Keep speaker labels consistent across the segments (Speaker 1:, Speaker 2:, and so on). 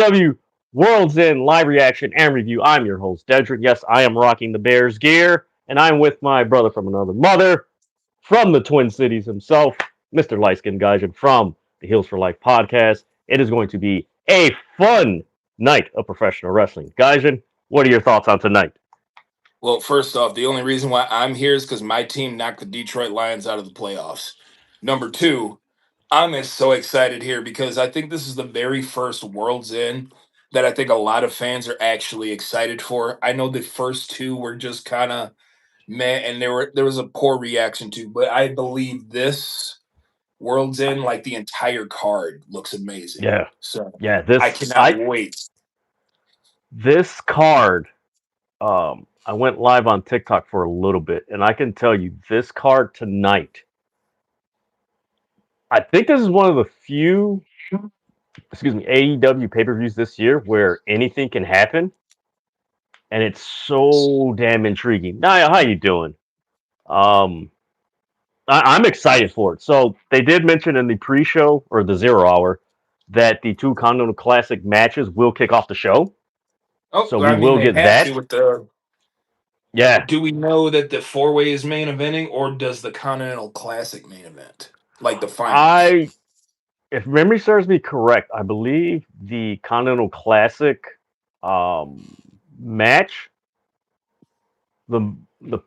Speaker 1: AEW World's End live reaction and review. I'm your host, Dedrick. Yes, I am rocking the Bears gear, and I'm with my brother from another mother, from the Twin Cities himself, Mr. Lightskin Gaijin from the Heels for Life podcast. It is going to be a fun night of professional wrestling. Gaijin, what are your thoughts on tonight?
Speaker 2: Well, first off, the only reason why I'm here is because my team knocked the Detroit Lions out of the playoffs. Number two, I'm so excited here because I think this is the very first World's End that I think a lot of fans are actually excited for. I know the first two were just kind of meh, and there was a poor reaction to, but I believe this World's End, like the entire card, looks amazing.
Speaker 1: Yeah,
Speaker 2: So
Speaker 1: yeah.
Speaker 2: I cannot wait.
Speaker 1: This card, I went live on TikTok for a little bit, and I can tell you, this card tonight. I think this is one of the few, AEW pay-per-views this year where anything can happen, and it's so damn intriguing. Naya, how you doing? I'm excited for it. So they did mention in the pre-show or the 0 hour that the two Continental Classic matches will kick off the show.
Speaker 2: Oh,
Speaker 1: so we will get that.
Speaker 2: With the...
Speaker 1: Yeah.
Speaker 2: Do we know that the four-way is main eventing, or does the Continental Classic main event? Like the finals?
Speaker 1: If memory serves me correct, I believe the Continental Classic match, the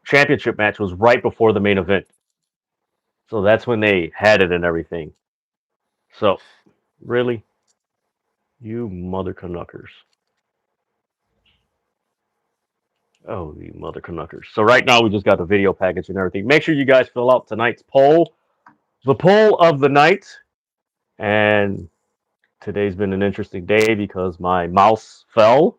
Speaker 1: championship match was right before the main event. So that's when they had it and everything. So, really? You mother Canuckers. Oh, you mother Canuckers. So right now we just got the video package and everything. Make sure you guys fill out tonight's poll. The poll of the night. And today's been an interesting day because my mouse fell.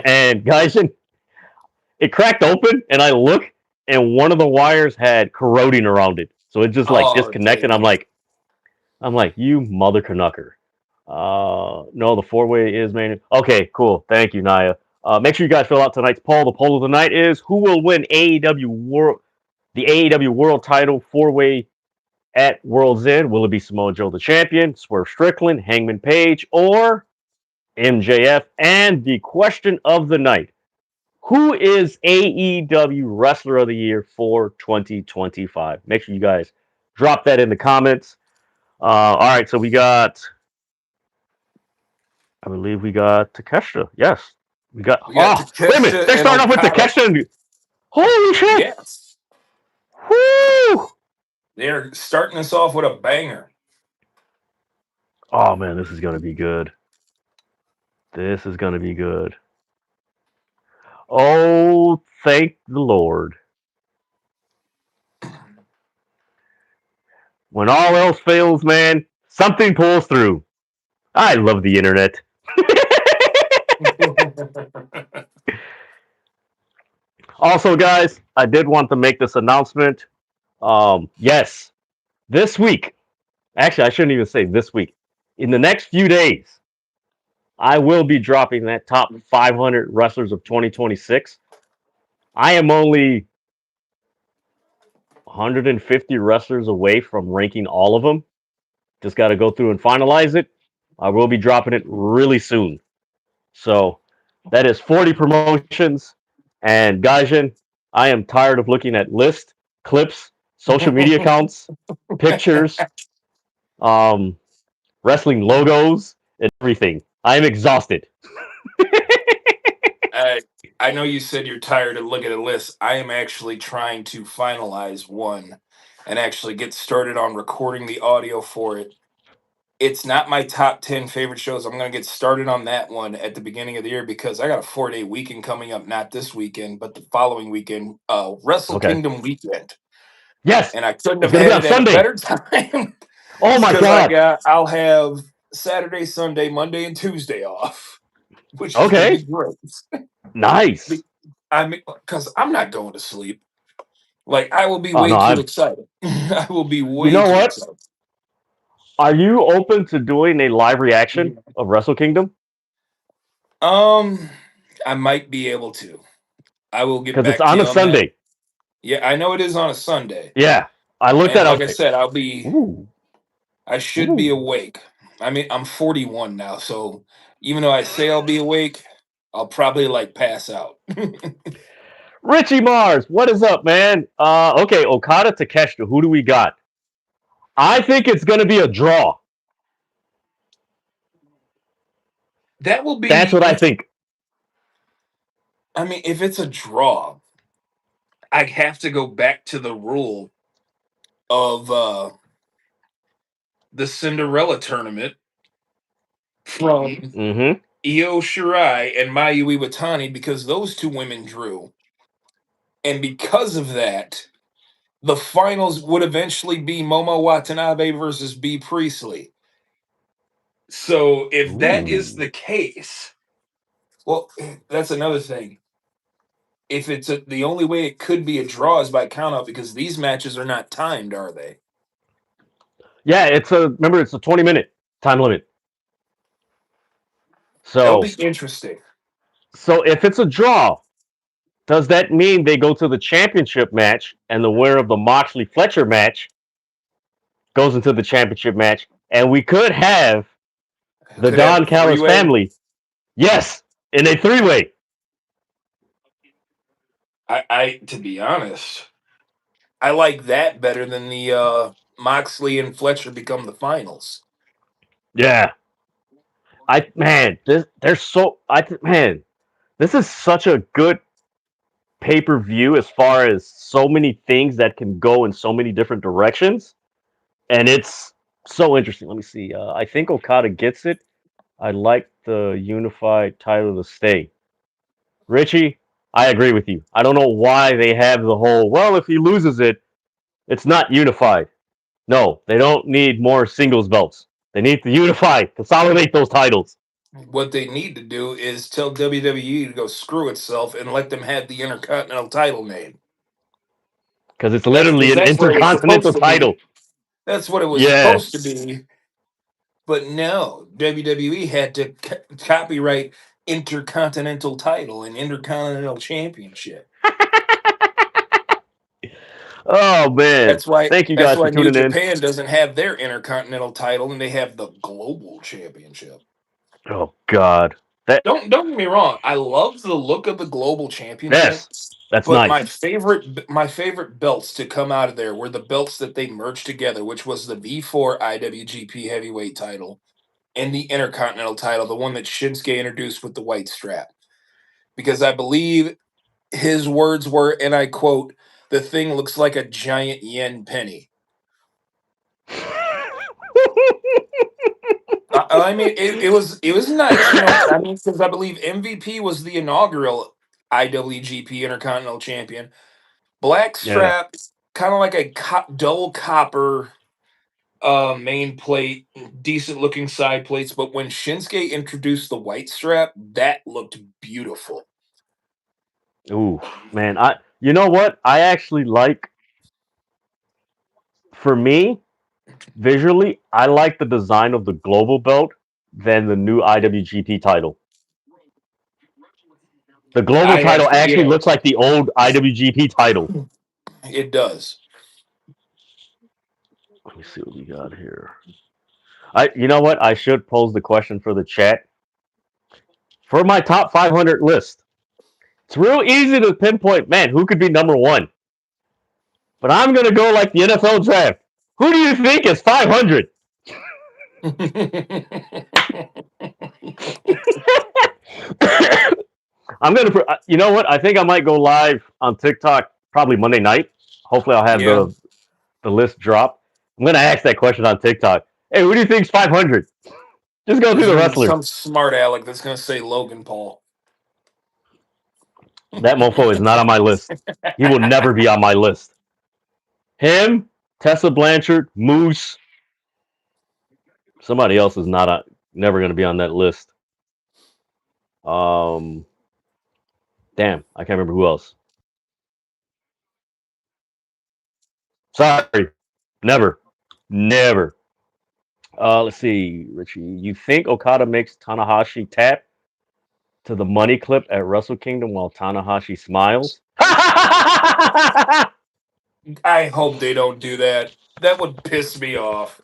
Speaker 1: And guys, it cracked open and I look and one of the wires had corroding around it. So it just disconnected. Dude. I'm like, you mother Canucker. No, the four-way is main. Okay, cool. Thank you, Naya. Make sure you guys fill out tonight's poll. The poll of the night is who will win the AEW World Title four-way at World's End? Will it be Samoa Joe the champion, Swerve Strickland, Hangman Page, or MJF? And the question of the night: who is AEW Wrestler of the Year for 2025? Make sure you guys drop that in the comments. All right, so I believe we got Takeshita. Yes. We got wait a minute. They're starting off with Takeshita. Holy shit.
Speaker 2: Yes.
Speaker 1: Woo!
Speaker 2: They're starting us off with a banger.
Speaker 1: Oh, man, this is going to be good. This is going to be good. Oh, thank the Lord. When all else fails, man, something pulls through. I love the internet. Also, guys, I did want to make this announcement. Yes, this week, actually, I shouldn't even say this week. In the next few days, I will be dropping that top 500 wrestlers of 2026. I am only 150 wrestlers away from ranking all of them. Just got to go through and finalize it. I will be dropping it really soon. So that is 40 promotions. And Gaijin, I am tired of looking at lists, clips, social media accounts, pictures, wrestling logos, and everything. I am exhausted.
Speaker 2: I know you said you're tired of looking at a list. I am actually trying to finalize one and actually get started on recording the audio for it. It's not my top 10 favorite shows. I'm going to get started on that one at the beginning of the year because I got a 4-day weekend coming up, not this weekend, but the following weekend, Wrestle Kingdom weekend.
Speaker 1: Yes.
Speaker 2: And I couldn't have had it at a better time.
Speaker 1: Oh my God.
Speaker 2: I'll have Saturday, Sunday, Monday, and Tuesday off, which is going to be great.
Speaker 1: Nice.
Speaker 2: Because I'm not going to sleep. Like, I will be way too excited. I will be way too excited.
Speaker 1: Are you open to doing a live reaction of Wrestle Kingdom?
Speaker 2: I might be able to. I will get back to you.
Speaker 1: Because it's on a Sunday.
Speaker 2: That. Yeah, I know it is on a Sunday.
Speaker 1: Yeah, I looked at it.
Speaker 2: Like I said, I'll be. Ooh. I should be awake. I mean, I'm 41 now, so even though I say I'll be awake, I'll probably like pass out.
Speaker 1: Richie Mars, what is up, man? Okay, Okada Takeshita. Who do we got? I think it's going to be a draw.
Speaker 2: That will
Speaker 1: That's
Speaker 2: be.
Speaker 1: what I think.
Speaker 2: I mean, if it's a draw, I have to go back to the rule of the Cinderella tournament from
Speaker 1: Mm-hmm.
Speaker 2: Io Shirai and Mayu Iwatani because those two women drew. And because of that, the finals would eventually be Momo Watanabe versus B. Priestley. So if that is
Speaker 1: Ooh.
Speaker 2: the case, well, that's another thing. If the only way it could be a draw is by countout because these matches are not timed, are they?
Speaker 1: Yeah, remember it's a 20-minute time limit.
Speaker 2: That'll be
Speaker 1: So
Speaker 2: interesting.
Speaker 1: if it's a draw, does that mean they go to the championship match and the winner of the Moxley Fletcher match goes into the championship match, and we could have the
Speaker 2: Could have a
Speaker 1: Don Callis
Speaker 2: three-way.
Speaker 1: family, yes, in a three-way.
Speaker 2: I to be honest, I like that better than the Moxley and Fletcher become the finals.
Speaker 1: Yeah, this is such a good pay-per-view as far as so many things that can go in so many different directions, and it's so interesting. Let me see. I think Okada gets it. I like the unified title to stay. Richie, I agree with you. I don't know why they have the whole, well, if he loses it, it's not unified. No, they don't need more singles belts. They need to unify, consolidate those titles.
Speaker 2: What they need to do is tell WWE to go screw itself and let them have the Intercontinental title name.
Speaker 1: Because it's
Speaker 2: That's
Speaker 1: literally
Speaker 2: because
Speaker 1: an
Speaker 2: that's what it was
Speaker 1: intercontinental
Speaker 2: supposed to be.
Speaker 1: title.
Speaker 2: That's what it was
Speaker 1: Yeah.
Speaker 2: supposed to be. But no, WWE had to copyright Intercontinental title and Intercontinental Championship.
Speaker 1: Oh, man.
Speaker 2: That's why
Speaker 1: Thank you
Speaker 2: that's
Speaker 1: guys for
Speaker 2: why New
Speaker 1: tuning in.
Speaker 2: Japan doesn't have their Intercontinental title and they have the Global Championship.
Speaker 1: Oh, God.
Speaker 2: Don't get me wrong, I love the look of the Global Championship,
Speaker 1: Yes, that's
Speaker 2: but
Speaker 1: nice.
Speaker 2: my favorite belts to come out of there were the belts that they merged together, which was the V4 IWGP Heavyweight title and the Intercontinental title, the one that Shinsuke introduced with the white strap. Because I believe his words were, and I quote, "The thing looks like a giant yen penny." I mean, it was nice, I mean, because I believe MVP was the inaugural IWGP Intercontinental Champion. Black
Speaker 1: Yeah.
Speaker 2: strap, kind of like a dull copper main plate, decent looking side plates. But when Shinsuke introduced the white strap, that looked beautiful.
Speaker 1: Ooh, man. You know what? I actually like, for me, visually, I like the design of the global belt than the new IWGP title. The global
Speaker 2: I
Speaker 1: title
Speaker 2: have to,
Speaker 1: actually
Speaker 2: yeah,
Speaker 1: looks like the old IWGP title.
Speaker 2: it does.
Speaker 1: Let me see what we got here. You know what? I should pose the question for the chat. For my top 500 list, it's real easy to pinpoint, man, who could be number one. But I'm going to go like the NFL draft. Who do you think is 500? I'm going to, you know what? I think I might go live on TikTok probably Monday night. Hopefully, I'll have
Speaker 2: Yeah,
Speaker 1: the list drop. I'm going to ask that question on TikTok. Hey, who do you think's 500? Just go through
Speaker 2: there's
Speaker 1: the
Speaker 2: gonna be
Speaker 1: wrestlers.
Speaker 2: some smart aleck that's gonna say Logan Paul.
Speaker 1: That mofo is not on my list. He will never be on my list. Him, Tessa Blanchard, Moose. Somebody else is never going to be on that list. Um, damn, I can't remember who else. Sorry, never. Let's see, Richie. You think Okada makes Tanahashi tap to the money clip at Wrestle Kingdom while Tanahashi smiles?
Speaker 2: I hope they don't do that. That would piss me off.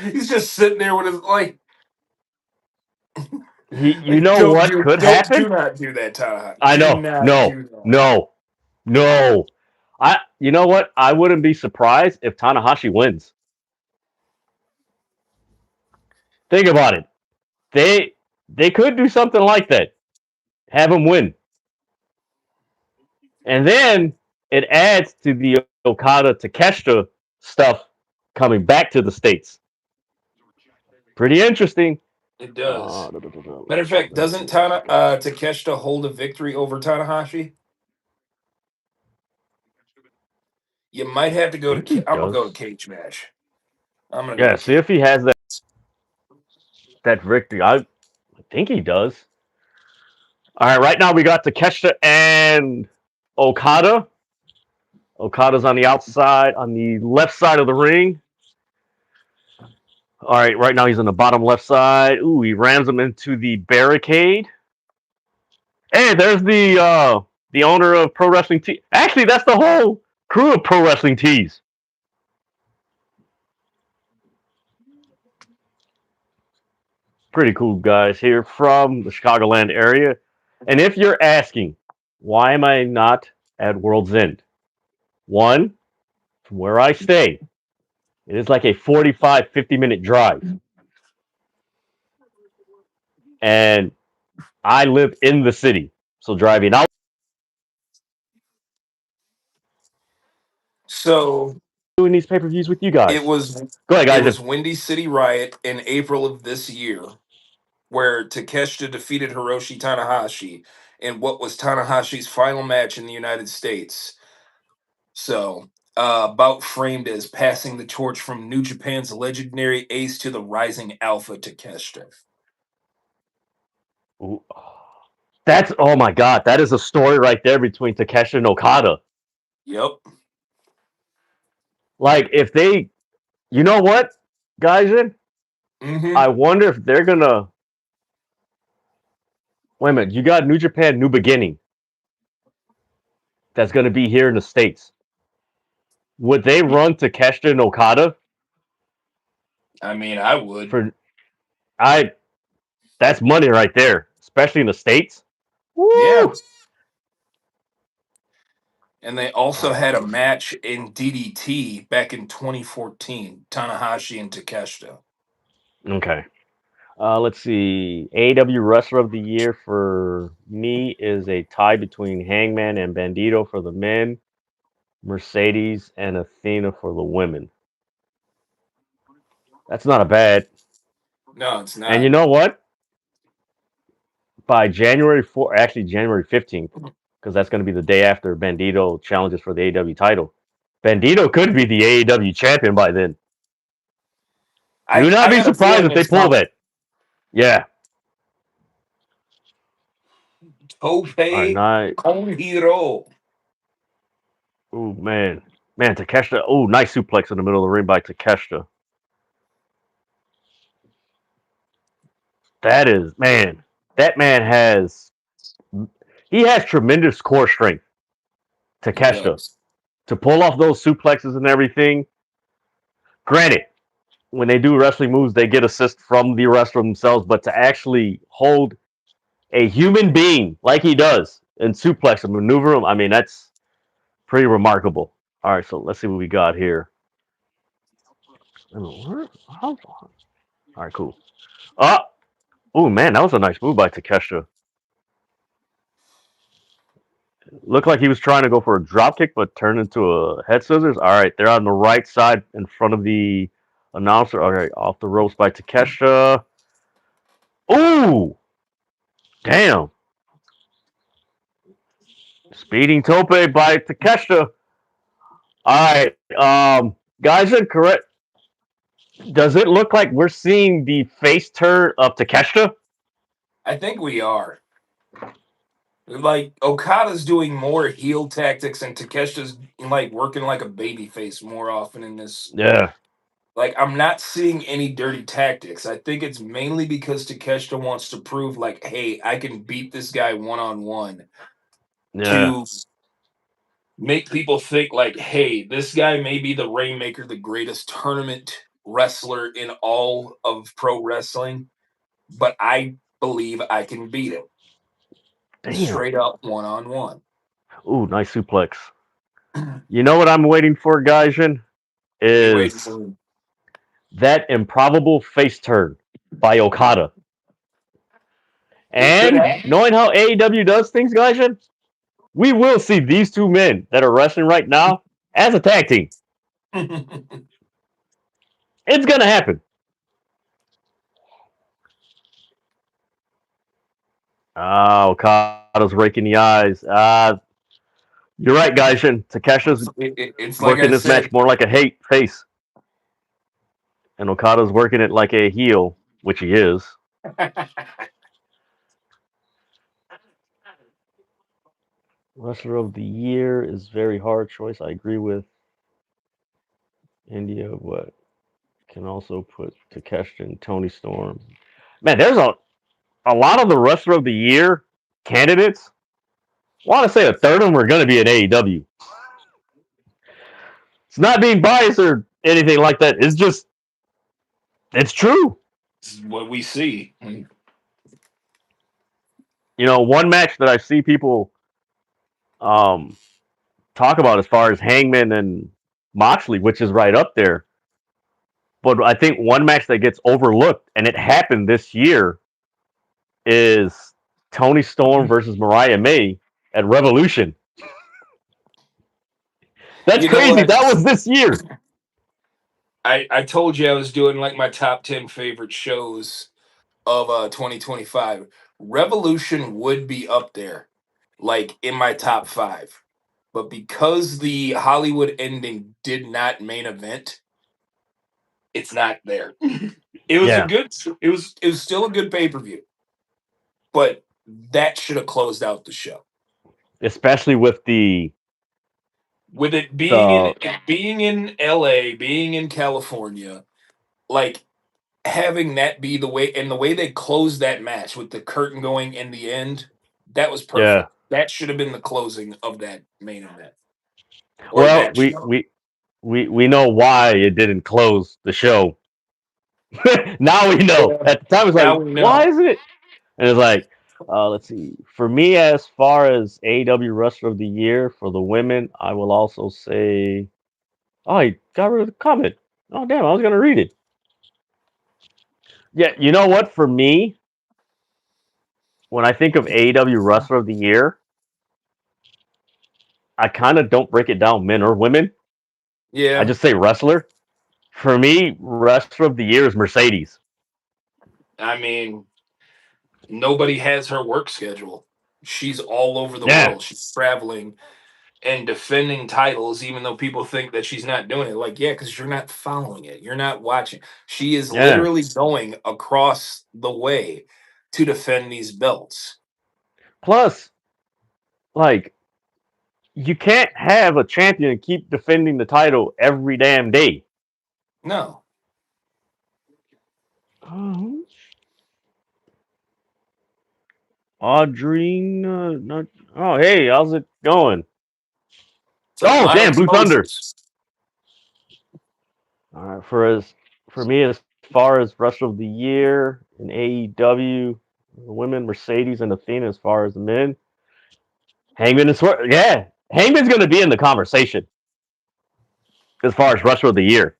Speaker 2: He's just sitting there with his like.
Speaker 1: You know what could happen?
Speaker 2: Do not do that, Tana.
Speaker 1: I
Speaker 2: Do
Speaker 1: know.
Speaker 2: not
Speaker 1: No,
Speaker 2: do that.
Speaker 1: no, no. You know what? I wouldn't be surprised if Tanahashi wins. Think about it. They could do something like that. Have him win. And then it adds to the Okada Takeshita stuff coming back to the States. Pretty interesting.
Speaker 2: It does. Matter of fact, doesn't Takeshita hold a victory over Tanahashi? You might have to go to. I'm gonna go to cage match. I'm gonna go.
Speaker 1: Yeah, see if he has that victory. I think he does. All right, right now we got Takeshita and Okada. Okada's on the outside, on the left side of the ring. All right, right now he's on the bottom left side. Ooh, he rams him into the barricade. Hey, there's the owner of Pro Wrestling Tees. Actually, that's the whole crew of Pro Wrestling Tees. Pretty cool guys here from the Chicagoland area. And if you're asking, why am I not at World's End? One, from where I stay, it is like a 45, 50-minute drive. And I live in the city. So driving out.
Speaker 2: So
Speaker 1: Doing these pay-per-views with you guys.
Speaker 2: it was
Speaker 1: Go ahead, guys.
Speaker 2: It was Windy City Riot in April of this year, where Takeshita defeated Hiroshi Tanahashi in what was Tanahashi's final match in the United States. So, about framed as passing the torch from New Japan's legendary ace to the rising alpha Takeshita.
Speaker 1: Ooh. That's, oh my God, that is a story right there between Takeshita and Okada.
Speaker 2: Yep.
Speaker 1: Like, if they, you know what, guys, I wonder if they're gonna. Wait a minute, you got New Japan New Beginning that's gonna be here in the States. Would they run Takeshita and Okada?
Speaker 2: I mean, I would.
Speaker 1: That's money right there, especially in the States. Woo!
Speaker 2: Yeah. And they also had a match in DDT back in 2014, Tanahashi and Takeshita.
Speaker 1: Okay. Let's see. AEW Wrestler of the Year for me is a tie between Hangman and Bandito for the men, Mercedes and Athena for the women. That's not a bad.
Speaker 2: No, it's not.
Speaker 1: And you know what? By January 4th, actually January 15th, because that's going to be the day after Bandito challenges for the AEW title. Bandito could be the AEW champion by then. Do not be surprised if they pull that. Yeah.
Speaker 2: Tope Con Hero.
Speaker 1: Oh, man. Man, Takeshita. Oh, nice suplex in the middle of the ring by Takeshita. That is, man. That man has. He has tremendous core strength. Takeshita. To pull off those suplexes and everything. Granted, when they do wrestling moves, they get assist from the wrestler themselves, but to actually hold a human being like he does and suplex and maneuver him, I mean, that's pretty remarkable. All right, so let's see what we got here. All right, cool. Oh, man, that was a nice move by Takeshita. Looked like he was trying to go for a drop kick, but turned into a head scissors. All right, they're on the right side in front of the announcer. All right, off the ropes by Takeshita. Ooh! Damn. Speeding tope by Takeshita. All right, guys, correct. Does it look like we're seeing the face turn of Takeshita?
Speaker 2: I think we are. Like, Okada's doing more heel tactics and Takeshita's like working like a baby face more often in this.
Speaker 1: Yeah.
Speaker 2: Like, I'm not seeing any dirty tactics. I think it's mainly because Takeshita wants to prove, like, hey, I can beat this guy one-on-one.
Speaker 1: Yeah.
Speaker 2: make people think like, hey, this guy may be the Rainmaker, the greatest tournament wrestler in all of pro wrestling, but I believe I can beat him
Speaker 1: Damn.
Speaker 2: straight up one on one.
Speaker 1: Ooh, nice suplex. You know what I'm waiting for, Gaijin?
Speaker 2: What are you waiting
Speaker 1: Is
Speaker 2: for?
Speaker 1: that improbable face turn by Okada.
Speaker 2: It could
Speaker 1: And knowing how AEW does things, Gaijin, we will see these two men that are wrestling right now as a tag team.
Speaker 2: happen.
Speaker 1: It's gonna happen. Ah, Okada's raking the eyes. You're right, Gaijin. Takesha's
Speaker 2: It's like
Speaker 1: working
Speaker 2: I
Speaker 1: this match
Speaker 2: said.
Speaker 1: more like a hate face, and Okada's working it like a heel, which he is. Wrestler of the year is very hard choice. I agree with India. What can also put Takeshita and Tony Storm. Man, there's a lot of the wrestler of the year candidates. I want to say a third of them are going to be in AEW. It's not being biased or anything like that. It's just it's true.
Speaker 2: This is what we see.
Speaker 1: You know, one match that I see people um, talk about as far as Hangman and Moxley, which is right up there. But I think one match that gets overlooked, and it happened this year, is Tony Storm versus Mariah May at Revolution. That's
Speaker 2: You know
Speaker 1: crazy.
Speaker 2: what?
Speaker 1: That was this year.
Speaker 2: I told you I was doing like my top 10 favorite shows of 2025. Revolution would be up there, like in my top five. But because the Hollywood ending did not main event, it's not there. It was a
Speaker 1: Yeah,
Speaker 2: good it was still a good pay-per-view, but that should have closed out the show.
Speaker 1: especially with
Speaker 2: With it
Speaker 1: the
Speaker 2: being in LA, being in California, like having that be the way and the way they closed that match with the curtain going in the end, that was
Speaker 1: yeah.
Speaker 2: perfect. That should have been the closing of that main event or
Speaker 1: Well,
Speaker 2: that
Speaker 1: we
Speaker 2: show.
Speaker 1: we we know why it didn't close the show. Now we know.
Speaker 2: Yeah.
Speaker 1: At the time, it's
Speaker 2: Now
Speaker 1: like,
Speaker 2: we
Speaker 1: why
Speaker 2: know.
Speaker 1: is it? And it's like, let's see. For me, as far as AEW Wrestler of the Year for the women, I will also say, oh, I got rid of the comment. Oh, damn, I was gonna read it. Yeah, you know what? For me, when I think of AEW Wrestler of the Year, I kind of don't break it down men or women. I
Speaker 2: Yeah.
Speaker 1: just say wrestler. For me, Wrestler of the Year is Mercedes.
Speaker 2: I mean, nobody has her work schedule. She's all over the
Speaker 1: Yeah,
Speaker 2: world. She's traveling and defending titles, even though people think that she's not doing it. Like, yeah, because you're not following it. You're not watching. She is
Speaker 1: yeah.
Speaker 2: literally going across the way to defend these belts.
Speaker 1: Plus, like, you can't have a champion and keep defending the title every damn day.
Speaker 2: No.
Speaker 1: Um, Audrina, not. Oh, hey, how's it going?
Speaker 2: It's up,
Speaker 1: Oh, damn,
Speaker 2: Miles
Speaker 1: Blue Thunder.
Speaker 2: Moses.
Speaker 1: All right, for me, as far as Wrestler of the Year in AEW, the women Mercedes and Athena. As far as the men, Hangman and Swerve. Yeah, Hangman's going to be in the conversation as far as Wrestler of the Year.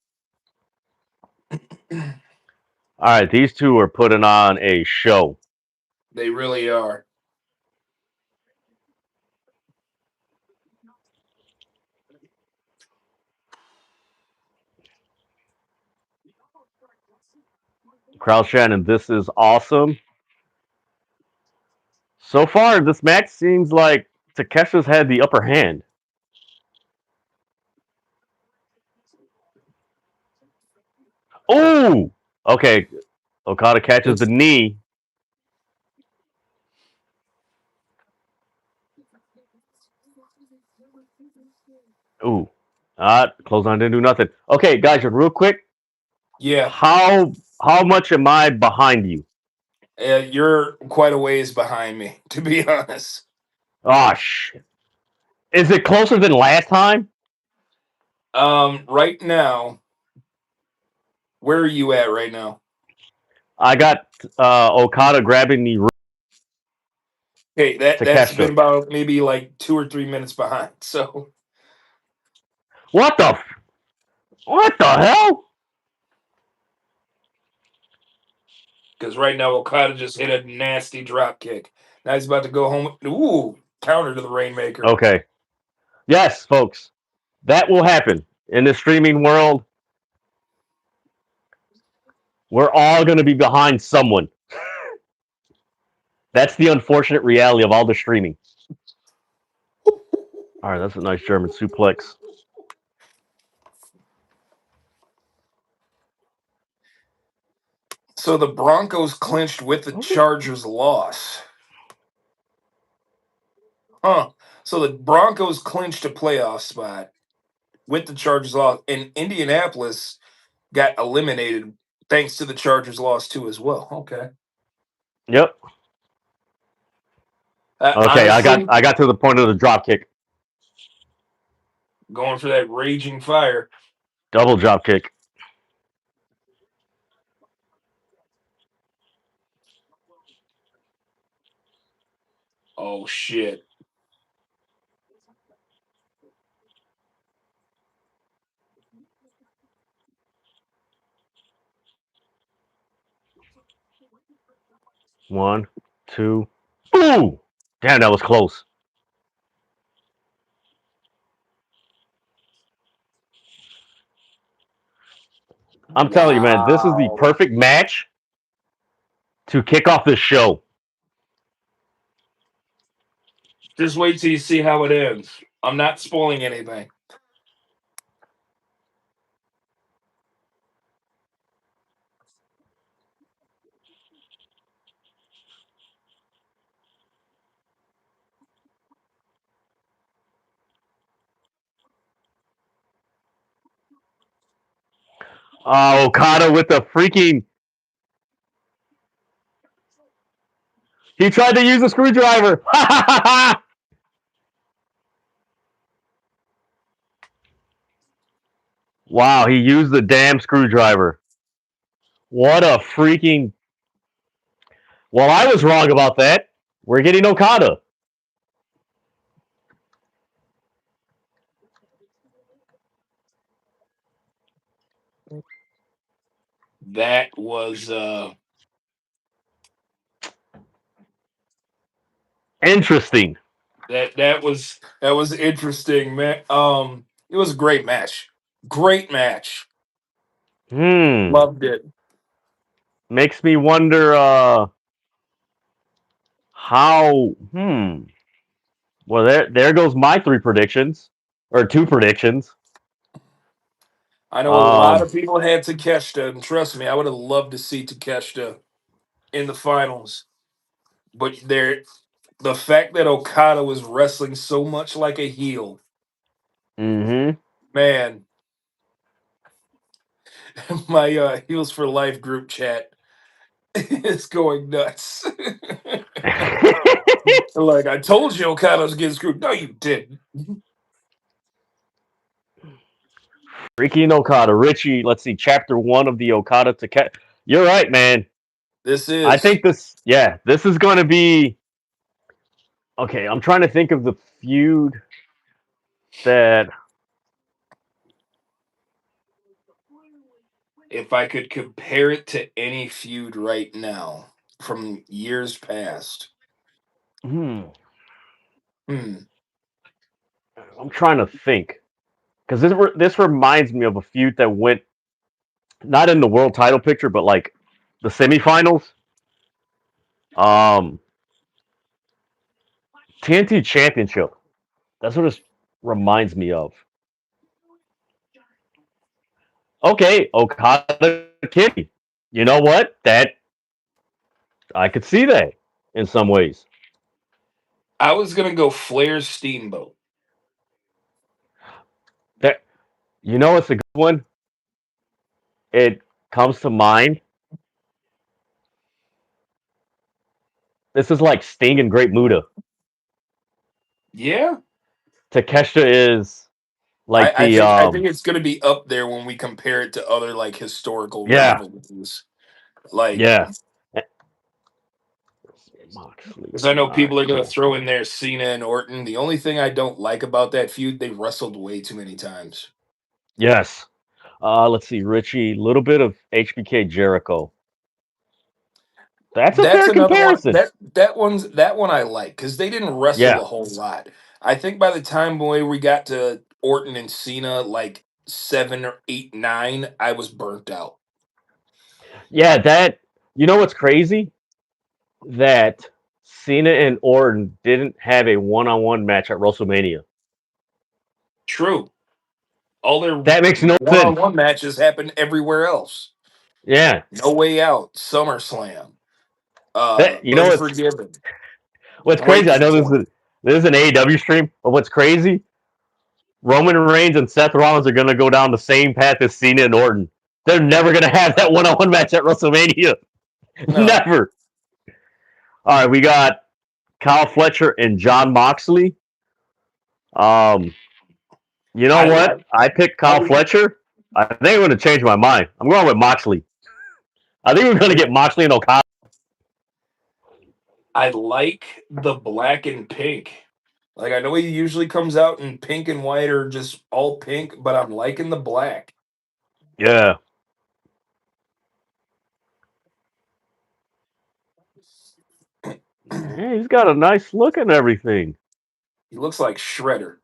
Speaker 1: All right, these two are putting on a show.
Speaker 2: They really are.
Speaker 1: Crowd Shannon, this is awesome. So far, this match seems like Takesha's had the upper hand. Oh, okay. Okada catches the
Speaker 2: It's
Speaker 1: knee. Ooh, clothesline didn't do nothing. Okay, guys, real quick,
Speaker 2: yeah.
Speaker 1: how much am I behind you?
Speaker 2: You're quite a ways behind me, to be honest.
Speaker 1: Oh shit! Is it closer than last time?
Speaker 2: Right now, where are you at right now?
Speaker 1: I got Okada grabbing the
Speaker 2: Okay, that's been
Speaker 1: Takeshita.
Speaker 2: about maybe like 2 or 3 minutes behind. So
Speaker 1: What the? What the hell?
Speaker 2: because right now Okada just hit a nasty drop kick. Now he's about to go home. Ooh, counter to the Rainmaker.
Speaker 1: Okay. Yes, folks. That will happen in the streaming world. We're all going to be behind someone. That's the unfortunate reality of all the streaming. All right, that's a nice German suplex.
Speaker 2: So the Broncos clinched with the
Speaker 1: Okay.
Speaker 2: Chargers' loss. Huh. So the Broncos clinched a playoff spot with the Chargers loss, and Indianapolis got eliminated thanks to the Chargers loss too as well. Okay.
Speaker 1: Yep. Okay,
Speaker 2: Honestly,
Speaker 1: I got to the point of the drop kick.
Speaker 2: going for that raging fire.
Speaker 1: Double drop kick.
Speaker 2: Oh shit.
Speaker 1: One, two. Ooh! Damn, that was close. I'm telling you, man, this is the
Speaker 2: Wow.
Speaker 1: perfect match to kick off this show.
Speaker 2: Just wait till you see how it ends. I'm not spoiling anything.
Speaker 1: Okada with the freaking. He tried to use a screwdriver. Wow, he used the damn screwdriver. What a freaking. Well, I was wrong about that. We're getting Okada.
Speaker 2: That was
Speaker 1: Interesting.
Speaker 2: that was interesting, man. It was a great match. Great match.
Speaker 1: Hmm.
Speaker 2: Loved it.
Speaker 1: Makes me wonder how. Hmm. Well, there goes my three predictions. Or two predictions.
Speaker 2: I know a lot
Speaker 1: Um.
Speaker 2: of people had Takeshita, and trust me, I would have loved to see Takeshita in the finals. But the fact that Okada was wrestling so much like a heel,
Speaker 1: Mm
Speaker 2: man, my Heels for Life group chat is going nuts.
Speaker 1: hmm.
Speaker 2: Like, I told you Okada was getting screwed. No, you didn't.
Speaker 1: Freaking Okada. Richie, let's see. Chapter one of the Okada to Cat. You're right, man.
Speaker 2: This
Speaker 1: I
Speaker 2: is.
Speaker 1: think this. Yeah, this is going to be. Okay, I'm trying to think of the feud that.
Speaker 2: If I could compare it to any feud right now from years past,
Speaker 1: Hmm.
Speaker 2: hmm,
Speaker 1: I'm trying to think because this reminds me of a feud that went not in the world title picture, but like the semifinals. Um, TNT Championship. That's what this reminds me of. Okay, Okada Kitty. You know what? That I could see that in some ways.
Speaker 2: I was gonna go Flair's Steamboat.
Speaker 1: That you know it's a good one. It comes to mind. This is like Sting and Great Muta.
Speaker 2: Yeah,
Speaker 1: Takeshita is like
Speaker 2: I
Speaker 1: the
Speaker 2: think I think it's going to be up there when we compare it to other like historical
Speaker 1: yeah,
Speaker 2: rivalries. Like,
Speaker 1: yeah. Eh, Moxley,
Speaker 2: because I know
Speaker 1: all right,
Speaker 2: people are going to
Speaker 1: cool.
Speaker 2: throw in there Cena and Orton. The only thing I don't like about that feud, they wrestled way too many times.
Speaker 1: Yes. Let's see, Richie, little bit of HBK Jericho. That's a
Speaker 2: That's
Speaker 1: fair
Speaker 2: another one.
Speaker 1: comparison.
Speaker 2: That one I like because they didn't wrestle
Speaker 1: Yeah.
Speaker 2: a whole lot. I think by the time when we got to Orton and Cena, like 7 or 8, 9, I was burnt out.
Speaker 1: Yeah, that you know what's crazy? That Cena and Orton didn't have a one-on-one match at WrestleMania.
Speaker 2: True. All their
Speaker 1: That makes no sense.
Speaker 2: one-on-one matches happen everywhere else.
Speaker 1: Yeah.
Speaker 2: No Way Out, SummerSlam,
Speaker 1: That you know
Speaker 2: Unforgiven,
Speaker 1: what's crazy? I
Speaker 2: Breaking
Speaker 1: know
Speaker 2: Point.
Speaker 1: this is an AEW stream, but what's crazy? Roman Reigns and Seth Rollins are gonna go down the same path as Cena and Orton. They're never gonna have that one-on-one match at WrestleMania.
Speaker 2: No,
Speaker 1: Never. All right, we got Kyle Fletcher and John Moxley. Um, you know
Speaker 2: I like.
Speaker 1: what? I picked
Speaker 2: I
Speaker 1: Kyle Fletcher. I think I'm going to change my mind. I'm going with Moxley. I think we're going to get Moxley and Okada.
Speaker 2: I like the black and pink. Like I know he usually comes out in pink and white or just all pink, but I'm liking the black.
Speaker 1: Yeah. Man, he's got a nice look and everything.
Speaker 2: He looks like Shredder.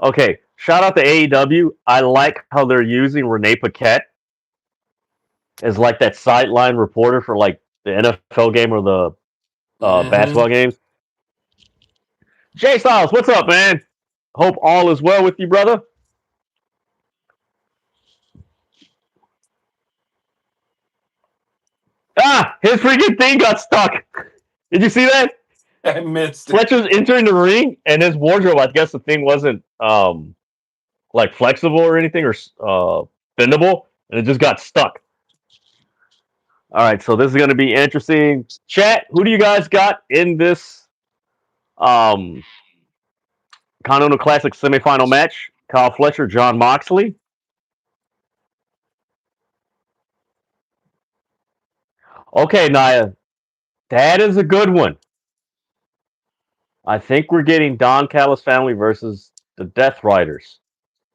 Speaker 1: Okay, shout out to AEW. I like how they're using Renee Paquette as like that sideline reporter for like the NFL game or the
Speaker 2: Hmm.
Speaker 1: basketball games. Jay Styles, what's up, man? Hope all is well with you, brother. Ah, his freaking thing got stuck. Did you see that?
Speaker 2: I missed it.
Speaker 1: Fletcher's entering the ring, and his wardrobe. I guess the thing wasn't like flexible or anything or bendable, and it just got stuck. All right, so this is going to be interesting. Chat, who do you guys got in this um, Continental Classic semifinal match? Kyle Fletcher, John Moxley. Okay, Naya, that is a good one. I think we're getting Don Callis family versus the Death Riders.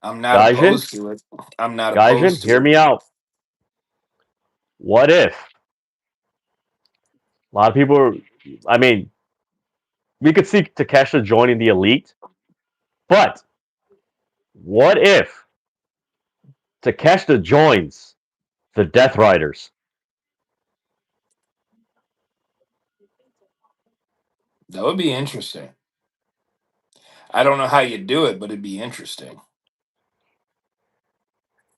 Speaker 2: I'm not
Speaker 1: Gaijin,
Speaker 2: opposed to it. I'm not
Speaker 1: Gaijin,
Speaker 2: opposed
Speaker 1: hear
Speaker 2: to it.
Speaker 1: me out. What if? A lot of people are, I mean, we could see Takeshita joining the Elite, but what if Takeshita joins the Death Riders?
Speaker 2: That would be interesting. I don't know how you do it, but it'd be interesting.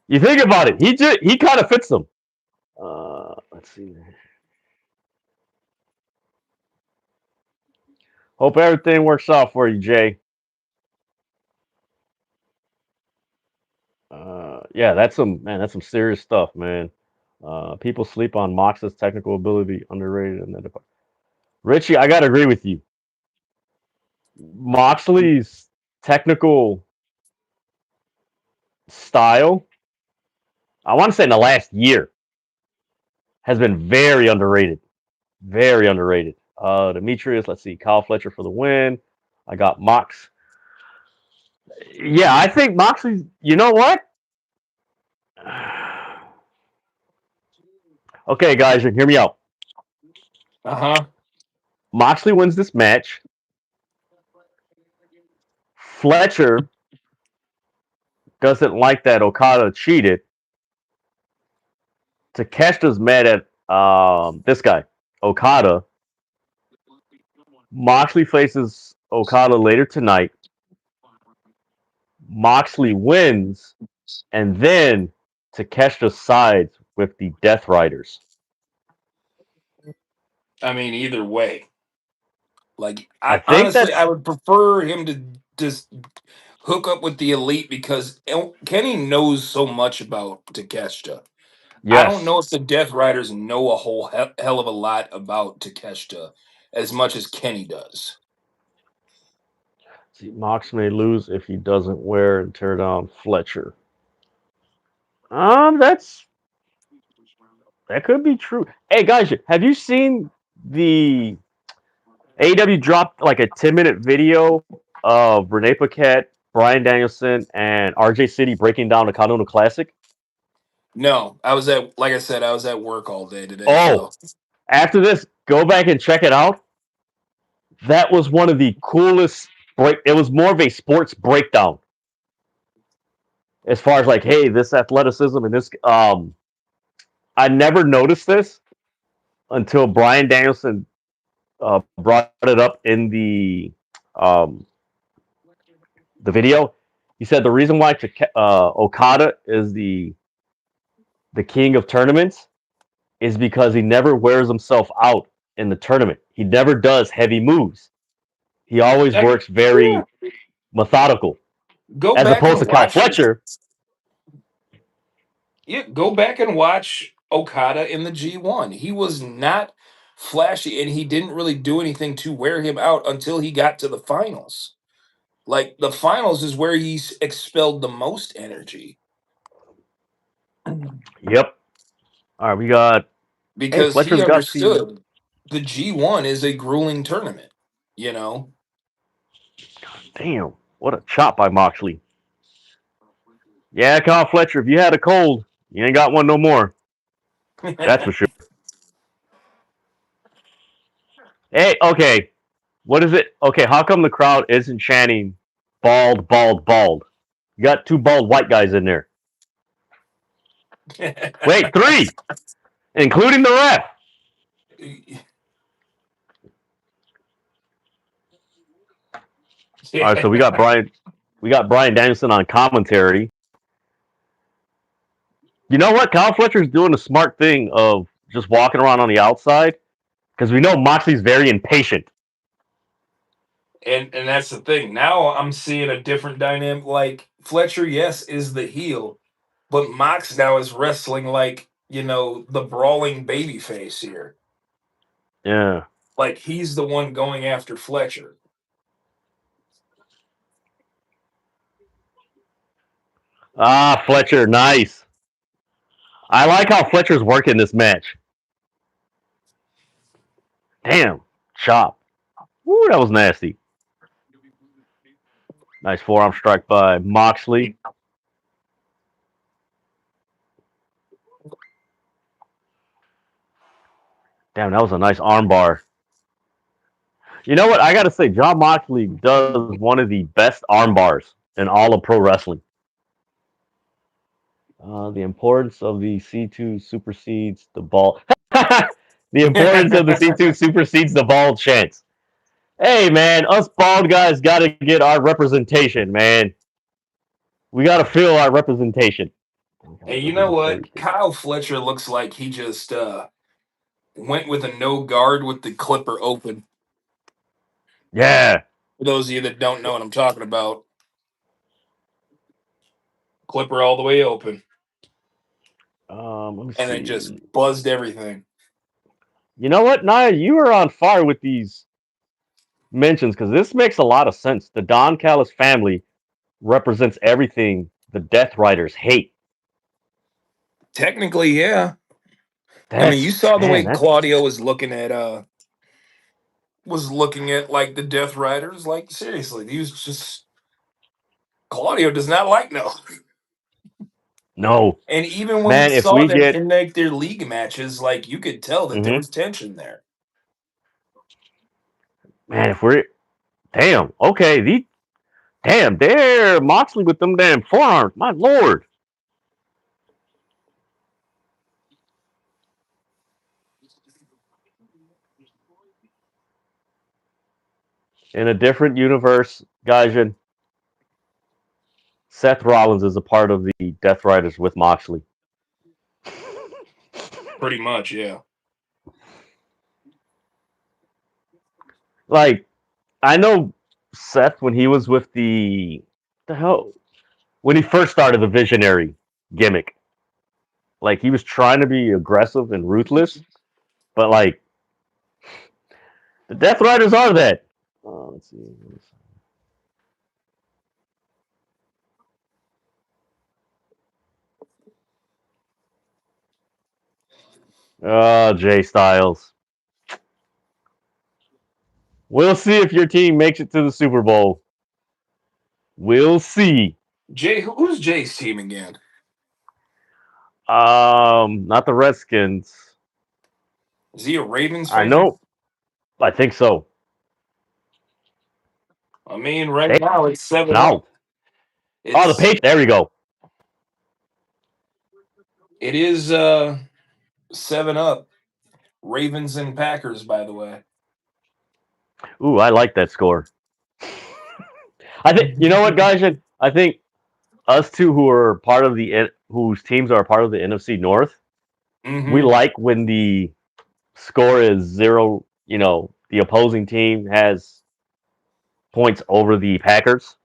Speaker 1: You think about it, he kind of fits them. Let's see. Hope everything works out for you, Jay. Yeah, that's some serious stuff, man. People sleep on Mox's technical ability, underrated in that department. Richie, I gotta agree with you. Moxley's technical style, I want to say in the last year, has been very underrated. Very underrated. Demetrius, let's see, Kyle Fletcher for the win. I got Mox. Yeah, I think Moxley. You know what? Okay, guys, hear me out.
Speaker 2: Uh huh.
Speaker 1: Moxley wins this match. Fletcher doesn't like that Okada cheated. Takeshita's mad at this guy, Okada. Moxley faces Okada later tonight. Moxley wins, and then Takeshita sides with the Death Riders.
Speaker 2: I mean, either way. Like,
Speaker 1: I
Speaker 2: I
Speaker 1: think
Speaker 2: honestly, I
Speaker 1: that's
Speaker 2: would prefer him to just hook up with the elite because Kenny knows so much about Takeshita. I don't
Speaker 1: yes.
Speaker 2: know if the Death Riders know a whole hell of a lot about Takeshita as much as Kenny does.
Speaker 1: See, Mox may lose if he doesn't wear and tear down Fletcher. That's that could be true. Hey guys, have you seen the AEW dropped like a 10-minute video of Renee Paquette, Brian Danielson, and RJ City breaking down the Continental Classic?
Speaker 2: No, I was at, like I said, I was at work all day today.
Speaker 1: Oh,
Speaker 2: So
Speaker 1: after this, go back and check it out. That was one of the coolest break. It was more of a sports breakdown as far as like, hey, this athleticism and this. I never noticed this until Brian Danielson brought it up in the video. He said the reason why Okada is the king of tournaments is because he never wears himself out in the tournament. He never does heavy moves. He always works
Speaker 2: yeah,
Speaker 1: very methodical,
Speaker 2: go
Speaker 1: as
Speaker 2: back
Speaker 1: opposed
Speaker 2: and
Speaker 1: to Kyle
Speaker 2: watch it.
Speaker 1: Fletcher.
Speaker 2: Yeah, go back and watch Okada in the G1. He was not flashy, and he didn't really do anything to wear him out until he got to the finals. Like the finals is where he's expelled the most energy
Speaker 1: Yep. All right, we got. Hey,
Speaker 2: because he
Speaker 1: Fletcher's got the.
Speaker 2: understood the G1 is a grueling tournament. You know,
Speaker 1: Damn, what a chop by Moxley. Yeah, Kyle Fletcher, if you had a cold, you ain't got one no more. That's for sure. Hey, okay. What is it? Okay, how come the crowd isn't chanting bald, bald, bald? You got two bald white guys in there. Wait, three, including the ref. All right, so we got Brian Danielson on commentary. You know what? Kyle Fletcher's doing the smart thing of just walking around on the outside because we know Moxley's very impatient.
Speaker 2: and that's the thing. Now I'm seeing a different dynamic. Like Fletcher, yes, is the heel, but Mox now is wrestling like the brawling baby face here.
Speaker 1: Yeah.
Speaker 2: Like he's the one going after Fletcher.
Speaker 1: Ah, Fletcher, nice. I like how Fletcher's working this match. Damn, chop. Woo, that was nasty. Nice forearm strike by Moxley. Damn, that was a nice armbar. You know what? I gotta say, John Moxley does one of the best armbars in all of pro wrestling. The importance of the C2 supersedes the ball. The importance of the C2 supersedes the bald chance. Hey, man, us bald guys gotta get our representation, man. We gotta feel our representation.
Speaker 2: And you know what? Kyle Fletcher looks like he just went with a no guard with the clipper open.
Speaker 1: Yeah.
Speaker 2: For those of you that don't know what I'm talking about, clipper all the way open,
Speaker 1: Let me
Speaker 2: and then just
Speaker 1: see.
Speaker 2: buzzed everything.
Speaker 1: You know what, Naya? You are on fire with these mentions because this makes a lot of sense. The Don Callis family represents everything the Death Riders hate.
Speaker 2: Technically, yeah. I mean, you
Speaker 1: That's
Speaker 2: saw the
Speaker 1: man.
Speaker 2: way
Speaker 1: That's
Speaker 2: Claudio was looking at like the Death Riders. Like seriously, he was just Claudio does not like no.
Speaker 1: no
Speaker 2: And even when we
Speaker 1: man. If
Speaker 2: saw
Speaker 1: we
Speaker 2: them
Speaker 1: get,
Speaker 2: in like their league matches, like you could tell that there
Speaker 1: mm-hmm,
Speaker 2: was tension there.
Speaker 1: man, if we're damn okay, the damn there Moxley with them damn forearms. My lord. In a different universe, Gaijin, Seth Rollins is a part of the Death Riders with Moxley.
Speaker 2: Pretty much, yeah.
Speaker 1: Like I know Seth when he was with the hell when he first started the Visionary gimmick. Like he was trying to be aggressive and ruthless, but like the Death Riders are that. Let's see. Jay Styles. We'll see if your team makes it to the Super Bowl. We'll see.
Speaker 2: Jay, who's Jay's team again?
Speaker 1: Not the Redskins.
Speaker 2: Is he a Ravens
Speaker 1: I
Speaker 2: fan?
Speaker 1: know. I think so.
Speaker 2: I mean, right now it's 7-0.
Speaker 1: No. Oh, the
Speaker 2: It's
Speaker 1: Patriots. There we go.
Speaker 2: it is 7-up. Ravens and Packers, by the way.
Speaker 1: Ooh, I like that score. I think you know what, guys. I think us two who are part of the whose teams are part of the NFC North, we
Speaker 2: Mm-hmm.
Speaker 1: like when the score is 0. You know, the opposing team has points over the Packers.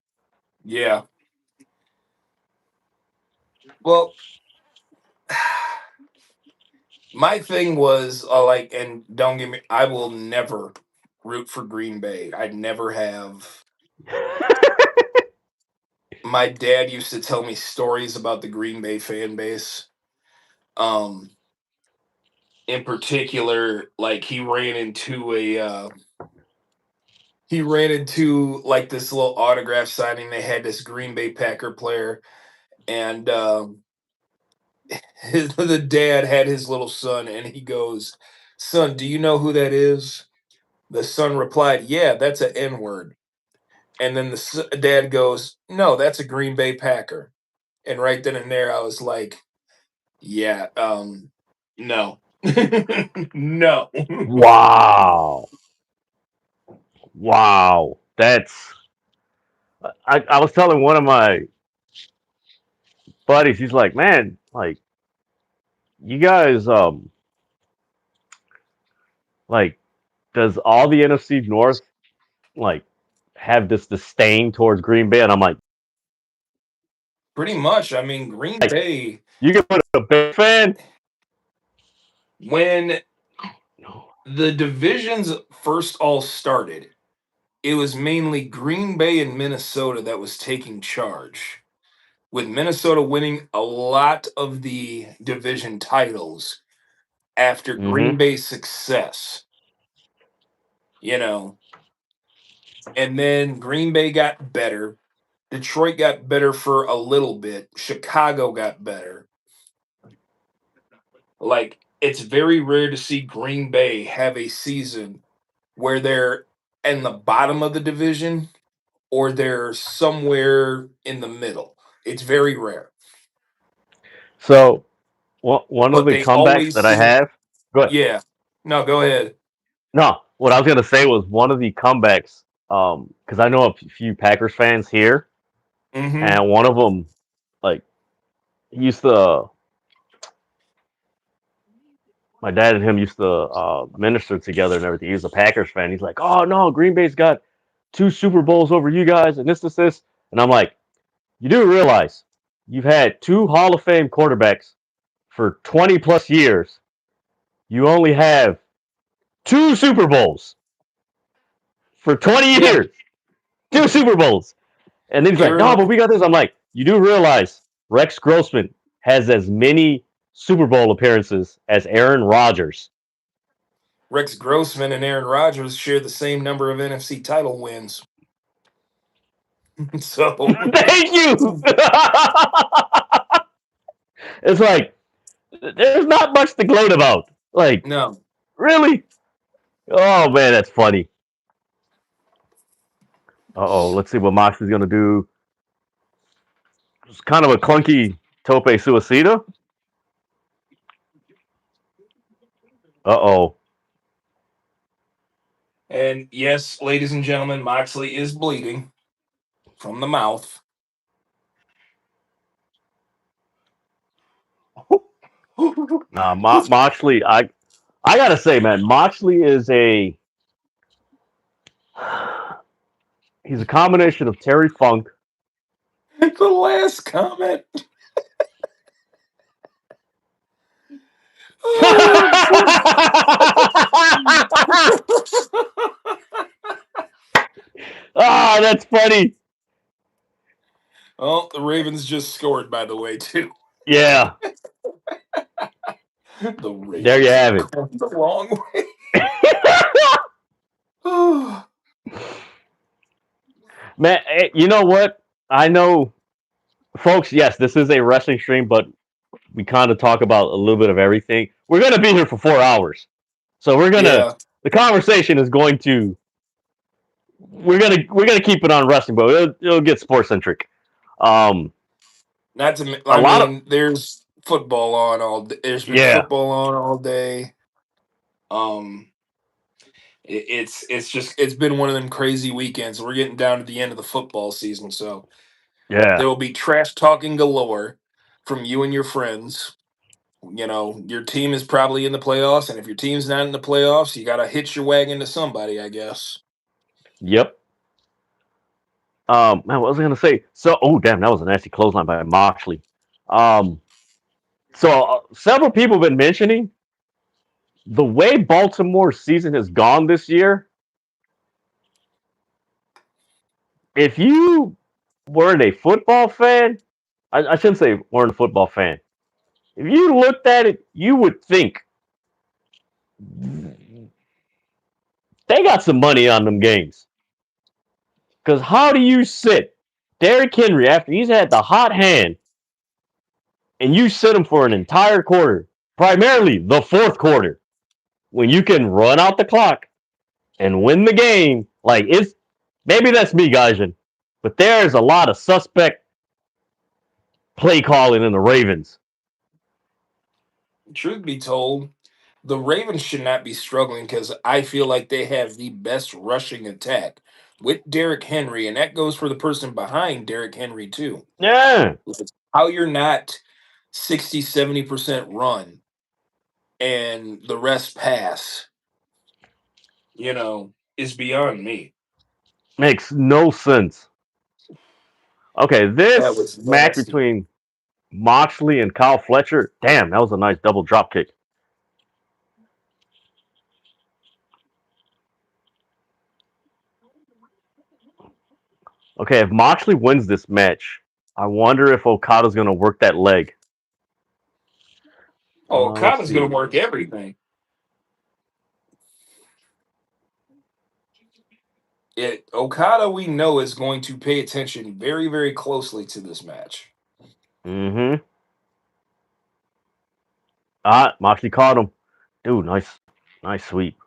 Speaker 2: Yeah. Well, my thing was like, and don't get me, I will never root for Green Bay. I'd never have. My dad used to tell me stories about the Green Bay fan base. Um, in particular, like he ran into like this little autograph signing. They had this Green Bay Packer player, and the dad had his little son, and he goes, "Son, do you know who that is?" The son replied, "Yeah, that's an N word." And then the dad goes, "No, that's a Green Bay Packer." And right then and there, I was like, "Yeah, no, no."
Speaker 1: Wow. Wow. That's I was telling one of my buddies, he's like, man, like you guys like does all the NFC North like have this disdain towards Green Bay? And I'm
Speaker 2: Pretty much. I mean, Green
Speaker 1: like,
Speaker 2: Bay
Speaker 1: you can put a big fan.
Speaker 2: when
Speaker 1: No.
Speaker 2: the divisions first all started, it was mainly Green Bay and Minnesota that was taking charge, with Minnesota winning a lot of the division titles after Green
Speaker 1: Mm-hmm.
Speaker 2: Bay's success, you know. And then Green Bay got better. Detroit got better for a little bit. Chicago got better. Like, it's very rare to see Green Bay have a season where they're in the bottom of the division or they're somewhere in the middle. It's very rare.
Speaker 1: So one of
Speaker 2: But
Speaker 1: the
Speaker 2: they
Speaker 1: comebacks that I
Speaker 2: always,
Speaker 1: have. Go ahead.
Speaker 2: yeah. No, go ahead.
Speaker 1: No, what I was gonna say was one of the comebacks. Because I know a few Packers fans here,
Speaker 2: Mm-hmm.
Speaker 1: and one of them, like, he used to. My dad and him used to minister together and everything. He was a Packers fan. He's like, "Oh no, Green Bay's got 2 Super Bowls over you guys, and this." And I'm like, "You do realize you've had 2 Hall of Fame quarterbacks for 20 plus years. You only have 2 Super Bowls for 20
Speaker 2: Yeah.
Speaker 1: years. 2 Super Bowls." And then he's like, "No,
Speaker 2: Aaron
Speaker 1: but we got this." I'm like, "You do realize Rex Grossman has as many Super Bowl appearances as Aaron Rodgers."
Speaker 2: Rex Grossman and Aaron Rodgers share the same number of NFC title wins. So
Speaker 1: Thank you. It's like there's not much to gloat about. Like,
Speaker 2: no.
Speaker 1: really? Oh man, that's funny. Uh oh, let's see what Moxley's gonna do. It's kind of a clunky tope suicida. Oh.
Speaker 2: And yes, ladies and gentlemen, Moxley is bleeding from the mouth.
Speaker 1: Nah, Moxley. I gotta say, man, Moxley is a he's a combination of Terry Funk.
Speaker 2: The last comment.
Speaker 1: Ah, that's funny.
Speaker 2: Oh, the Ravens just scored, by the way, too.
Speaker 1: Yeah.
Speaker 2: The
Speaker 1: There you
Speaker 2: Ravens
Speaker 1: have
Speaker 2: have
Speaker 1: it.
Speaker 2: come a long way.
Speaker 1: Man, you know what? I know, folks, yes, this is a wrestling stream, but we kind of talk about a little bit of everything. We're going to be here for 4 hours. So
Speaker 2: Yeah.
Speaker 1: the conversation is going to, we're gonna keep it on wrestling, but it'll get sports centric. Um,
Speaker 2: Not to,
Speaker 1: a
Speaker 2: I
Speaker 1: lot of,
Speaker 2: mean, there's football on all day. There's been
Speaker 1: yeah,
Speaker 2: football on all day. Um, it's been one of them crazy weekends. We're getting down to the end of the football season, so
Speaker 1: yeah,
Speaker 2: there will be trash talking galore from you and your friends. You know, your team is probably in the playoffs, and if your team's not in the playoffs, you got to hitch your wagon to somebody, I guess.
Speaker 1: yep. Man, what was I gonna say? So, oh damn, that was a nasty clothesline by Moxley. Um, several people have been mentioning the way Baltimore's season has gone this year. If you weren't a football fan, I shouldn't say weren't a football fan. If you looked at it, you would think they got some money on them games. Because how do you sit Derrick Henry after he's had the hot hand and you sit him for an entire quarter, primarily the fourth quarter, when you can run out the clock and win the game? Like, it's maybe that's me, Gaijin, but there's a lot of suspect play calling in the Ravens.
Speaker 2: Truth be told, the Ravens should not be struggling because I feel like they have the best rushing attack with Derrick Henry, and that goes for the person behind Derrick Henry, too.
Speaker 1: Yeah,
Speaker 2: How you're not 60-70% run and the rest pass, is beyond me.
Speaker 1: makes no sense. Okay,
Speaker 2: That
Speaker 1: this
Speaker 2: was
Speaker 1: match
Speaker 2: nasty.
Speaker 1: between Moxley and Kyle Fletcher, damn, that was a nice double drop kick. Okay, if Moxley wins this match, I wonder if Okada's going to work that leg.
Speaker 2: Oh,
Speaker 1: Let's
Speaker 2: Okada's going
Speaker 1: see.
Speaker 2: to work everything. Okada, we know, is going to pay attention very, very closely to this match.
Speaker 1: Mm-hmm. Ah, Moxley caught him. Dude, nice sweep.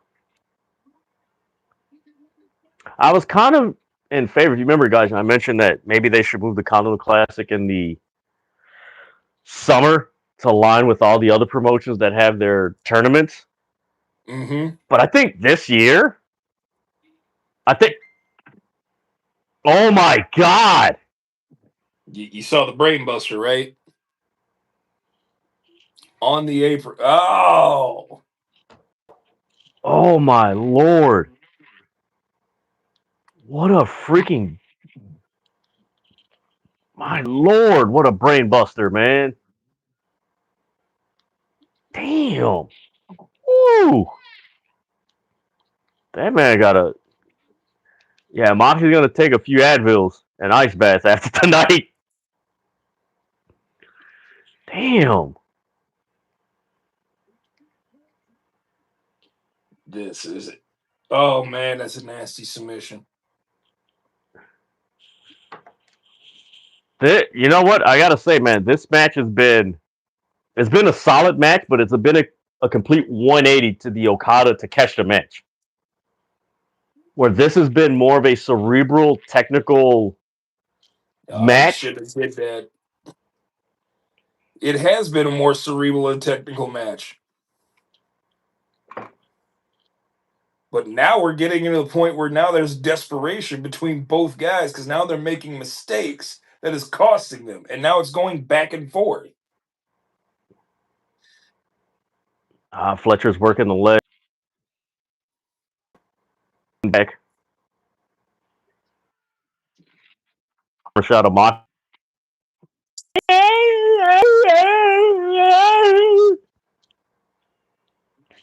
Speaker 1: I was kind of in favor. You remember, guys, I mentioned that maybe they should move the Continental Classic in the summer to align with all the other promotions that have their tournaments.
Speaker 2: Mm-hmm.
Speaker 1: But I think this year, I think, oh my God.
Speaker 2: You saw the brain buster, right? On the apron. Oh!
Speaker 1: Oh my Lord. What a freaking, my Lord, what a brain buster, man. Damn. Woo. That man got a, yeah, Moxie's going to take a few Advils and ice baths after tonight. Damn.
Speaker 2: This is it. Oh, man, that's a nasty submission.
Speaker 1: You know what? I got to say, man, this match has been, it's been a solid match, but it's been a complete 180 to the Okada Takeshita match. Where this has been more of a cerebral, technical
Speaker 2: You
Speaker 1: match.
Speaker 2: should have did that. It has been a more cerebral and technical match. But now we're getting into the point where now there's desperation between both guys because now they're making mistakes that is costing them. And now it's going back and forth.
Speaker 1: Fletcher's working the leg back. Shot of Mox.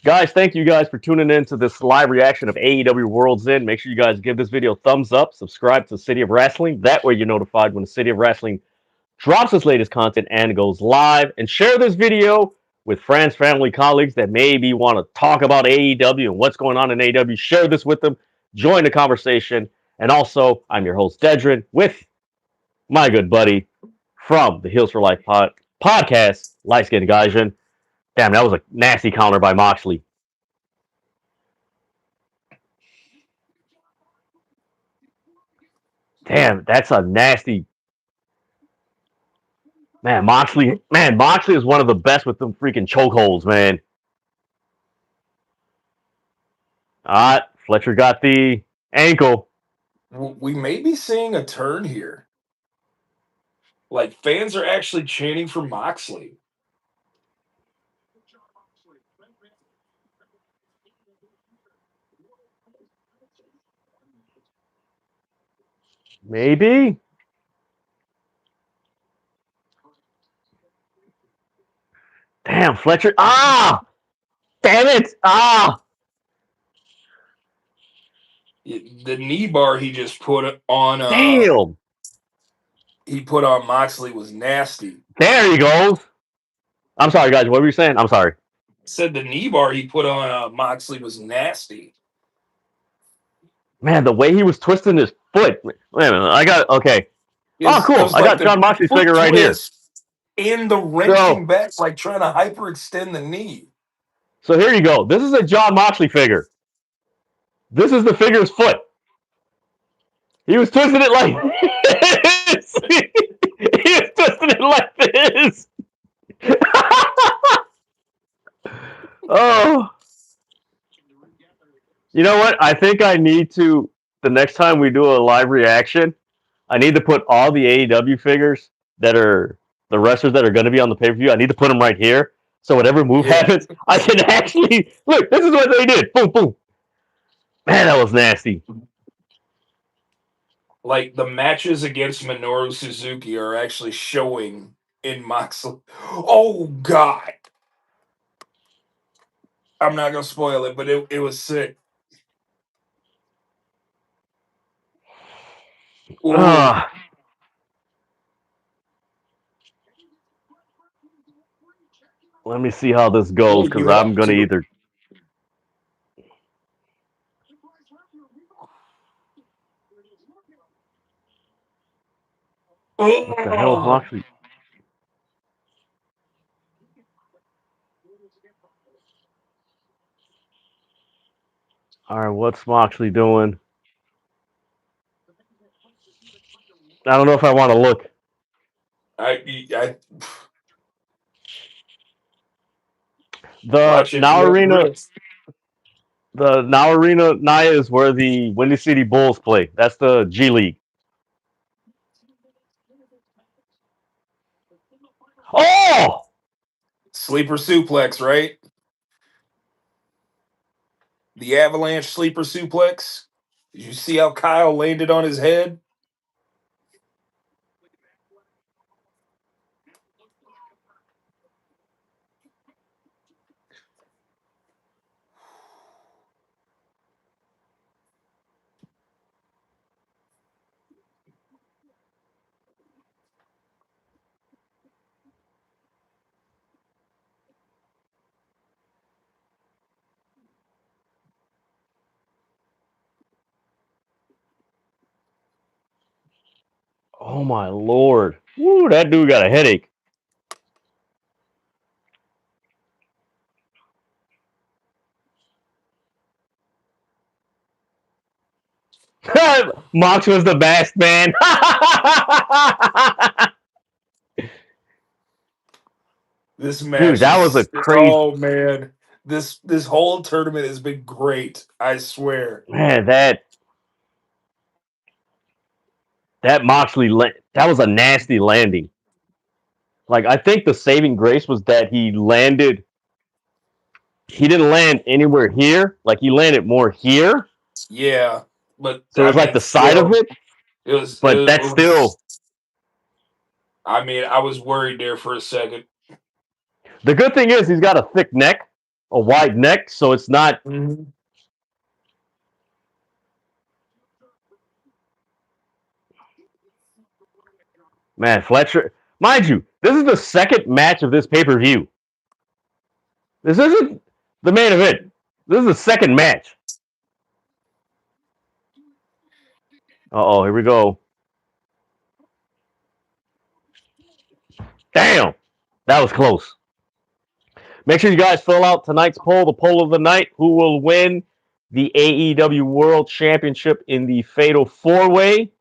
Speaker 1: Guys, thank you guys for tuning in to this live reaction of AEW World's End. Make sure you guys give this video a thumbs up, subscribe to City of Wrestling. That way you're notified when the City of Wrestling drops its latest content and goes live. And share this video with friends, family, colleagues that maybe want to talk about AEW and what's going on in AEW. Share this with them. Join the conversation. And also, I'm your host, Dedrin, with my good buddy from the Heels for Life podcast, Light Skin Gaijin. Damn, that was a nasty counter by Moxley. Damn, that's a nasty. Moxley is one of the best with them freaking chokeholds, man. Fletcher got the ankle.
Speaker 2: We may be seeing a turn here. Like, fans are actually chanting for Moxley.
Speaker 1: Maybe. Damn, Fletcher. Damn it.
Speaker 2: The knee bar he just put on
Speaker 1: Damn.
Speaker 2: he put on Moxley was nasty.
Speaker 1: There he goes. I'm sorry, guys. What were you saying? I'm sorry.
Speaker 2: Said the knee bar he put on Moxley was nasty.
Speaker 1: Man, the way he was twisting his foot. Wait a minute. I got okay. Cool. I got John Moxley's figure right here.
Speaker 2: And the wrenching back, like trying to hyperextend the knee.
Speaker 1: So here you go. This is a John Moxley figure. This is the figure's foot. He was twisting it like this. He was twisting it like this. Oh. You know what? I think I need to, the next time we do a live reaction, I need to put all the AEW figures that are the wrestlers that are going to be on the pay-per-view. I need to put them right here. So whatever move happens, I can actually, look, this is what they did. Boom, boom. Man, that was nasty.
Speaker 2: Like, the matches against Minoru Suzuki are actually showing in Moxley. Oh, God. I'm not going to spoil it, but it was sick.
Speaker 1: Let me see how this goes, because I'm going to either... What the hell is Moxley? All right, what's Moxley doing? I don't know if I want to look. The Now Arena Naya is where the Windy City Bulls play. That's the G League. Oh!
Speaker 2: Sleeper suplex, right? The Avalanche sleeper suplex. Did you see how Kyle landed on his head?
Speaker 1: Oh my lord. Woo, that dude got a headache. Mox was the best, man.
Speaker 2: This match,
Speaker 1: dude, that was a crazy.
Speaker 2: Oh man, this whole tournament has been great. I swear,
Speaker 1: man. That Moxley, that was a nasty landing. Like, I think the saving grace was that he landed. He didn't land anywhere here. Like, he landed more here.
Speaker 2: Yeah, but
Speaker 1: so it was like the side of it.
Speaker 2: It was,
Speaker 1: but that's still.
Speaker 2: I mean, I was worried there for a second.
Speaker 1: The good thing is he's got a thick neck, a wide neck, so it's not.
Speaker 2: Mm-hmm.
Speaker 1: Man, Fletcher, mind you, this is the second match of this pay-per-view. This isn't the main event. This is the second match. Uh-oh, here we go. Damn, that was close. Make sure you guys fill out tonight's poll, the poll of the night. Who will win the AEW World Championship in the Fatal 4-Way?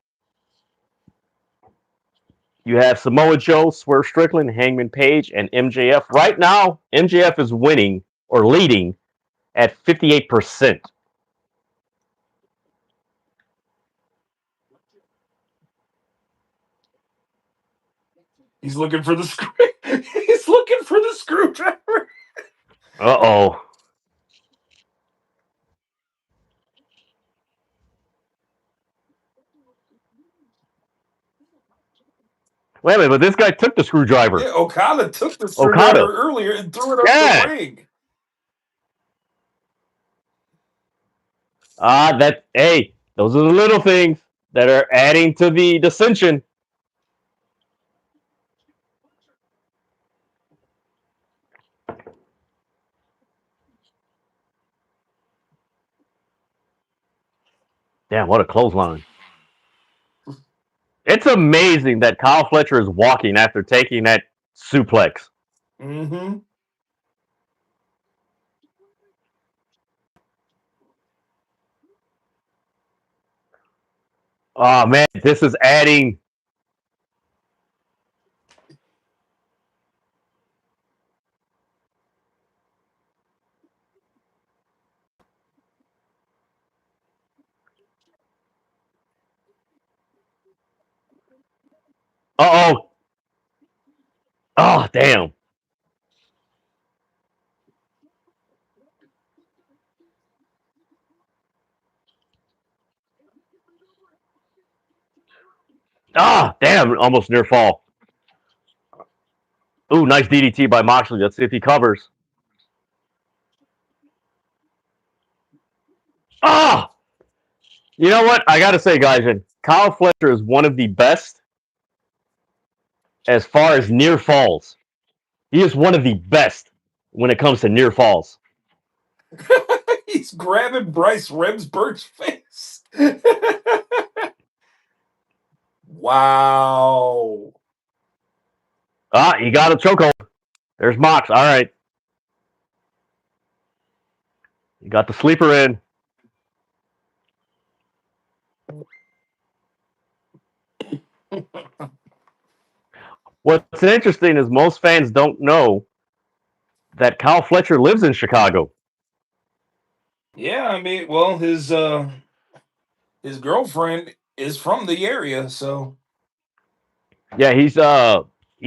Speaker 1: You have Samoa Joe, Swerve Strickland, Hangman Page, and MJF. Right now, MJF is winning or leading at 58%.
Speaker 2: He's looking for the screw. He's looking for the screwdriver.
Speaker 1: Uh-oh. Wait a minute, but this guy took the screwdriver.
Speaker 2: Yeah, Okada took the
Speaker 1: Okada.
Speaker 2: screwdriver earlier and threw it up
Speaker 1: Yeah.
Speaker 2: the ring.
Speaker 1: Hey, those are the little things that are adding to the dissension. Damn, what a clothesline. It's amazing that Kyle Fletcher is walking after taking that suplex.
Speaker 2: Mm-hmm.
Speaker 1: Oh, man, this is adding. Uh-oh. Oh, damn. Ah, damn, almost near fall. Ooh, nice DDT by Moxley. Let's see if he covers. Ah! You know what? I got to say, guys, Kyle Fletcher is one of the best as far as near falls. He is one of the best when it comes to near falls.
Speaker 2: He's grabbing Bryce Remsburg's face. Wow.
Speaker 1: Ah, he got a chokehold. There's Mox. All right. He got the sleeper in. What's interesting is most fans don't know that Kyle Fletcher lives in Chicago.
Speaker 2: Yeah, I mean, well, his girlfriend is from the area, so
Speaker 1: Yeah, he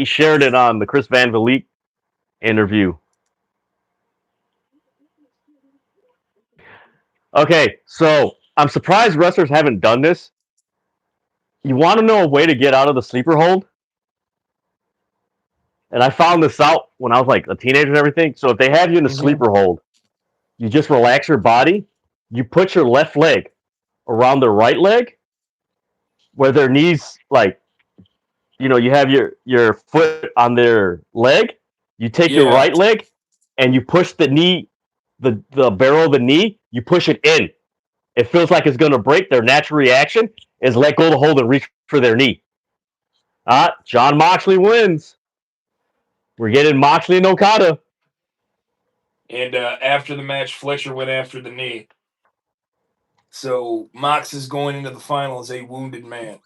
Speaker 1: shared it on the Chris Van Vliet interview. Okay, so I'm surprised wrestlers haven't done this. You want to know a way to get out of the sleeper hold? And I found this out when I was like a teenager and everything. So if they have you in a sleeper hold, you just relax your body. You put your left leg around their right leg, where their knees, like, you have your foot on their leg. You take your
Speaker 2: yeah.
Speaker 1: right leg and you push the knee, the barrel of the knee. You push it in. It feels like it's going to break. Their natural reaction is let go of the hold and reach for their knee. John Moxley wins. We're getting Moxley and Okada.
Speaker 2: And after the match, Fletcher went after the knee. So Mox is going into the final as a wounded man.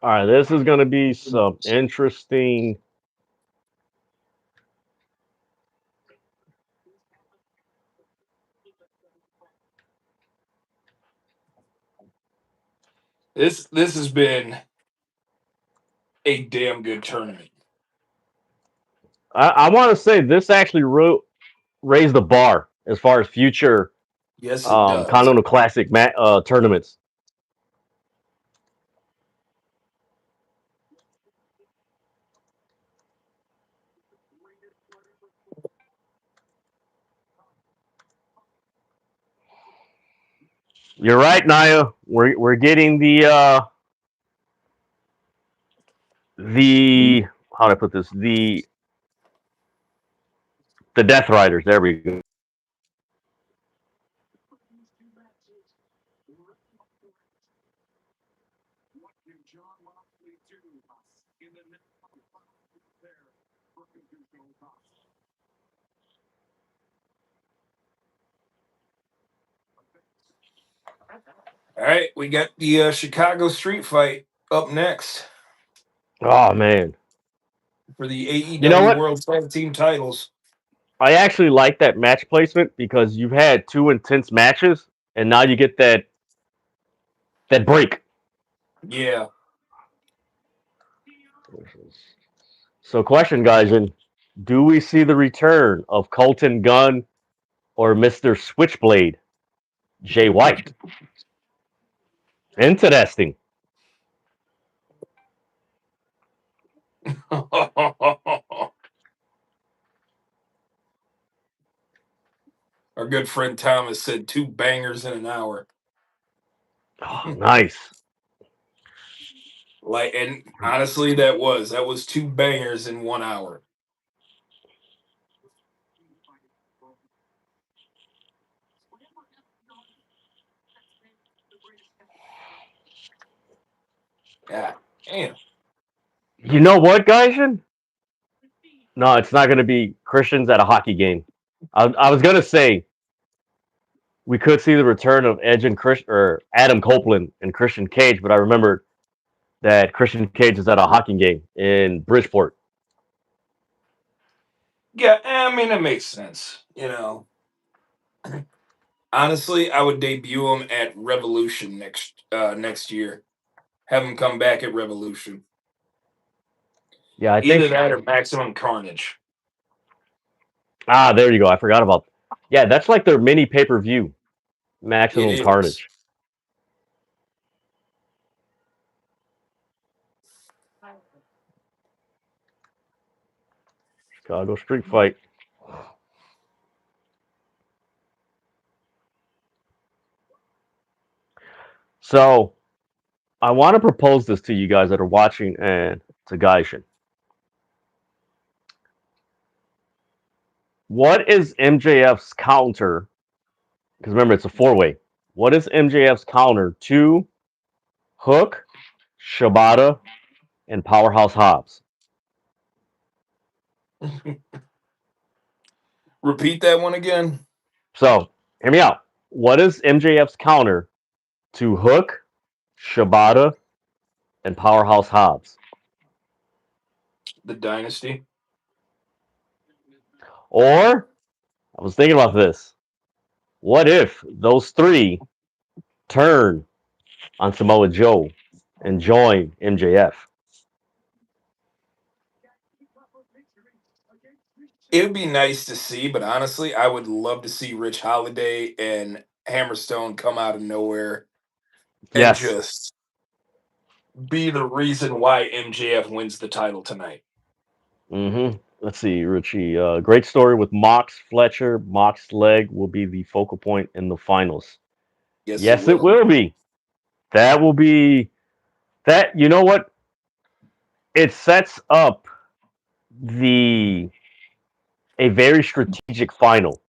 Speaker 1: All right, this is going to be some interesting.
Speaker 2: This has been a damn good tournament.
Speaker 1: I want to say this actually raised the bar as far as future
Speaker 2: Yes, it does.
Speaker 1: Continental Classic tournaments. You're right, Naya. We're getting the how do I put this? The Death Riders. There we go.
Speaker 2: All right, we got the Chicago Street Fight up next
Speaker 1: Oh man.
Speaker 2: for the
Speaker 1: You know
Speaker 2: AEW
Speaker 1: what?
Speaker 2: World Tag Team titles.
Speaker 1: I actually like that match placement because you've had two intense matches, and now you get that break.
Speaker 2: Yeah.
Speaker 1: So, question, guys, and do we see the return of Colton Gunn or Mister Switchblade Jay White? Interesting.
Speaker 2: Our good friend Thomas said 2 bangers in an hour.
Speaker 1: Oh, nice.
Speaker 2: Like, and honestly, that was 2 bangers in 1 hour. Yeah, damn.
Speaker 1: You know what, guys? No, it's not going to be Christians at a hockey game. I was going to say we could see the return of Edge and Chris or Adam Copeland and Christian Cage, but I remembered that Christian Cage is at a hockey game in Bridgeport.
Speaker 2: Yeah, I mean it makes sense. Honestly, I would debut him at Revolution next year. Have him come back at Revolution.
Speaker 1: Yeah, I
Speaker 2: Either
Speaker 1: think.
Speaker 2: that or Maximum Carnage.
Speaker 1: Ah, there you go. I forgot about. Yeah, that's like their mini pay per view,
Speaker 2: It
Speaker 1: Maximum
Speaker 2: is.
Speaker 1: Carnage. Chicago Street Fight. So I want to propose this to you guys that are watching and to Gaishin. What is MJF's counter? Because remember, it's a four-way. What is MJF's counter to Hook, Shibata, and Powerhouse Hobbs?
Speaker 2: Repeat that one again.
Speaker 1: So hear me out. What is MJF's counter to Hook, Shibata, and Powerhouse Hobbs?
Speaker 2: The Dynasty.
Speaker 1: Or I was thinking about this. What if those three turn on Samoa Joe and join MJF?
Speaker 2: It would be nice to see, but honestly, I would love to see Rich Holiday and Hammerstone come out of nowhere and
Speaker 1: Yes.
Speaker 2: just be the reason why MJF wins the title tonight.
Speaker 1: Let's see, Richie. Great story with Mox Fletcher. Mox leg will be the focal point in the finals.
Speaker 2: Yes, it
Speaker 1: Yes, it
Speaker 2: will.
Speaker 1: will be. That will be that. You know what? It sets up the a very strategic final.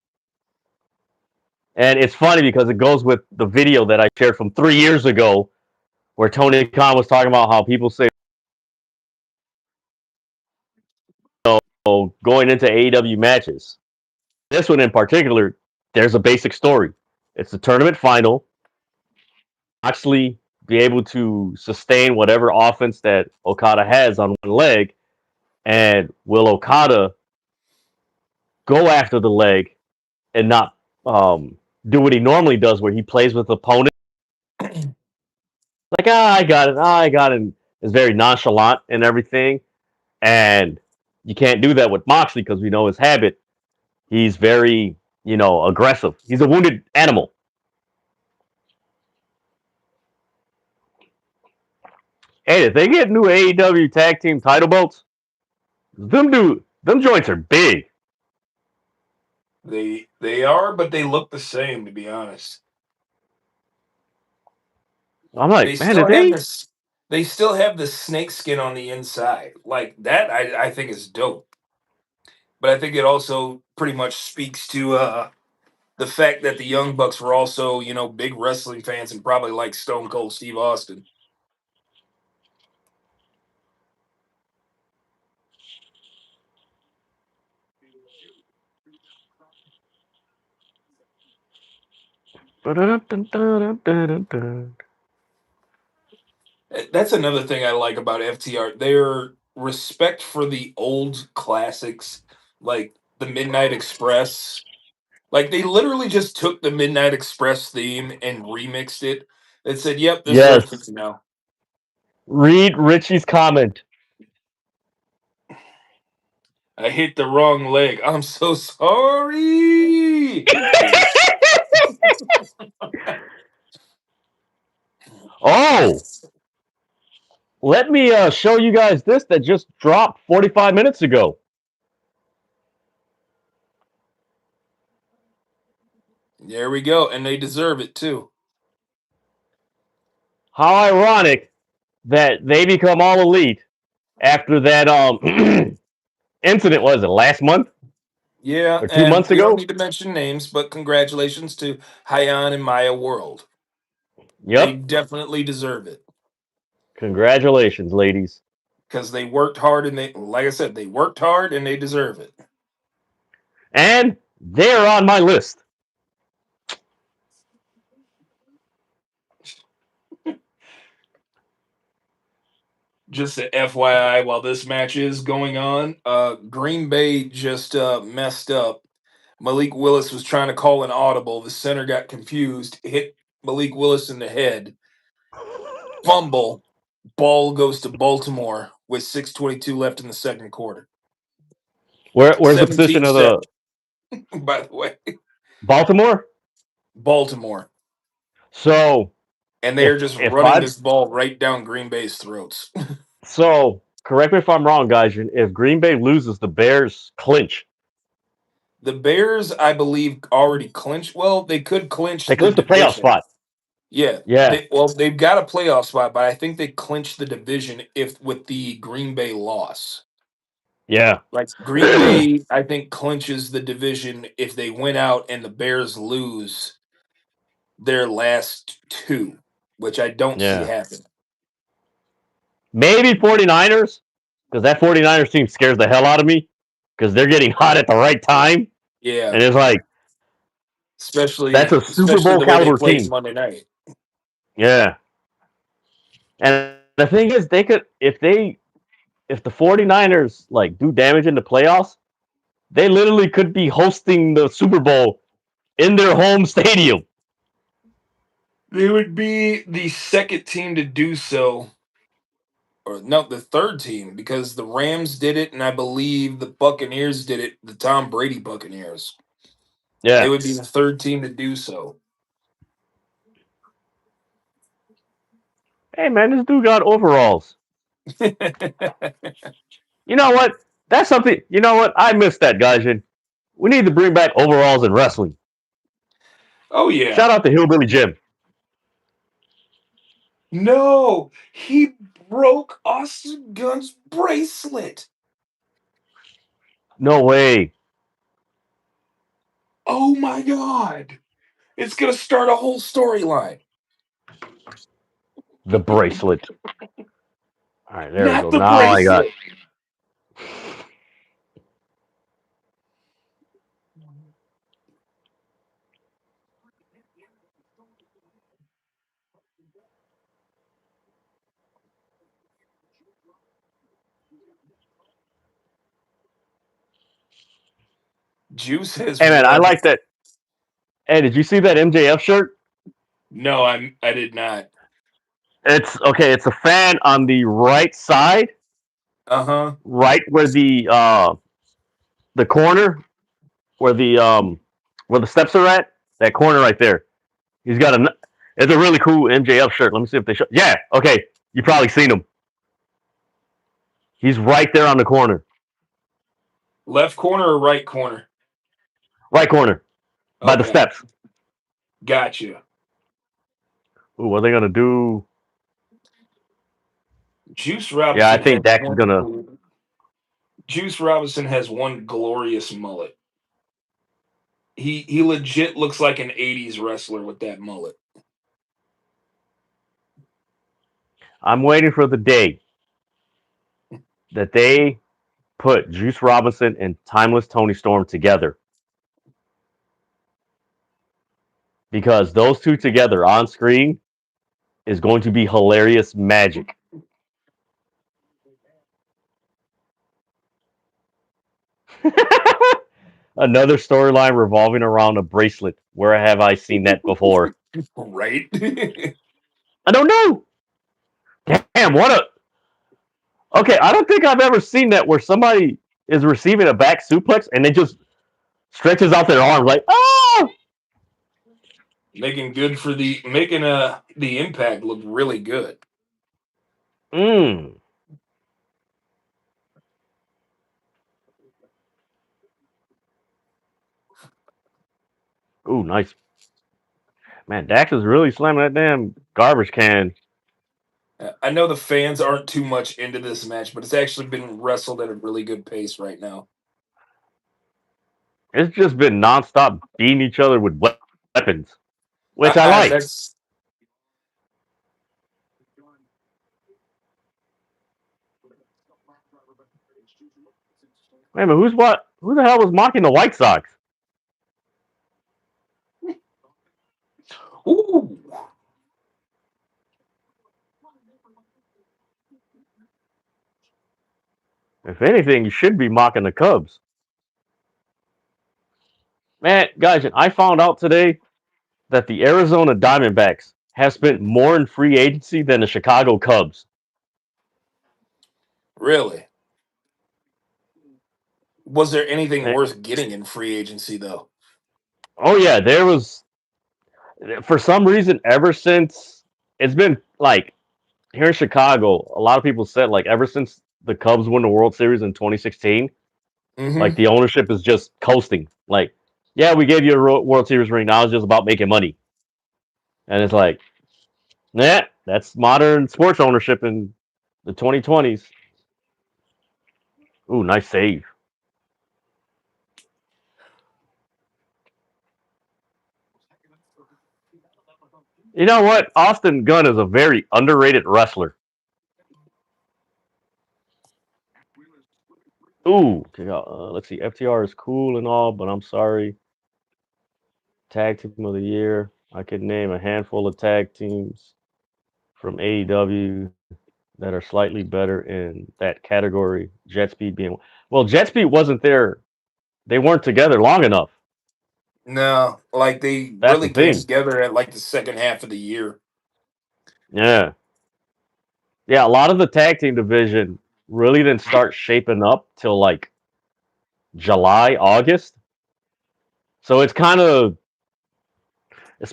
Speaker 1: And it's funny because it goes with the video that I shared from 3 years ago where Tony Khan was talking about how people say, oh, going into AEW matches. This one in particular, there's a basic story. It's the tournament final. Moxley be able to sustain whatever offense that Okada has on one leg, and will Okada go after the leg and not do what he normally does, where he plays with the opponent like, I got it, I got it. And is very nonchalant and everything, and you can't do that with Moxley because we know his habit. He's very, aggressive. He's a wounded animal. Hey, if they get new AEW tag team title belts, them joints are big.
Speaker 2: They are, but they look the same, to be honest.
Speaker 1: I'm
Speaker 2: They
Speaker 1: like, man,
Speaker 2: still
Speaker 1: did
Speaker 2: have
Speaker 1: they?
Speaker 2: this. They still have the snake skin on the inside. Like that, I think is dope. But I think it also pretty much speaks to the fact that the Young Bucks were also, big wrestling fans and probably like Stone Cold Steve Austin. That's another thing I like about FTR. Their respect for the old classics, like the Midnight Express. Like they literally just took the Midnight Express theme and remixed it. It said, "Yep, this is our theme
Speaker 1: Yes.
Speaker 2: now."
Speaker 1: Read Richie's comment.
Speaker 2: I hit the wrong leg. I'm so sorry. Yes.
Speaker 1: Oh, let me show you guys this that just dropped 45 minutes ago.
Speaker 2: There we go, and they deserve it too.
Speaker 1: How ironic that they become all elite after that incident. Was it last month
Speaker 2: Yeah,
Speaker 1: or two
Speaker 2: and
Speaker 1: months
Speaker 2: we don't
Speaker 1: ago?
Speaker 2: need to mention names, but congratulations to Hyan and Maya World. They
Speaker 1: Yep.
Speaker 2: definitely deserve it
Speaker 1: Congratulations, ladies.
Speaker 2: because they worked hard and like I said, they worked hard and they deserve it.
Speaker 1: And they're on my list.
Speaker 2: Just a FYI, while this match is going on, Green Bay just messed up. Malik Willis was trying to call an audible. The center got confused, hit Malik Willis in the head. Fumble. Ball goes to Baltimore with 6:22 left in the second quarter.
Speaker 1: Where's the position
Speaker 2: 17
Speaker 1: of
Speaker 2: set,
Speaker 1: the
Speaker 2: by the way.
Speaker 1: Baltimore?
Speaker 2: Baltimore.
Speaker 1: So
Speaker 2: And they are
Speaker 1: if
Speaker 2: just
Speaker 1: if
Speaker 2: running
Speaker 1: I
Speaker 2: this ball right down Green Bay's throats.
Speaker 1: so correct me if I'm wrong, guys. If Green Bay loses, the Bears clinch.
Speaker 2: The Bears, I believe, already clinched. Well, they could clinch
Speaker 1: They
Speaker 2: the
Speaker 1: clinch the playoff
Speaker 2: division.
Speaker 1: spot.
Speaker 2: Yeah.
Speaker 1: Yeah,
Speaker 2: They've got a playoff spot, but I think they clinched the division if with the Green Bay loss.
Speaker 1: yeah,
Speaker 2: Like Green Bay, I think clinches the division if they win out and the Bears lose their last two, which I don't see
Speaker 1: yeah.
Speaker 2: happen.
Speaker 1: Maybe 49ers, because that 49ers team scares the hell out of me because they're getting hot at the right time.
Speaker 2: Yeah,
Speaker 1: And it's like, that's a Super
Speaker 2: especially
Speaker 1: Bowl
Speaker 2: the way they
Speaker 1: caliber
Speaker 2: played
Speaker 1: team.
Speaker 2: Monday night.
Speaker 1: Yeah. And the thing is, they could, if the 49ers like do damage in the playoffs, they literally could be hosting the Super Bowl in their home stadium.
Speaker 2: They would be the second team to do so, or no, the third team because the Rams did it, and I believe the Buccaneers did it. The Tom Brady Buccaneers. They
Speaker 1: Yeah.
Speaker 2: would be the third team to do so.
Speaker 1: Hey man, this dude got overalls. You know what? That's something. You know what? I missed that, guys. We need to bring back overalls in wrestling.
Speaker 2: Oh yeah.
Speaker 1: Shout out to Hillbilly Jim.
Speaker 2: No, he broke Austin Gunn's bracelet.
Speaker 1: No way.
Speaker 2: Oh my god. It's gonna start a whole storyline.
Speaker 1: The bracelet. All right, there we
Speaker 2: Not
Speaker 1: go.
Speaker 2: the
Speaker 1: Now I got.
Speaker 2: bracelet. Juice has
Speaker 1: Hey man, I
Speaker 2: won.
Speaker 1: like that. Hey, did you see that MJF shirt?
Speaker 2: No, I did not.
Speaker 1: It's okay. It's a fan on the right side,
Speaker 2: Uh-huh.
Speaker 1: right where the corner where the steps are at. That corner right there. He's got a. It's a really cool MJF shirt. Let me see if they show. Yeah. Okay. You probably seen him. He's right there on the corner.
Speaker 2: Left corner or right corner?
Speaker 1: Right corner by the
Speaker 2: Okay.
Speaker 1: steps.
Speaker 2: Gotcha.
Speaker 1: Ooh, what are they gonna do?
Speaker 2: Juice
Speaker 1: Yeah, I
Speaker 2: Robinson has
Speaker 1: think Dax is gonna.
Speaker 2: one. Juice Robinson has one glorious mullet. He legit looks like an '80s wrestler with that mullet.
Speaker 1: I'm waiting for the day that they put Juice Robinson and Timeless Tony Storm together because those two together on screen is going to be hilarious magic. Another storyline revolving around a bracelet. Where have I seen that before?
Speaker 2: Right?
Speaker 1: I don't know. Damn, what a. Okay, I don't think I've ever seen that where somebody is receiving a back suplex and they just stretches out their arms like, oh!
Speaker 2: Making the impact look really good.
Speaker 1: Mmm. Ooh, nice. Man, Dax is really slamming that damn garbage can.
Speaker 2: I know the fans aren't too much into this match, but it's actually been wrestled at a really good pace right now.
Speaker 1: It's just been nonstop beating each other with weapons, which I
Speaker 2: I
Speaker 1: like.
Speaker 2: that's
Speaker 1: Man, but who's what? Who the hell was mocking the White Sox?
Speaker 2: ooh.
Speaker 1: If anything, you should be mocking the Cubs. Man, guys, I found out today that the Arizona Diamondbacks have spent more in free agency than the Chicago Cubs.
Speaker 2: Really? Was there anything
Speaker 1: Man,
Speaker 2: worth getting in free agency though?
Speaker 1: oh yeah, there was for some reason ever since it's been like here in Chicago, a lot of people said like ever since the Cubs won the World Series in 2016, like
Speaker 2: Mm-hmm.
Speaker 1: the ownership is just coasting. Like, yeah, we gave you a World Series ring. Now it's just about making money, and it's like, yeah, that's modern sports ownership in the 2020s. Ooh, nice save. You know what? Austin Gunn is a very underrated wrestler. Ooh, okay, let's see. FTR is cool and all, but I'm sorry. Tag Team of the Year. I could name a handful of tag teams from AEW that are slightly better in that category. Jet Speed being well, Jet Speed wasn't there. They weren't together long enough.
Speaker 2: No, like they
Speaker 1: That's the
Speaker 2: really came
Speaker 1: thing.
Speaker 2: together at like the second half of the year.
Speaker 1: Yeah, yeah. A lot of the tag team division really didn't start shaping up till like July, August. So it's kind of,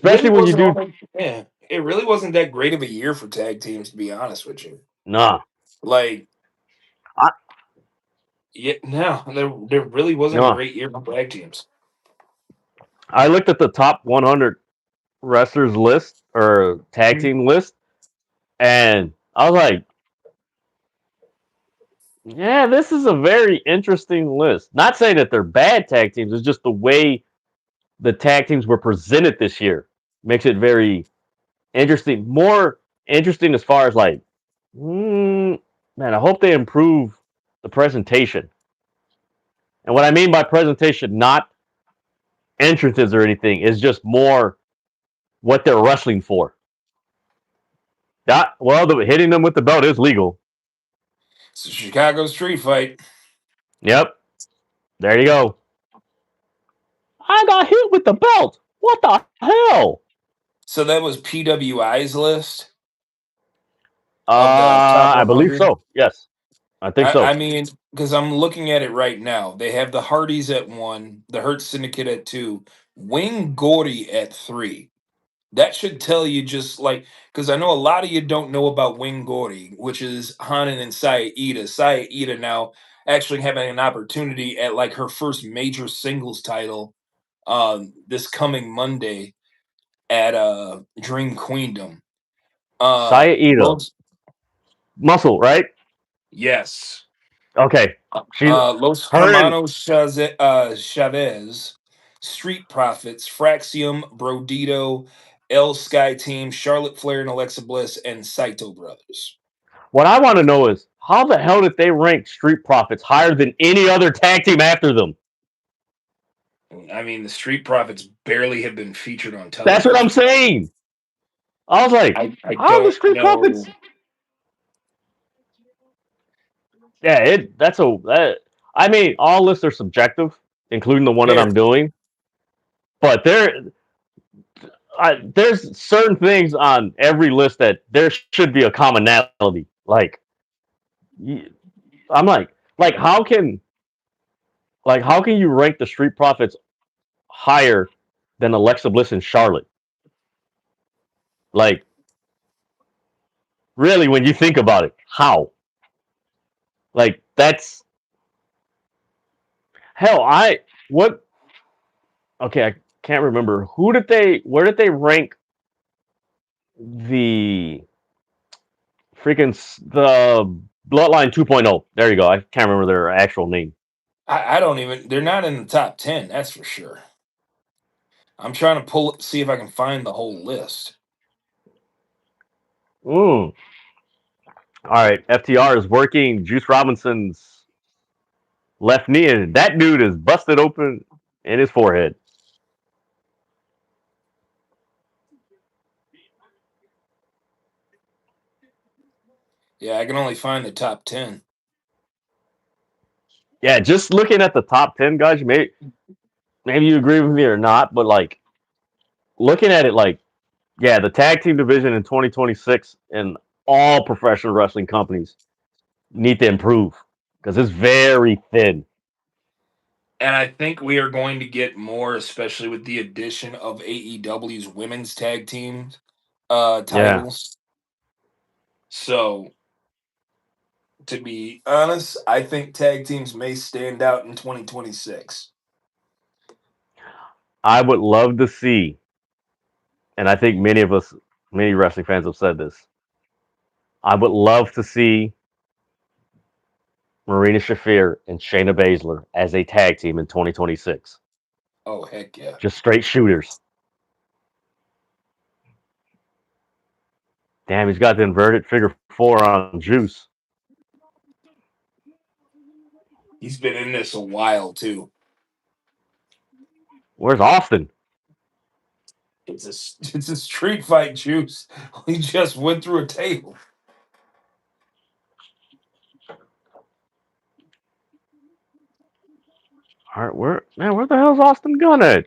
Speaker 2: Really
Speaker 1: especially when you
Speaker 2: wasn't all
Speaker 1: do
Speaker 2: that. Yeah, it really wasn't that great of a year for tag teams, to be honest with you.
Speaker 1: nah.
Speaker 2: Like,
Speaker 1: I,
Speaker 2: yeah, no, there really wasn't a
Speaker 1: no,
Speaker 2: great year for tag teams.
Speaker 1: I looked at the top 100 wrestlers list or tag
Speaker 2: Mhm.
Speaker 1: team list, and I was like, yeah, this is a very interesting list. Not saying that they're bad tag teams, it's just the way the tag teams were presented this year makes it very interesting. More interesting as far as like, man, I hope they improve the presentation. And what I mean by presentation, not entrances or anything, is just more what they're wrestling for. That well, hitting them with the belt is legal.
Speaker 2: It's a Chicago street fight.
Speaker 1: Yep, there you go. I got hit with the belt. What the hell?
Speaker 2: So that was PWI's list of the top
Speaker 1: I believe
Speaker 2: 100.
Speaker 1: so. Yes, I think so.
Speaker 2: I mean, because I'm looking at it right now. They have the Hardys at 1, the Hurt Syndicate at 2, Wing Gordy at 3. That should tell you just like because I know a lot of you don't know about Wing Gordy, which is Hanan and Saya Ida. Saya Ida now actually having an opportunity at like her first major singles title this coming Monday at Dream Queendom. Uh,
Speaker 1: Saya Ito.
Speaker 2: Los,
Speaker 1: Muscle, right?
Speaker 2: yes.
Speaker 1: Okay. She
Speaker 2: Los
Speaker 1: her and
Speaker 2: Hermanos Chavez, Street Profits, Fraxium, Brodito, El Sky Team, Charlotte Flair and Alexa Bliss, and Saito Brothers.
Speaker 1: what I want to know is how the hell did they rank Street Profits higher than any other tag team after them?
Speaker 2: I mean, the Street Profits barely have been featured on
Speaker 1: That's what I'm
Speaker 2: television.
Speaker 1: saying. I was like,
Speaker 2: I
Speaker 1: how the
Speaker 2: don't
Speaker 1: Street
Speaker 2: know.
Speaker 1: Profits? Yeah, that's a that, I mean, all lists are subjective, including the one that I'm
Speaker 2: Very.
Speaker 1: doing. But there's certain things on every list that there should be a commonality. I'm like how can you rank the Street Profits higher than Alexa Bliss and Charlotte? Like, really, when you think about it, how? Like, that's hell. I what? Okay, I can't remember where did they rank the the Bloodline 2.0? There you go. I can't remember their actual name.
Speaker 2: I don't even. They're not in the top 10. That's for sure. I'm trying to pull it, see if I can find the whole list.
Speaker 1: Mm. All right, FTR is working Juice Robinson's left knee, and that dude is busted open in his forehead.
Speaker 2: Yeah, I can only find the top 10.
Speaker 1: Yeah, just looking at the top 10 guys, maybe you agree with me or not, but like looking at it, like yeah, the tag team division in 2026 and all professional wrestling companies need to improve because it's very thin.
Speaker 2: And I think we are going to get more, especially with the addition of AEW's women's tag team
Speaker 1: Yeah,
Speaker 2: titles. So, to be honest, I think tag teams may stand out in 2026.
Speaker 1: I would love to see, and I think many wrestling fans have said this. I would love to see Marina Shafir and Shayna Baszler as a tag team in 2026.
Speaker 2: Oh, heck yeah.
Speaker 1: Just straight shooters. Damn, he's got the inverted figure four on Juice.
Speaker 2: He's been in this a while, too.
Speaker 1: Where's Austin?
Speaker 2: It's a street fight, Juice. He just went through a table.
Speaker 1: All right, where the hell's Austin Gunn at?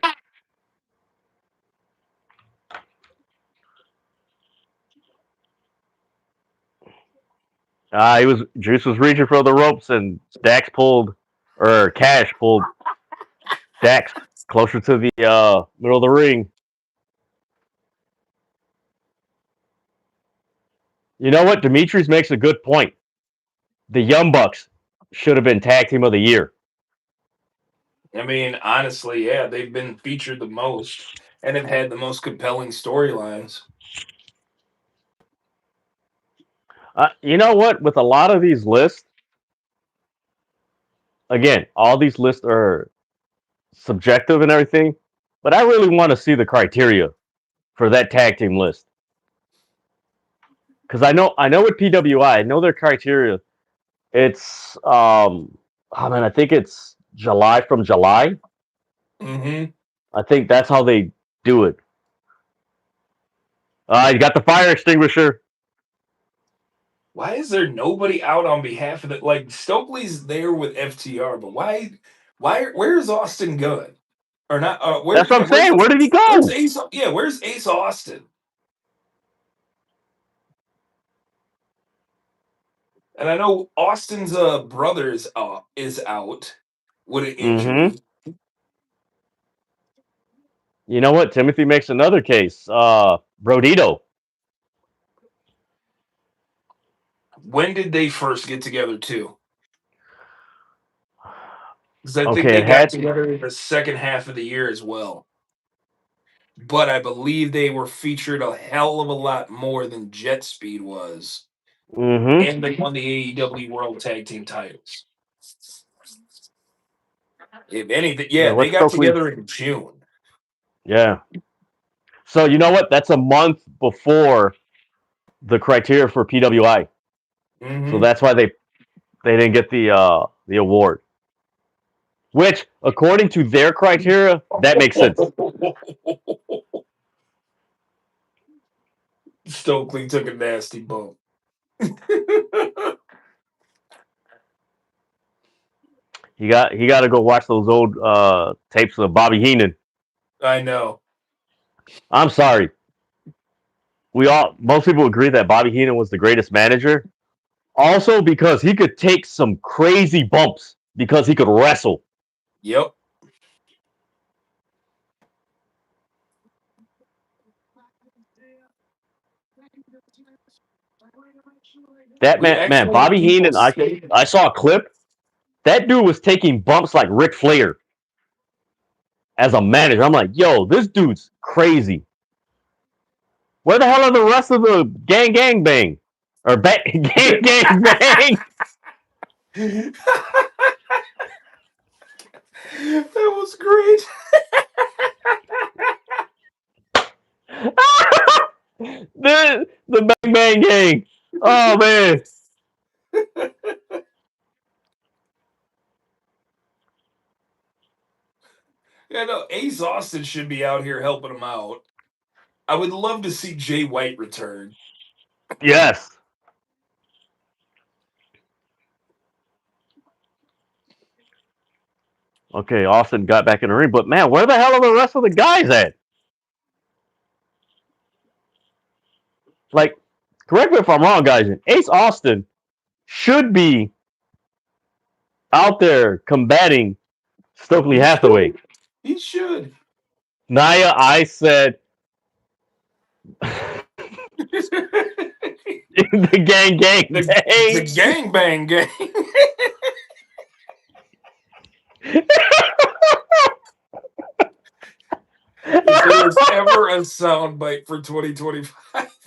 Speaker 1: He was Juice was reaching for the ropes, and Cash pulled Dax closer to the middle of the ring. You know what? Demetrius makes a good point. The Young Bucks should have been tag team of the year.
Speaker 2: I mean, honestly, yeah, they've been featured the most and have had the most compelling storylines.
Speaker 1: You know what? With a lot of these lists, again, all these lists are subjective and everything, but I really want to see the criteria for that tag team list because I know with PWI, I know their criteria. It's I mean, I think it's July from July.
Speaker 2: Mm-hmm.
Speaker 1: I think that's how they do it. You got the fire extinguisher.
Speaker 2: Why is there nobody out on behalf of it? Like Stokely's there with FTR, but where's Austin Gunn? Or not? Where?
Speaker 1: That's what
Speaker 2: Yeah,
Speaker 1: I'm saying. Where did he
Speaker 2: where's
Speaker 1: go?
Speaker 2: Ace? Yeah, where's Ace Austin? And I know Austin's brother is out with an
Speaker 1: Mm-hmm.
Speaker 2: injury.
Speaker 1: You know what? Timothy makes another case. Brodito.
Speaker 2: When did they first get together too? Because I think
Speaker 1: Okay,
Speaker 2: they
Speaker 1: it
Speaker 2: got
Speaker 1: had
Speaker 2: together in the second half of the year as well. but I believe they were featured a hell of a lot more than Jet Speed was.
Speaker 1: Mm-hmm.
Speaker 2: And they won the AEW World Tag Team titles. If anything, yeah, they got together in June.
Speaker 1: Yeah. So you know what? That's a month before the criteria for PWI.
Speaker 2: Mm-hmm.
Speaker 1: So that's why they didn't get the award. Which, according to their criteria, that makes sense.
Speaker 2: Stokely took a nasty bump.
Speaker 1: He got to go watch those old tapes of Bobby Heenan.
Speaker 2: I know.
Speaker 1: I'm sorry. Most people agree that Bobby Heenan was the greatest manager. Also because he could take some crazy bumps because he could wrestle.
Speaker 2: Yep.
Speaker 1: That man, Bobby Heenan. I saw a clip. That dude was taking bumps like Ric Flair as a manager. I'm like, yo, this dude's crazy. Where the hell are the rest of the gang bang? Or gang bang?
Speaker 2: That was great.
Speaker 1: the bang bang gang. Oh man.
Speaker 2: Yeah, no, Ace Austin should be out here helping him out. I would love to see Jay White return.
Speaker 1: Yes. Okay, Austin got back in the ring, but man, where the hell are the rest of the guys at? Like, correct me if I'm wrong, guys. Ace Austin should be out there combating Stokely Hathaway.
Speaker 2: He should.
Speaker 1: Nia, I said the gang bang.
Speaker 2: The gang bang gang. If there was ever a soundbite for 2025,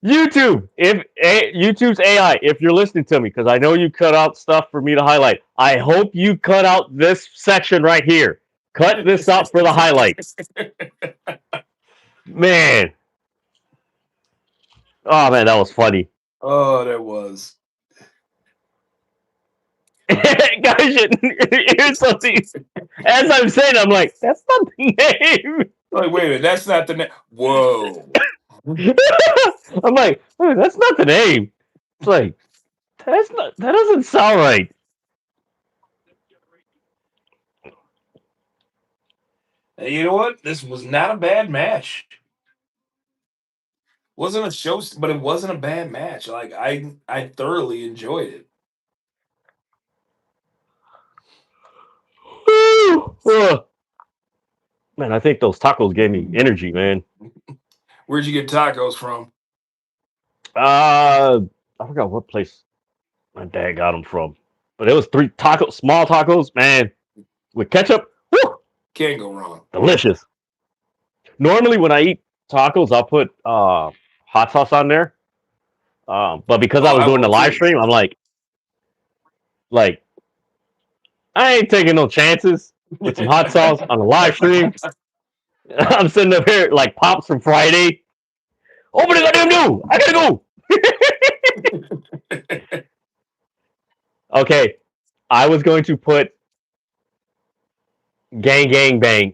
Speaker 1: YouTube, YouTube's AI, if you're listening to me, because I know you cut out stuff for me to highlight. I hope you cut out this section right here. Cut this out for the highlight. Man. Oh man, that was funny.
Speaker 2: Oh, that was.
Speaker 1: Guys, here's something. As I'm saying, I'm like, that's not the name.
Speaker 2: Like, wait a minute, that's not the name. Whoa.
Speaker 1: I'm like, oh, that's not the name. It's like, that doesn't sound right.
Speaker 2: Hey, you know what? This was not a bad match. Wasn't a show, but it wasn't a bad match. Like I thoroughly enjoyed it.
Speaker 1: Man, I think those tacos gave me energy, man.
Speaker 2: Where'd you get tacos from?
Speaker 1: I forgot what place my dad got them from, but it was 3 tacos, small tacos, man, with ketchup. Woo!
Speaker 2: Can't go wrong.
Speaker 1: Delicious. Normally, when I eat tacos, I'll put hot sauce on there. But because I was doing the live stream, I'm like, I ain't taking no chances with some hot sauce on the live stream. I'm sitting up here like Pops from Friday. Open the goddamn door! I gotta go! Okay, I was going to put gang bang.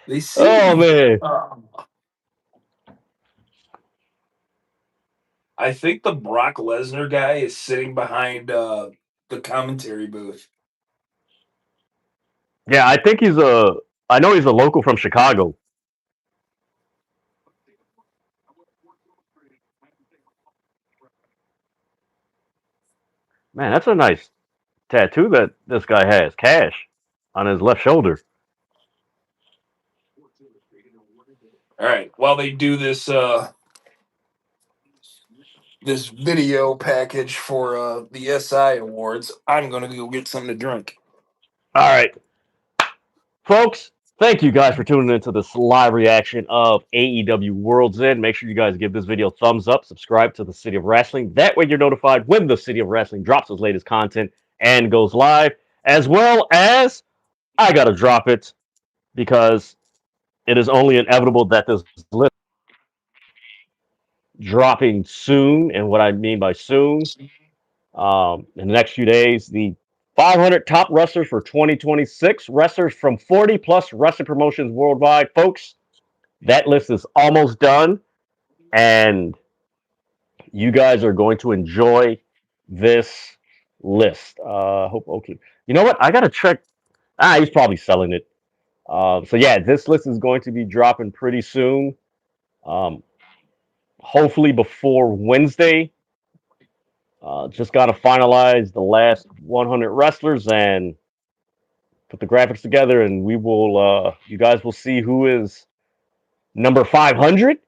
Speaker 2: They seem
Speaker 1: Oh man.
Speaker 2: I think the Brock Lesnar guy is sitting behind the commentary booth.
Speaker 1: Yeah, I think I know he's a local from Chicago. Man, that's a nice tattoo that this guy has. Cash on his left shoulder.
Speaker 2: All right, while they do this this video package for the SI Awards. I'm gonna go get something to drink.
Speaker 1: All right, folks. Thank you guys for tuning into this live reaction of AEW World's End. Make sure you guys give this video a thumbs up, subscribe to the City of Wrestling. That way you're notified when the City of Wrestling drops its latest content and goes live. As well as, I gotta drop it because it is only inevitable that this list dropping soon. And what I mean by soon, in the next few days, the 500 top wrestlers for 2026, wrestlers from 40 plus wrestling promotions worldwide. Folks, that list is almost done, and you guys are going to enjoy this list. Hope okay. You know what? I gotta check. He's probably selling it. So yeah, this list is going to be dropping pretty soon. Um, hopefully before Wednesday. Just got to finalize the last 100 wrestlers and put the graphics together, and we will. You guys will see who is number 500,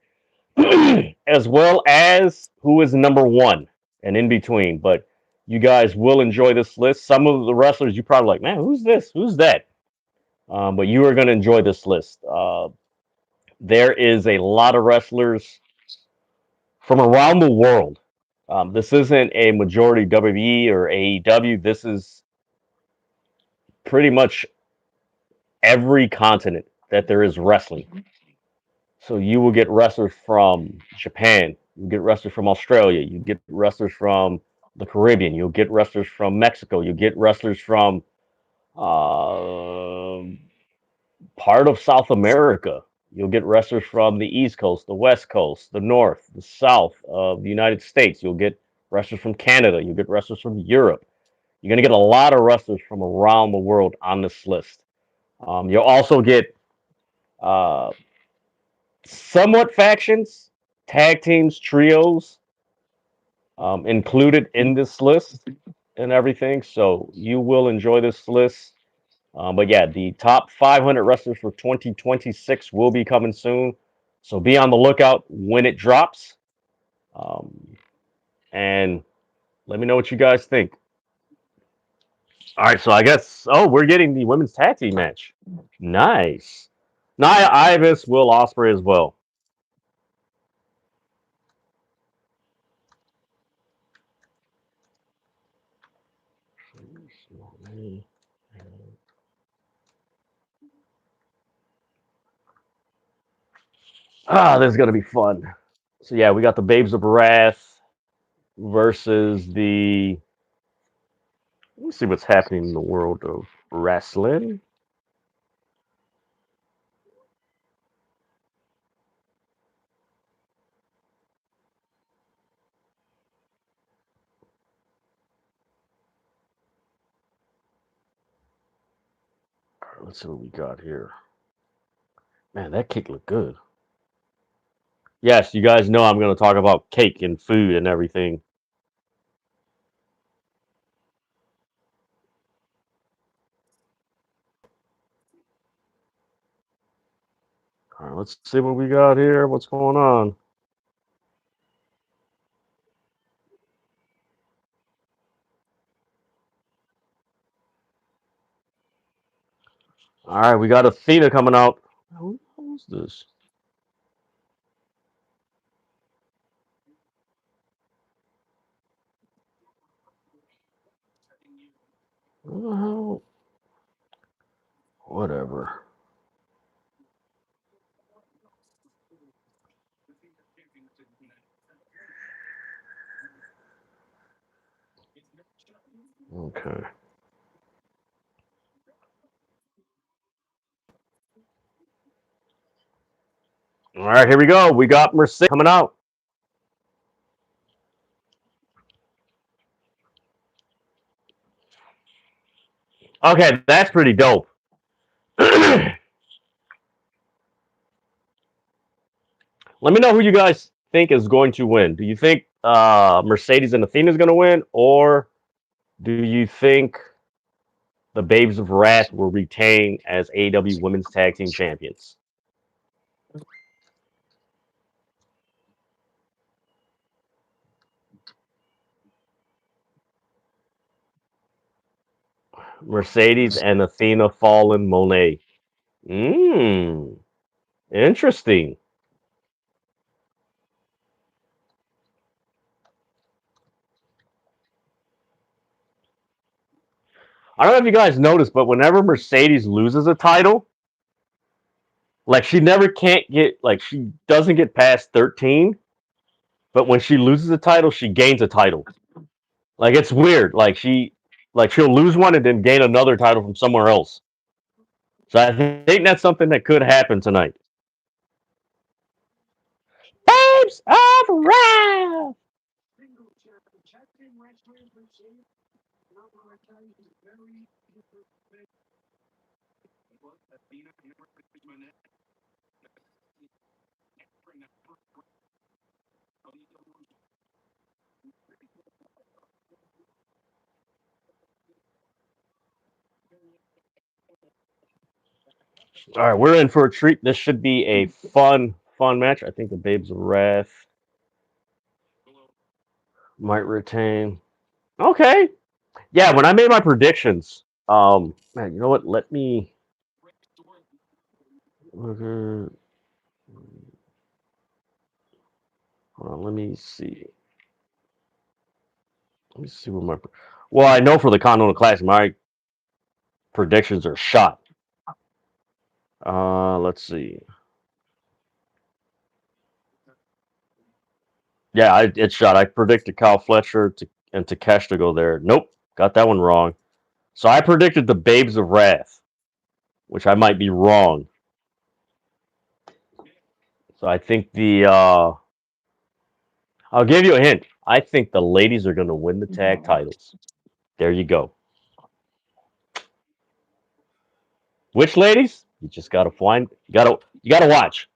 Speaker 1: as well as who is number one, and in between. But you guys will enjoy this list. Some of the wrestlers you probably like, man, who's this? Who's that? But you are going to enjoy this list. There is a lot of wrestlers from around the world. This isn't a majority WWE or AEW. This is pretty much every continent that there is wrestling. So you will get wrestlers from Japan, you get wrestlers from Australia, you get wrestlers from the Caribbean, you'll get wrestlers from Mexico, you get wrestlers from uh, part of South America. You'll get wrestlers from the East Coast, the West Coast, the North, the South of the United States. You'll get wrestlers from Canada. You'll get wrestlers from Europe. You're going to get a lot of wrestlers from around the world on this list. You'll also get uh, somewhat factions, tag teams, trios included in this list and everything. So you will enjoy this list. But yeah, the top 500 wrestlers for 2026 will be coming soon. So be on the lookout when it drops. Um, and let me know what you guys think. All right, so I guess, oh, we're getting the women's tag team match. Nice. Nia Ivis, Will Ospreay as well. This is gonna be fun. So yeah, we got the Babes of Wrath versus the. Let's see what's happening in the world of wrestling. All right, let's see what we got here. Man, that cake looked good. Yes, you guys know I'm going to talk about cake and food and everything. All right, let's see what we got here. What's going on? All right, we got Athena coming out. Who's this? What Whatever. Okay. All right, here we go. We got Mercedes coming out. Okay, that's pretty dope. Let me know who you guys think is going to win. Do you think Mercedes and Athena is going to win, or do you think the Babes of Wrath will retain as AEW Women's Tag Team Champions? Mercedes and Athena fallen Mone. Interesting. I don't know if you guys noticed, but whenever Mercedes loses a title, like she never can't get like she doesn't get past 13, but when she loses a title, she gains a title. Like it's weird. Like she'll lose one and then gain another title from somewhere else. So I think that's something that could happen tonight. Babes of Wrath. All right, we're in for a treat. This should be a fun match. I think the Babes of Wrath might retain. Okay. Yeah, when I made my predictions, man, you know what? Let me. Hold on, let me see. Let me see what my. Well, I know for the Continental Classic, my predictions are shot. Let's see. Yeah, it's shot. I predicted Kyle Fletcher and Takesh to go there. Nope, got that one wrong. So I predicted the Babes of Wrath, which I might be wrong. So I think I'll give you a hint. I think the ladies are going to win the tag titles. There you go. Which ladies? You just gotta find. You gotta watch.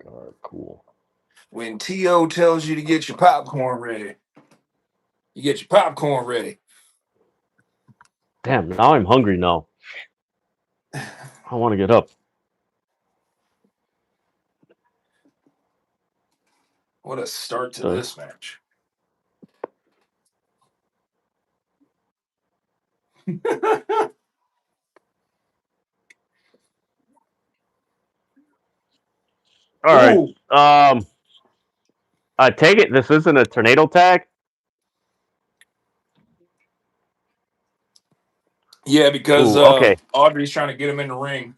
Speaker 1: All right, cool.
Speaker 2: When T.O. tells you to get your popcorn ready, you get your popcorn ready.
Speaker 1: Damn, now I'm hungry now. I want to get up.
Speaker 2: What a start to this match.
Speaker 1: All right.
Speaker 2: Ooh.
Speaker 1: I take it this isn't a tornado tag.
Speaker 2: Yeah, because
Speaker 1: Ooh, okay.
Speaker 2: Audrey's trying to get him in the ring.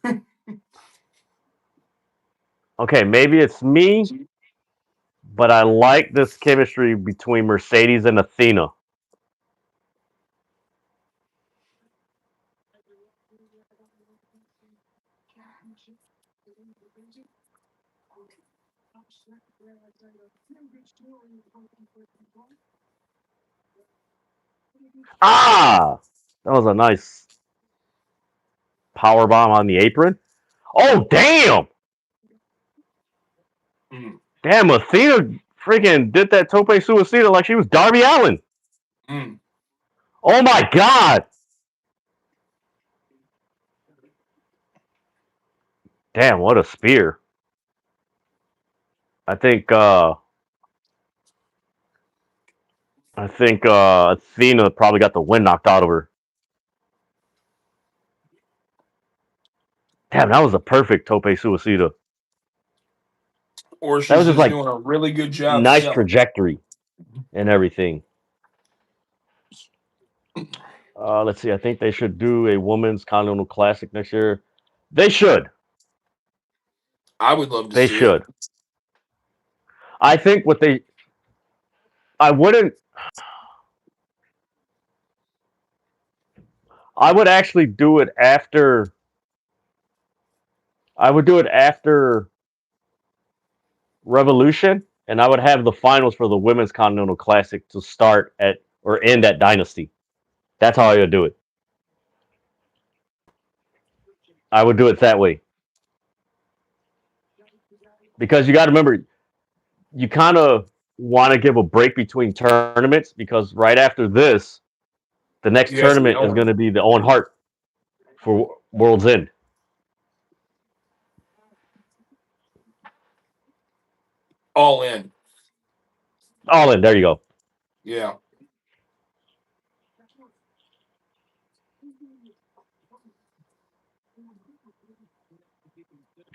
Speaker 1: Okay, maybe it's me, but I like this chemistry between Mercedes and Athena. Ah, that was a nice power bomb on the apron. Oh, damn!
Speaker 2: Mm.
Speaker 1: Damn, Athena freaking did that tope suicida like she was Darby Allin.
Speaker 2: Mm.
Speaker 1: Oh my god! Damn, what a spear. I think Athena probably got the wind knocked out of her. Damn, that was a perfect tope suicida.
Speaker 2: Or
Speaker 1: That
Speaker 2: she's
Speaker 1: was just
Speaker 2: just
Speaker 1: like
Speaker 2: doing a really good job
Speaker 1: nice
Speaker 2: selling.
Speaker 1: trajectory and everything. Let's see. I think they should do a women's Continental Classic next year. They should.
Speaker 2: I would love to
Speaker 1: They
Speaker 2: see it.
Speaker 1: should. I think what they. I wouldn't. I would actually do it after. I would do it after Revolution, and I would have the finals for the Women's Continental Classic to start at or end at Dynasty. That's how I would do it. I would do it that way because you got to remember, you kind of want to give a break between tournaments because right after this, the next
Speaker 2: You guys are
Speaker 1: tournament is
Speaker 2: going
Speaker 1: going to be the Owen Hart for World's End.
Speaker 2: all in.
Speaker 1: Allin. There you go.
Speaker 2: Yeah.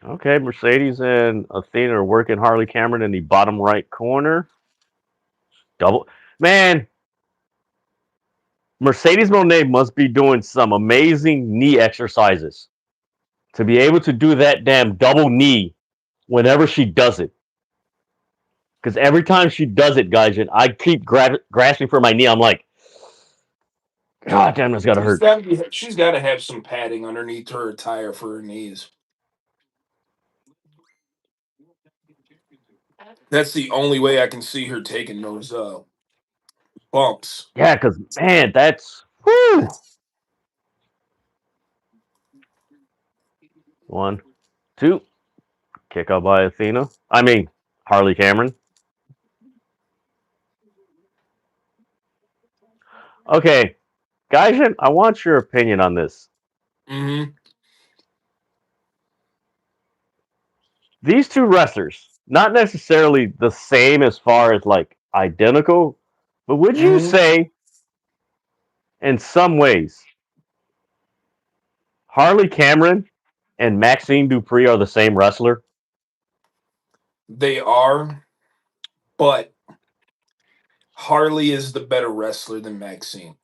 Speaker 1: Okay, Mercedes and Athena are working Harley Cameron in the bottom right corner. Double. Man, Mercedes Monet must be doing some amazing knee exercises to be able to do that damn double knee whenever she does it. Because every time she does it, guys, and I keep grasping for my knee, I'm like, God damn, that's gotta hurt.
Speaker 2: She's got to have some padding underneath her attire for her knees. That's the only way I can see her taking those bumps.
Speaker 1: Yeah, because man, that's whew. 1, 2, kick out by Athena. I mean Harley Cameron. Okay, guys, I want your opinion on this.
Speaker 2: Mm-hmm.
Speaker 1: These two wrestlers, not necessarily the same as far as like identical, but would you
Speaker 2: Mm-hmm.
Speaker 1: say in some ways Harley Cameron and Maxine Dupree are the same wrestler?
Speaker 2: They are, but Harley is the better wrestler than Maxine.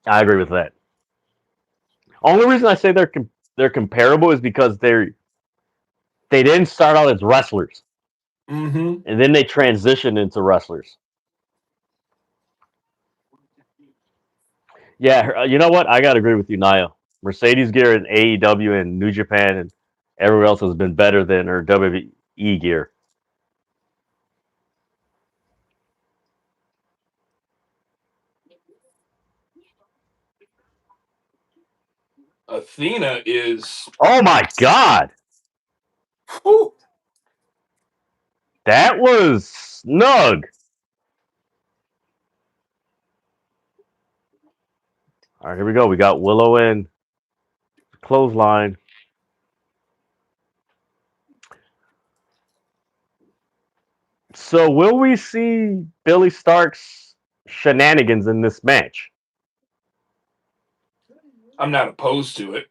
Speaker 1: I agree with that. Only reason I say they're comparable is because they didn't start out as wrestlers
Speaker 2: Mm-hmm.
Speaker 1: and then they transitioned into wrestlers. Yeah, you know what? I gotta agree with you, Naya. Mercedes gear in AEW and New Japan and everywhere else has been better than her WWE gear.
Speaker 2: Athena is.
Speaker 1: Oh my god,
Speaker 2: Whew,
Speaker 1: that was snug. All right, here we go. We got Willow in clothesline. So will we see Billy Stark's shenanigans in this match?
Speaker 2: I'm not opposed to it.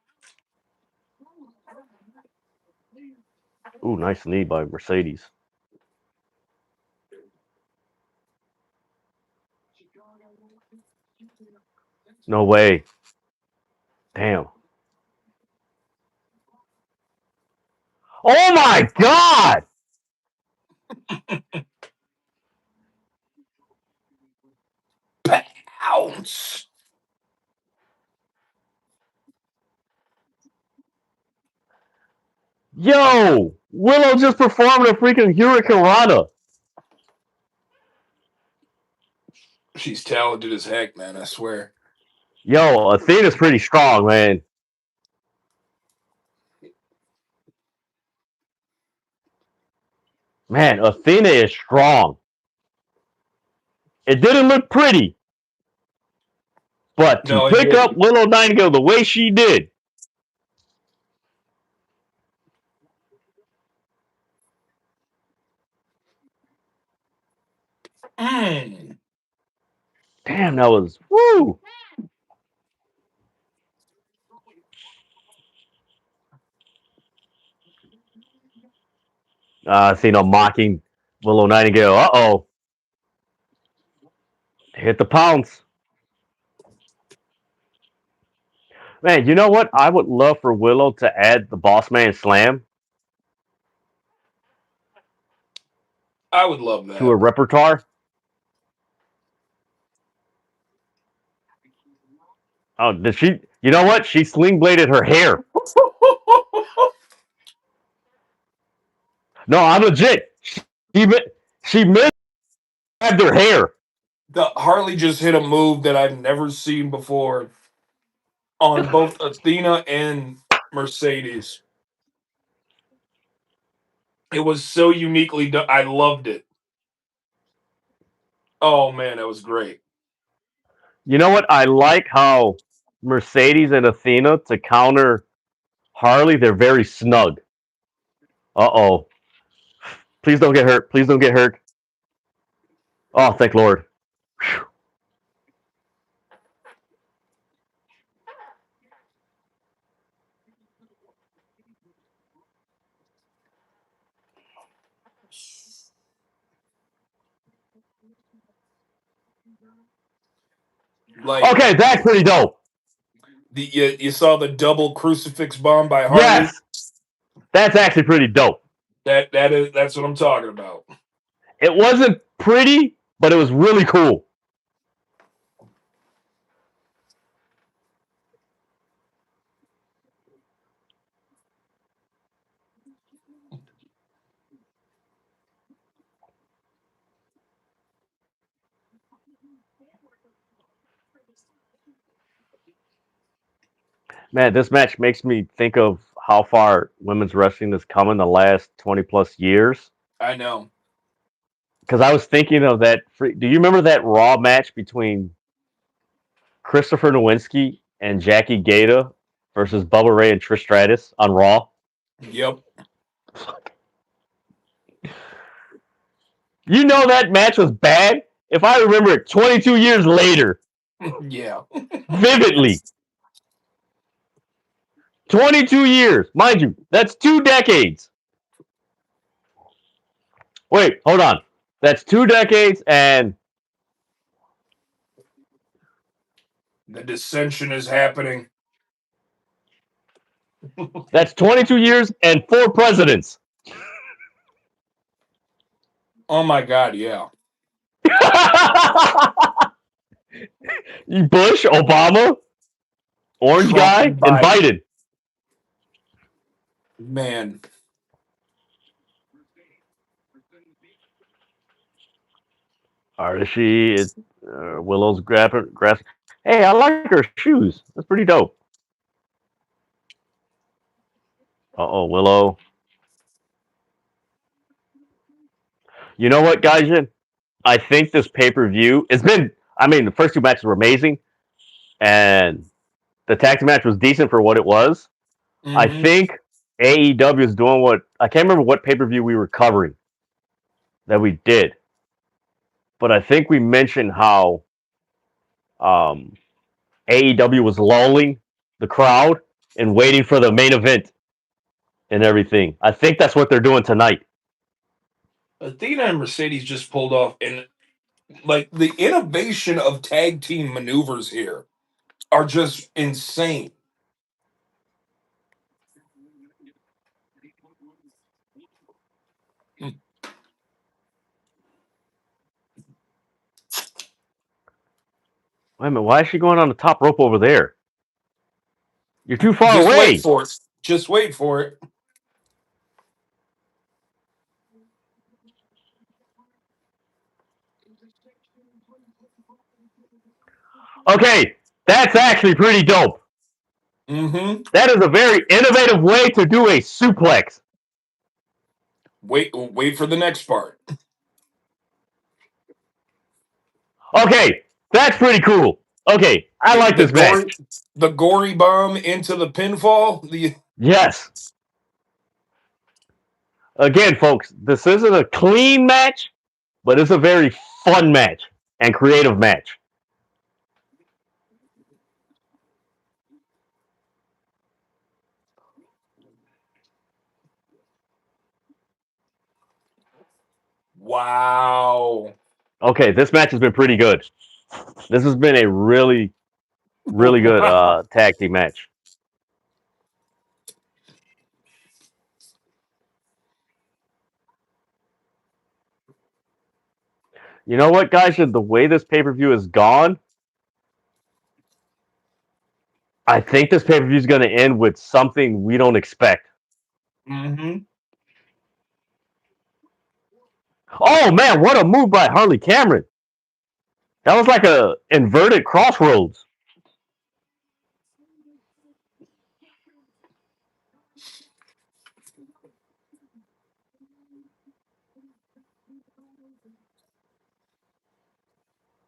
Speaker 1: Ooh, nice knee by Mercedes. No way. Damn. Oh my god!
Speaker 2: Bounce.
Speaker 1: Yo! Willow just performed a freaking Hurricanrana.
Speaker 2: She's talented as heck, man. I swear.
Speaker 1: Yo, Athena's pretty strong, man. Man, Athena is strong. It didn't look pretty, but to
Speaker 2: No, it
Speaker 1: pick up
Speaker 2: didn't.
Speaker 1: Willow Nightingale the way she did,
Speaker 2: Mm.
Speaker 1: damn, that was woo. Athena mocking Willow Nightingale. Uh-oh. Hit the pounce. Man, you know what? I would love for Willow to add the Boss Man Slam
Speaker 2: I would love
Speaker 1: to her
Speaker 2: that.
Speaker 1: repertoire. Oh, did she? You know what? She sling bladed her hair. No, I'm legit. She she missed her hair.
Speaker 2: The Harley just hit a move that I've never seen before on both Athena and Mercedes. It was so uniquely done. I loved it. Oh man, that was great.
Speaker 1: You know what? I like how Mercedes and Athena to counter Harley, they're very snug. Uh oh. Please don't get hurt. Please don't get hurt. Oh, thank Lord. Whew.
Speaker 2: Like
Speaker 1: Okay, that's pretty dope.
Speaker 2: you saw the double crucifix bomb by Harley.
Speaker 1: Yes, that's actually pretty dope.
Speaker 2: That's what I'm talking about.
Speaker 1: It wasn't pretty, but it was really cool. Man, this match makes me think of how far women's wrestling has come in the last 20 plus years.
Speaker 2: I know.
Speaker 1: Because I was thinking of that. Do you remember that Raw match between Christopher Nowinski and Jackie Gata versus Bubba Ray and Trish Stratus on Raw?
Speaker 2: Yep.
Speaker 1: You know that match was bad? If I remember it 22 years later,
Speaker 2: Yeah.
Speaker 1: vividly. 22 years. Mind you, that's 2 decades. Wait, hold on. That's 2 decades and
Speaker 2: The dissension is happening.
Speaker 1: that's 22 years and 4 presidents.
Speaker 2: Oh my God, yeah.
Speaker 1: Bush, Obama, Orange
Speaker 2: Trump
Speaker 1: guy,
Speaker 2: and
Speaker 1: and Biden.
Speaker 2: Man.
Speaker 1: Artishi, Willow's grass. Hey, I like her shoes. That's pretty dope. Uh-oh, Willow. You know what, guys? I think this pay-per-view, the first 2 matches were amazing, and the tag team match was decent for what it was. I
Speaker 2: Mm-hmm.
Speaker 1: think AEW is doing I can't remember what pay-per-view we were covering that we did, but I think we mentioned how AEW was lulling the crowd and waiting for the main event and everything. I think that's what they're doing tonight.
Speaker 2: Athena and Mercedes just pulled off, and like the innovation of tag team maneuvers here are just insane.
Speaker 1: Wait a minute, why is she going on the top rope over there? You're too far
Speaker 2: Just wait
Speaker 1: away.
Speaker 2: for it. Just wait for it.
Speaker 1: Okay, that's actually pretty dope.
Speaker 2: Mm-hmm.
Speaker 1: That is a very innovative way to do a suplex.
Speaker 2: Wait for the next part.
Speaker 1: Okay, that's pretty cool. Okay, I like this match.
Speaker 2: The gory bomb into the pinfall.
Speaker 1: Yes. Again, folks, this isn't a clean match, but it's a very fun match and creative match.
Speaker 2: Wow.
Speaker 1: Okay, this match has been pretty good. This has been a really, really good tag team match. You know what, guys? The way this pay-per-view is gone, I think this pay-per-view is going to end with something we don't expect.
Speaker 2: Mm-hmm.
Speaker 1: Oh man, what a move by Harley Cameron! That was like a inverted crossroads.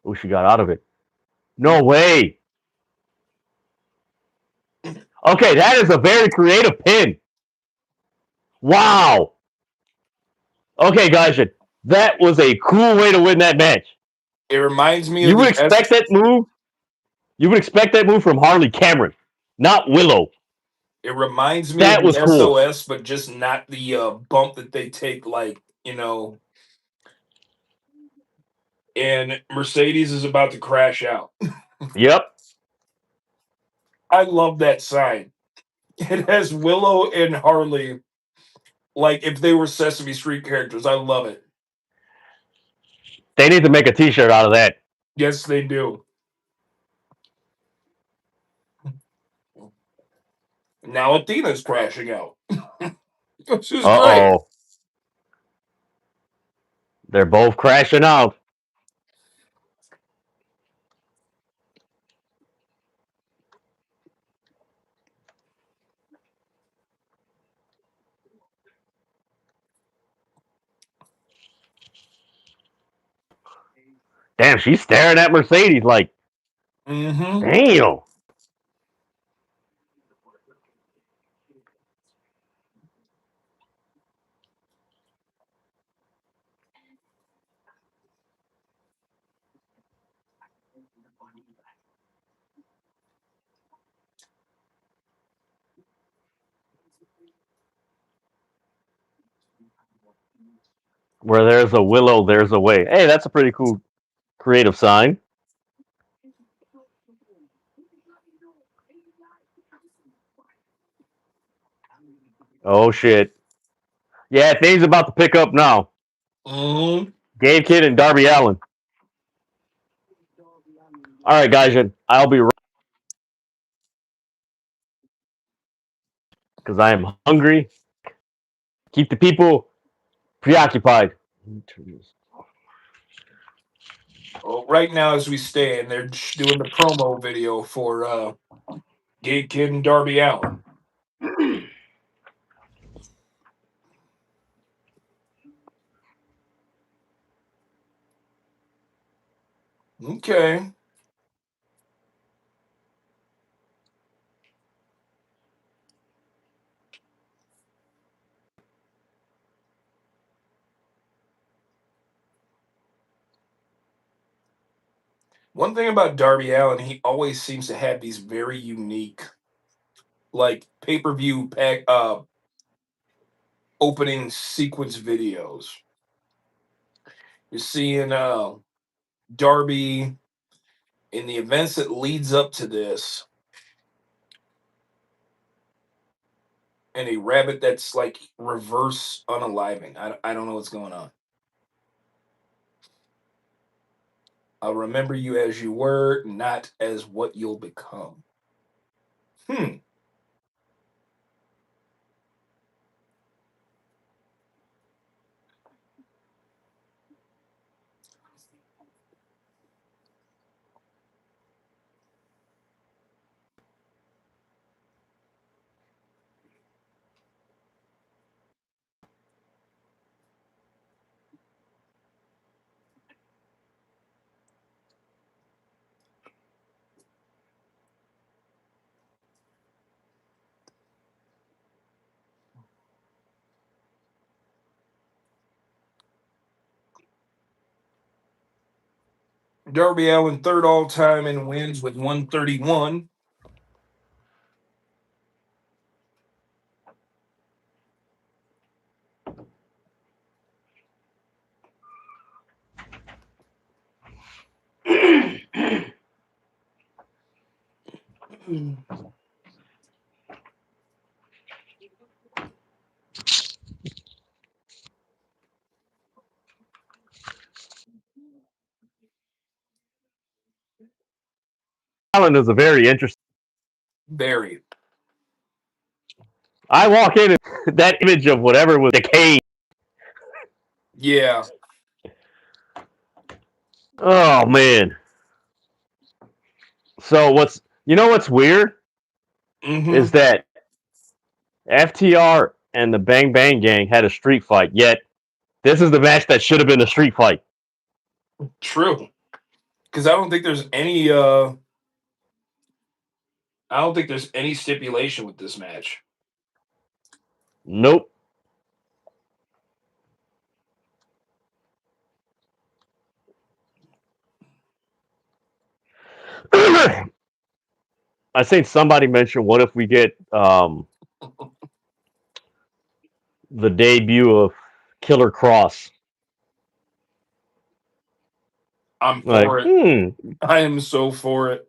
Speaker 1: Oh, she got out of it. No way. Okay, that is a very creative pin. Wow. Okay, guys, that was a cool way to win that match.
Speaker 2: It reminds me
Speaker 1: You
Speaker 2: of
Speaker 1: would
Speaker 2: the
Speaker 1: expect that move. You would expect that move from Harley Cameron, not Willow.
Speaker 2: It reminds me of
Speaker 1: That was
Speaker 2: the
Speaker 1: cool.
Speaker 2: SOS, but just not the bump that they take, like, and Mercedes is about to crash out.
Speaker 1: Yep.
Speaker 2: I love that sign. It has Willow and Harley, like if they were Sesame Street characters. I love it.
Speaker 1: They need to make a T-shirt out of that.
Speaker 2: Yes, they do. Now Athena's crashing out. This is great.
Speaker 1: Uh-oh. They're both crashing out. Damn, she's staring at Mercedes like,
Speaker 2: Mm-hmm.
Speaker 1: damn. Where there's a Willow, there's a way. Hey, that's a pretty cool creative sign. Oh, shit. Yeah, things about to pick up now.
Speaker 2: Mm-hmm.
Speaker 1: Gabe Kidd and Darby Allin. All right, guys, I'll be right because I am hungry. Keep the people preoccupied.
Speaker 2: Well, right now, as we stand, they're doing the promo video for Gabe Kidd and Darby Allin. Okay. One thing about Darby Allin, he always seems to have these very unique, like pay-per-view pack opening sequence videos. You're seeing Darby in the events that leads up to this, and a rabbit that's like reverse unaliving. I don't know what's going on. I'll remember you as you were, not as what you'll become. Hmm. Darby Allin, third all time in wins with 131.
Speaker 1: Allin is a very interesting.
Speaker 2: Very.
Speaker 1: I walk in and that image of whatever was decaying.
Speaker 2: Yeah.
Speaker 1: Oh man. So what's weird is
Speaker 2: Mm-hmm.
Speaker 1: that FTR and the Bang Bang Gang had a street fight, yet this is the match that should have been a street fight.
Speaker 2: True. Because I don't think there's any stipulation with this match.
Speaker 1: Nope. I think somebody mentioned, what if we get the debut of Killer Cross?
Speaker 2: I'm
Speaker 1: Like,
Speaker 2: for it. I am so for it.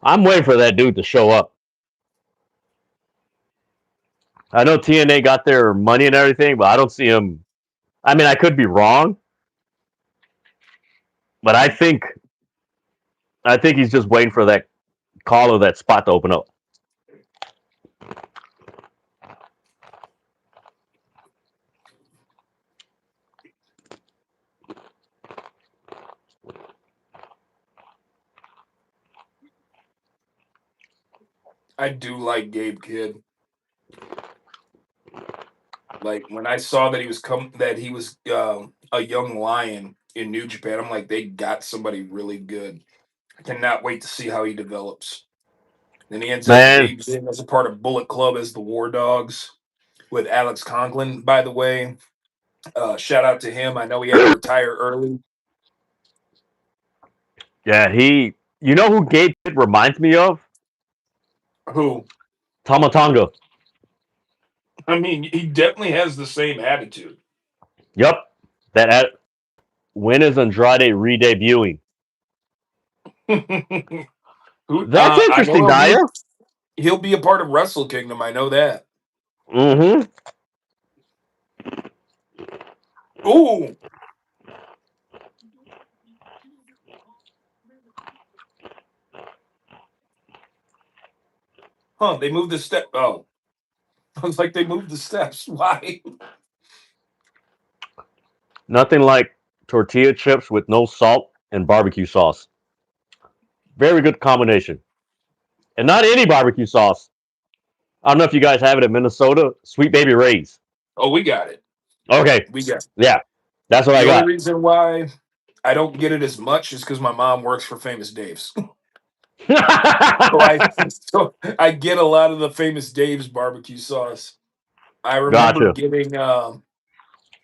Speaker 1: I'm waiting for that dude to show up. I know TNA got their money and everything, but I don't see him. I mean, I could be wrong, but I think he's just waiting for that call or that spot to open up.
Speaker 2: I do like Gabe Kid. Like when I saw that he was a young lion in New Japan, I'm like, they got somebody really good. I cannot wait to see how he develops. Then he ends up
Speaker 1: Man,
Speaker 2: debuting as a part of Bullet Club as the War Dogs with Alex Conklin, by the way. Shout out to him. I know he had to retire early.
Speaker 1: yeah, you know who Gabe Kidd reminds me of?
Speaker 2: Who?
Speaker 1: Tamatanga.
Speaker 2: I mean, he definitely has the same attitude.
Speaker 1: Yep. When is Andrade re-debuting? That's
Speaker 2: I
Speaker 1: interesting,
Speaker 2: know
Speaker 1: Dyer.
Speaker 2: he'll be a part of Wrestle Kingdom. I know that.
Speaker 1: Mm-hmm.
Speaker 2: Ooh. Huh, they moved the step. Oh. I was like, they moved the steps. Why?
Speaker 1: Nothing like tortilla chips with no salt and barbecue sauce. Very good combination. And not any barbecue sauce. I don't know if you guys have it in Minnesota. Sweet Baby Ray's.
Speaker 2: Oh, we got it.
Speaker 1: Okay.
Speaker 2: We got it.
Speaker 1: Yeah. That's what I
Speaker 2: The only
Speaker 1: got.
Speaker 2: reason why I don't get it as much is because my mom works for Famous Dave's. So I get a lot of the Famous Dave's barbecue sauce. I remember
Speaker 1: Gotcha.
Speaker 2: getting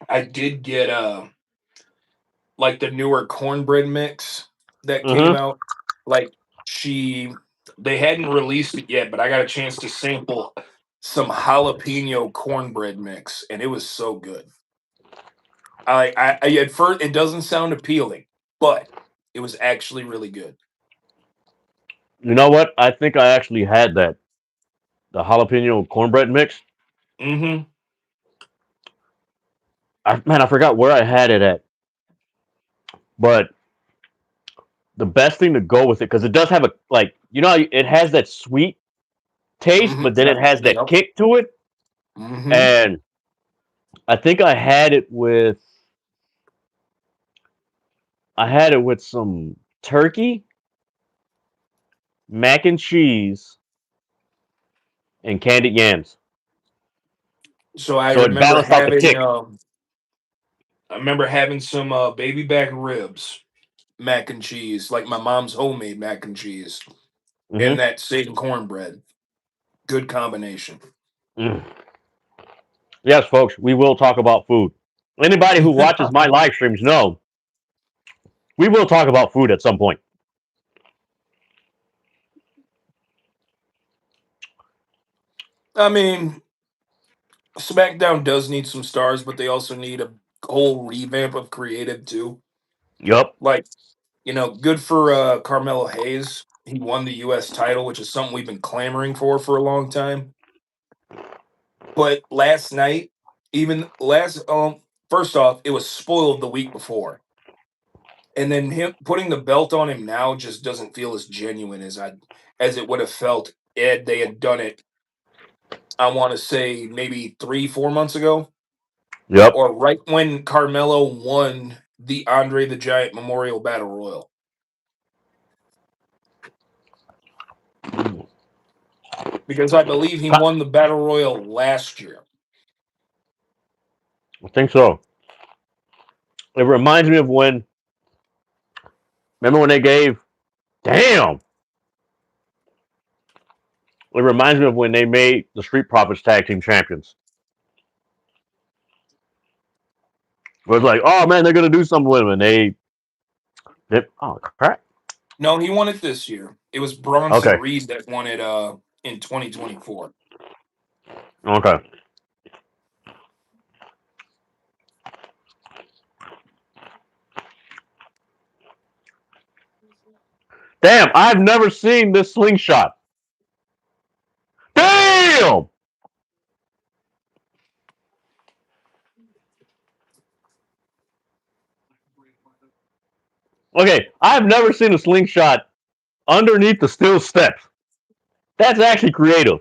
Speaker 2: I did get like the newer cornbread mix that came
Speaker 1: Mm-hmm.
Speaker 2: out. Like they hadn't released it yet, but I got a chance to sample some jalapeno cornbread mix, and it was so good. I at first it doesn't sound appealing, but it was actually really good.
Speaker 1: You know what? I think I actually had that. The jalapeno cornbread mix.
Speaker 2: Mm-hmm.
Speaker 1: Man, I forgot where I had it at. But the best thing to go with it, because it does have it has that sweet taste, but then it
Speaker 2: Mm-hmm.
Speaker 1: has that
Speaker 2: Yep.
Speaker 1: kick to it.
Speaker 2: Mm-hmm.
Speaker 1: And I think I had it with some turkey, mac and cheese, and candied yams.
Speaker 2: So
Speaker 1: So it balanced out the kick.
Speaker 2: I remember having some baby back ribs, mac and cheese, like my mom's homemade mac and cheese, and
Speaker 1: Mm-hmm.
Speaker 2: that same cornbread. Good combination.
Speaker 1: Mm. Yes, folks, we will talk about food. Anybody who watches my live streams know we will talk about food at some point.
Speaker 2: I mean, SmackDown does need some stars, but they also need a whole revamp of creative too.
Speaker 1: Yup.
Speaker 2: Like, good for Carmelo Hayes. He won the U.S. title, which is something we've been clamoring for a long time. But last night, even last first off, it was spoiled the week before. And then him putting the belt on him now just doesn't feel as genuine as it would have felt if they had done it. I want to say maybe 3-4 months ago,
Speaker 1: Yup.
Speaker 2: or right when Carmelo won the Andre the Giant Memorial Battle Royal, because I believe he won the Battle Royal last year.
Speaker 1: I think so. It reminds me of remember when they gave, damn. It reminds me of when they made the Street Profits tag team champions. It was like, oh man, they're gonna do something with them, and oh crap.
Speaker 2: No, he won it this year. It was Bronson
Speaker 1: Okay.
Speaker 2: Reed that won it in 2024.
Speaker 1: Okay. Damn, I've never seen this slingshot. Damn! Okay, I've never seen a slingshot underneath the steel steps. That's actually creative.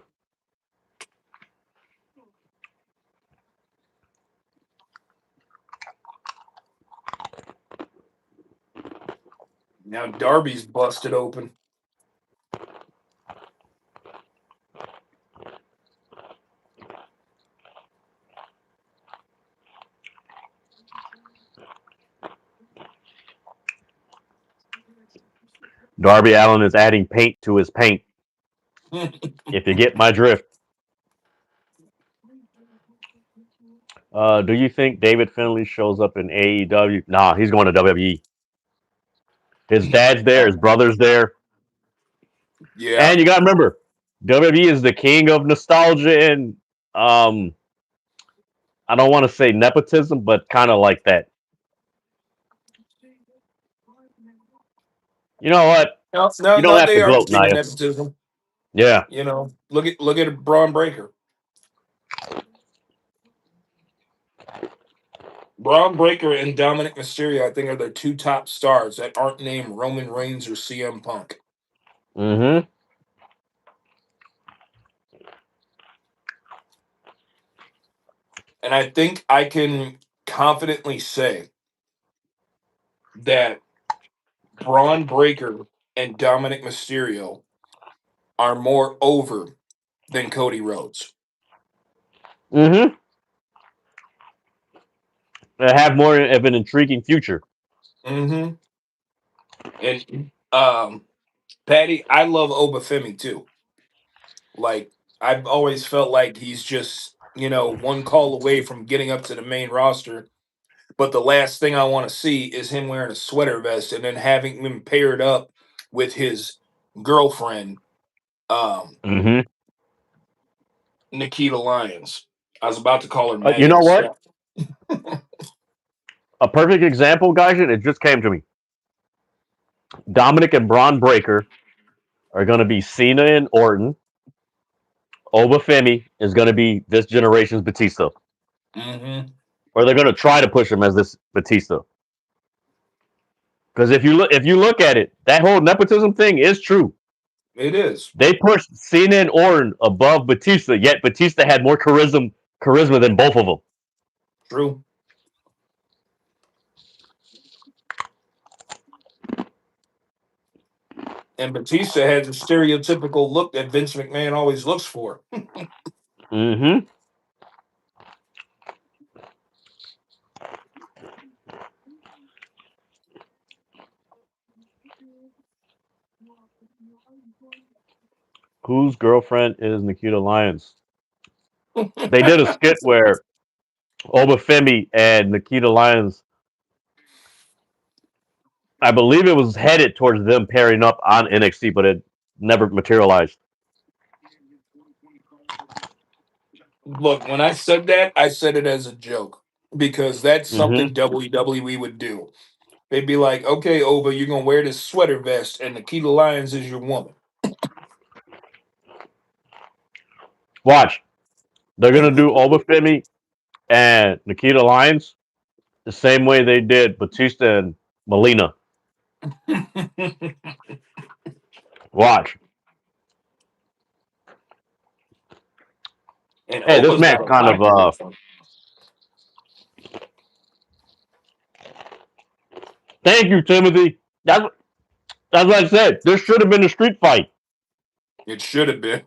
Speaker 2: Now Darby's busted open.
Speaker 1: Darby Allin is adding paint to his paint. If you get my drift. Do you think David Finlay shows up in AEW? Nah, he's going to WWE. His dad's there, his brother's there.
Speaker 2: Yeah.
Speaker 1: And you gotta remember, WWE is the king of nostalgia and I don't want to say nepotism, but kind of like that. You know what? You don't
Speaker 2: No,
Speaker 1: have to
Speaker 2: they are the
Speaker 1: gloat,
Speaker 2: king of
Speaker 1: Nia.
Speaker 2: nepotism.
Speaker 1: Yeah.
Speaker 2: You know, look at Braun Breaker. Braun Breaker and Dominic Mysterio, I think, are the two top stars that aren't named Roman Reigns or CM Punk.
Speaker 1: Mm-hmm.
Speaker 2: And I think I can confidently say that Braun Breaker and Dominic Mysterio are more over than Cody Rhodes.
Speaker 1: Mm-hmm. They have more of an intriguing future.
Speaker 2: Mm-hmm. And Patty, I love Obafemi too. Like, I've always felt like he's just, one call away from getting up to the main roster. But the last thing I want to see is him wearing a sweater vest and then having him paired up with his girlfriend,
Speaker 1: Mm-hmm.
Speaker 2: Nikita Lyons. I was about to call her
Speaker 1: You
Speaker 2: Megan.
Speaker 1: know what?
Speaker 2: Steph.
Speaker 1: A perfect example, guys, and it just came to me. Dominic and Braun Breaker are going to be Cena and Orton. Obafemi is going to be this generation's Batista.
Speaker 2: Mm-hmm.
Speaker 1: Or they're going to try to push him as this Batista. Because if you look at it, that whole nepotism thing is true.
Speaker 2: It is.
Speaker 1: They pushed Cena and Orton above Batista, yet Batista had more charisma than both of them.
Speaker 2: True. And Batista has a stereotypical look that Vince McMahon always looks for.
Speaker 1: Mm-hmm. Whose girlfriend is Nikita Lyons? They did a skit where Obafemi and Nikita Lyons, I believe it was headed towards them pairing up on NXT, but it never materialized.
Speaker 2: Look, when I said that, I said it as a joke because that's
Speaker 1: Mm-hmm.
Speaker 2: something WWE would do. They'd be like, okay, Ova, you're going to wear this sweater vest, and Nikita Lyons is your woman.
Speaker 1: Watch. They're gonna do Obafemi and Nikita Lyons the same way they did Batista and Melina. Watch.
Speaker 2: And
Speaker 1: Hey, this
Speaker 2: Ova's
Speaker 1: man's
Speaker 2: got a
Speaker 1: kind
Speaker 2: lot
Speaker 1: of
Speaker 2: to work for.
Speaker 1: thank you, Timothy. That's what I said. This should have been a street fight.
Speaker 2: It should have been.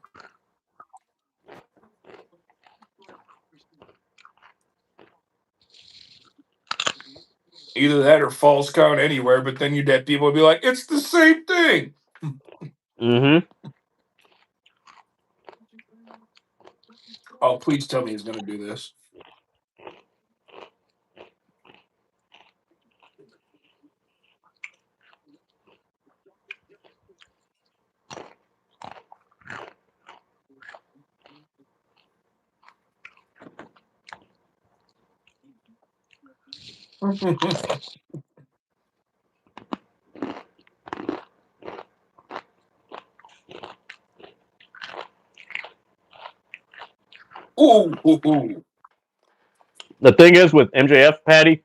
Speaker 2: Either that or false count anywhere, but then you'd have people would be like, it's the same thing.
Speaker 1: Mm-hmm.
Speaker 2: Oh, please tell me he's going to do this. Ooh, ooh, ooh.
Speaker 1: The thing is with MJF, Patty,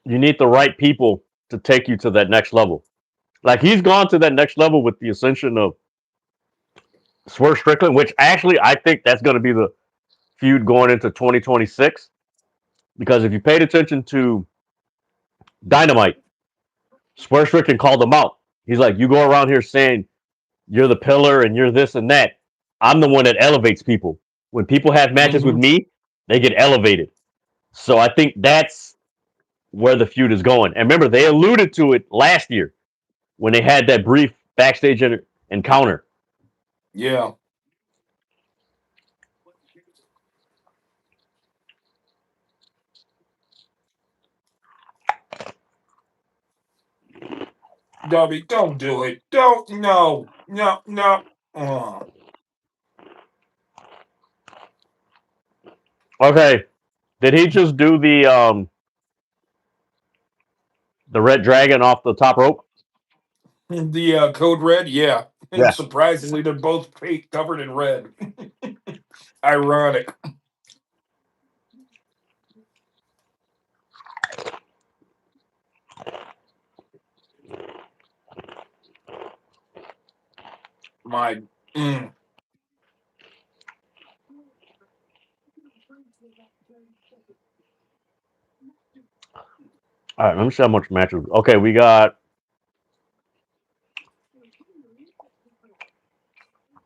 Speaker 1: you need the right people to take you to that next level. Like he's gone to that next level with the ascension of Swerve Strickland, which actually I think that's going to be the feud going into 2026. Because if you paid attention to Dynamite, Swerve Strickland called him out. He's like, "You go around here saying you're the pillar and you're this and that. I'm the one that elevates people. When people have matches with
Speaker 2: Mhm.
Speaker 1: me, they get elevated." So I think that's where the feud is going. And remember, they alluded to it last year when they had that brief backstage encounter.
Speaker 2: Yeah. Darby, don't do it. Don't. No. No. No.
Speaker 1: Okay, did he just do the red dragon off the top rope?
Speaker 2: The code red, yeah. And
Speaker 1: Yeah.
Speaker 2: surprisingly, they're both covered in red. Ironic. My. Mm.
Speaker 1: All right, let me see how much matches. Okay, we got.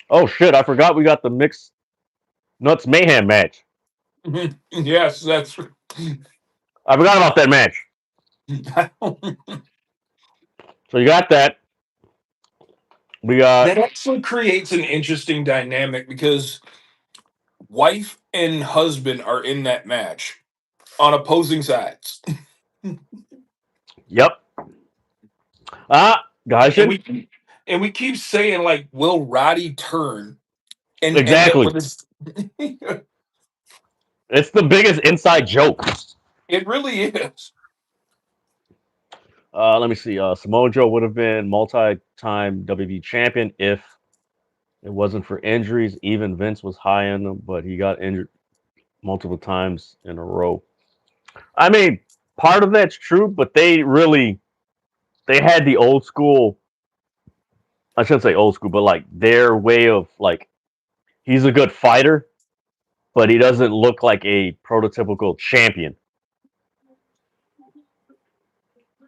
Speaker 1: Oh shit! I forgot we got the mixed nuts mayhem match.
Speaker 2: Yes, that's.
Speaker 1: I forgot about that match. So you got that. We got.
Speaker 2: That actually creates an interesting dynamic because wife and husband are in that match on opposing sides.
Speaker 1: Yep. Ah,
Speaker 2: And
Speaker 1: Gaijin.
Speaker 2: we keep saying like, will Roddy turn and end up with
Speaker 1: Exactly.
Speaker 2: this?
Speaker 1: It's the biggest inside joke.
Speaker 2: It really is.
Speaker 1: Let me see. Samoa Joe would have been multi-time WWE champion if it wasn't for injuries. Even Vince was high on him, but he got injured multiple times in a row. I mean, part of that's true, but they had the old school. I shouldn't say old school, but like their way of like he's a good fighter, but he doesn't look like a prototypical champion.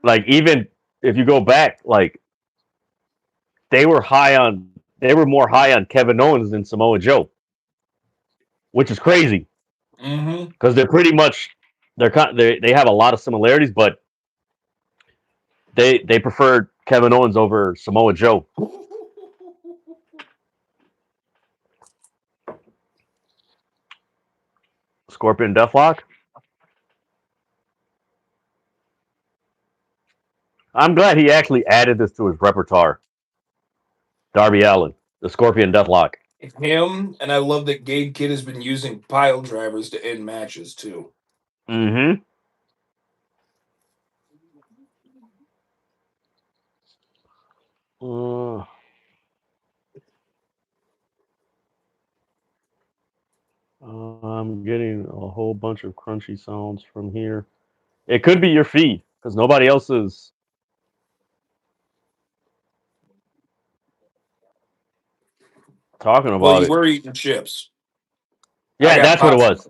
Speaker 1: Like even if you go back, like they were more high on Kevin Owens than Samoa Joe, which is crazy
Speaker 2: Hmm.
Speaker 1: because they're pretty much they have a lot of similarities, but they preferred Kevin Owens over Samoa Joe. Scorpion Deathlock. I'm glad he actually added this to his repertoire. Darby Allin, the Scorpion Deathlock.
Speaker 2: Him, and I love that Gabe Kidd has been using pile drivers to end matches too.
Speaker 1: Mm-hmm. Uh, I'm getting a whole bunch of crunchy sounds from here. It could be your feed because nobody else is talking
Speaker 2: Well,
Speaker 1: about
Speaker 2: you
Speaker 1: it.
Speaker 2: were eating chips. I
Speaker 1: Yeah,
Speaker 2: got
Speaker 1: that's what it
Speaker 2: popcorn.
Speaker 1: was.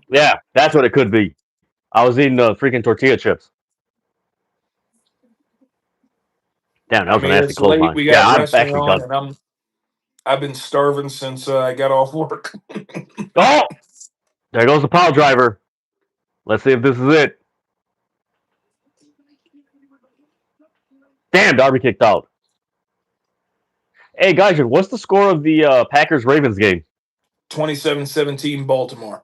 Speaker 1: Yeah, that's what it could be. I was eating freaking tortilla chips. Damn, that
Speaker 2: I
Speaker 1: was a
Speaker 2: mean,
Speaker 1: nasty
Speaker 2: it's late.
Speaker 1: clothesline.
Speaker 2: We
Speaker 1: Yeah,
Speaker 2: got
Speaker 1: I'm
Speaker 2: wrestling
Speaker 1: actually
Speaker 2: on,
Speaker 1: done.
Speaker 2: and I've been starving since I got off work.
Speaker 1: Oh, there goes the pile driver. Let's see if this is it. Damn, Darby kicked out. Hey, guys, what's the score of the Packers Ravens game?
Speaker 2: 27-17 Baltimore.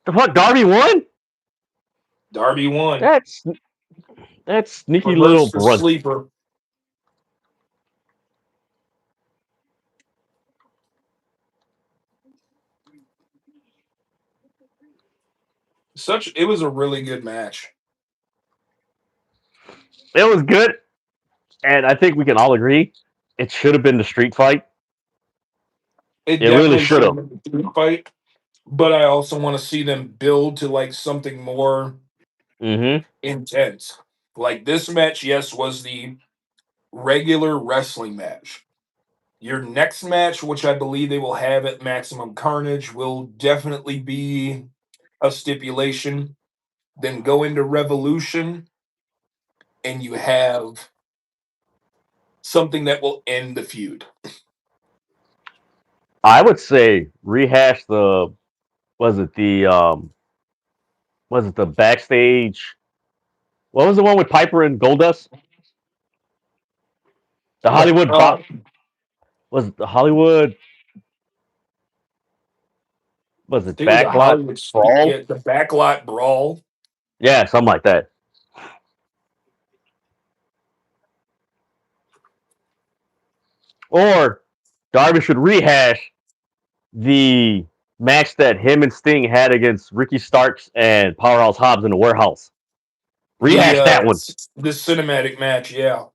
Speaker 1: The fuck, Darby won?
Speaker 2: Darby won.
Speaker 1: That's that sneaky little
Speaker 2: Reverse the
Speaker 1: brunt.
Speaker 2: sleeper. It was a really good match.
Speaker 1: It was good, and I think we can all agree it should have been the street fight.
Speaker 2: It
Speaker 1: It really
Speaker 2: definitely
Speaker 1: should
Speaker 2: should
Speaker 1: have.
Speaker 2: have been a street fight, but I also want to see them build to like something more
Speaker 1: Mm-hmm.
Speaker 2: intense. Like this match, yes, was the regular wrestling match. Your next match, which I believe they will have at Maximum Carnage, will definitely be a stipulation. Then go into Revolution, and you have something that will end the feud.
Speaker 1: I would say rehash the was it the backstage? What was the one with Piper and Goldust? The
Speaker 2: What?
Speaker 1: Hollywood was it the Hollywood was
Speaker 2: I
Speaker 1: it
Speaker 2: think it was a
Speaker 1: backlot
Speaker 2: Hollywood Street.
Speaker 1: brawl?
Speaker 2: Yeah, the Backlot Brawl.
Speaker 1: Yeah, something like that. Or Darby should rehash the match that him and Sting had against Ricky Starks and Powerhouse Hobbs in the warehouse.
Speaker 2: The
Speaker 1: Rehash that one.
Speaker 2: the cinematic match. Yeah.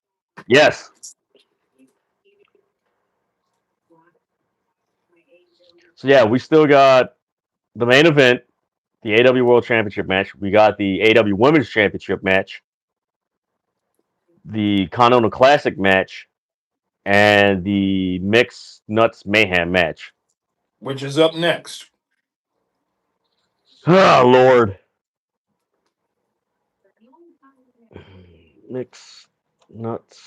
Speaker 1: Yes. So yeah, we still got the main event, the AW World Championship match. We got the AW Women's Championship match, the Continental Classic match, and the Mixed Nuts Mayhem match.
Speaker 2: Which is up next.
Speaker 1: Oh Lord. Mixed Nuts.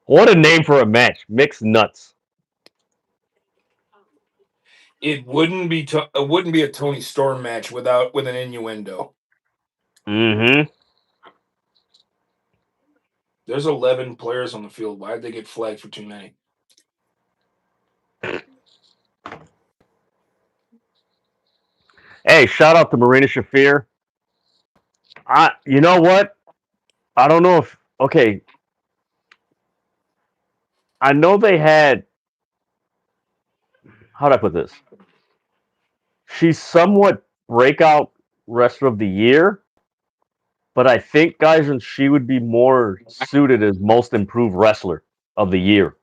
Speaker 1: What a name for a match. Mixed Nuts.
Speaker 2: It wouldn't be a Tony Storm match with an innuendo.
Speaker 1: Mm-hmm.
Speaker 2: There's 11 players on the field. Why'd they get flagged for too many?
Speaker 1: Hey, shout out to Marina Shafir. You know what? I don't know if okay. I know they had. How do I put this? She's somewhat breakout wrestler of the year, but I think, guys, and she would be more suited as most improved wrestler of the year.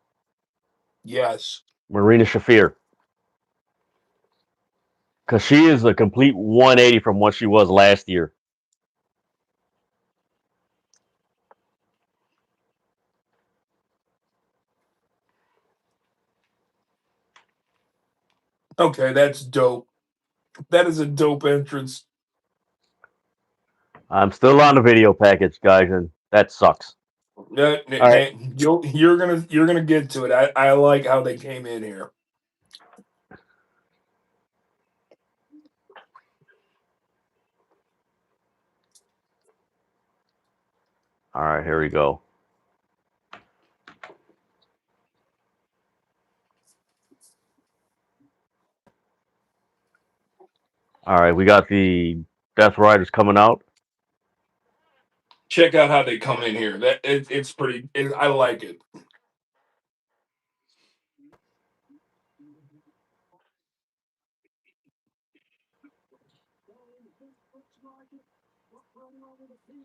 Speaker 2: Yes.
Speaker 1: Marina Shafir, because she is a complete 180 from what she was last year.
Speaker 2: Okay, that's dope. That is a dope entrance.
Speaker 1: I'm still on the video package, guys, and that sucks. All right.
Speaker 2: You're gonna get to it. I like how they came in here.
Speaker 1: All right, here we go. All right, we got the Death Riders coming out.
Speaker 2: Check out how they come in here. It's pretty. I like it.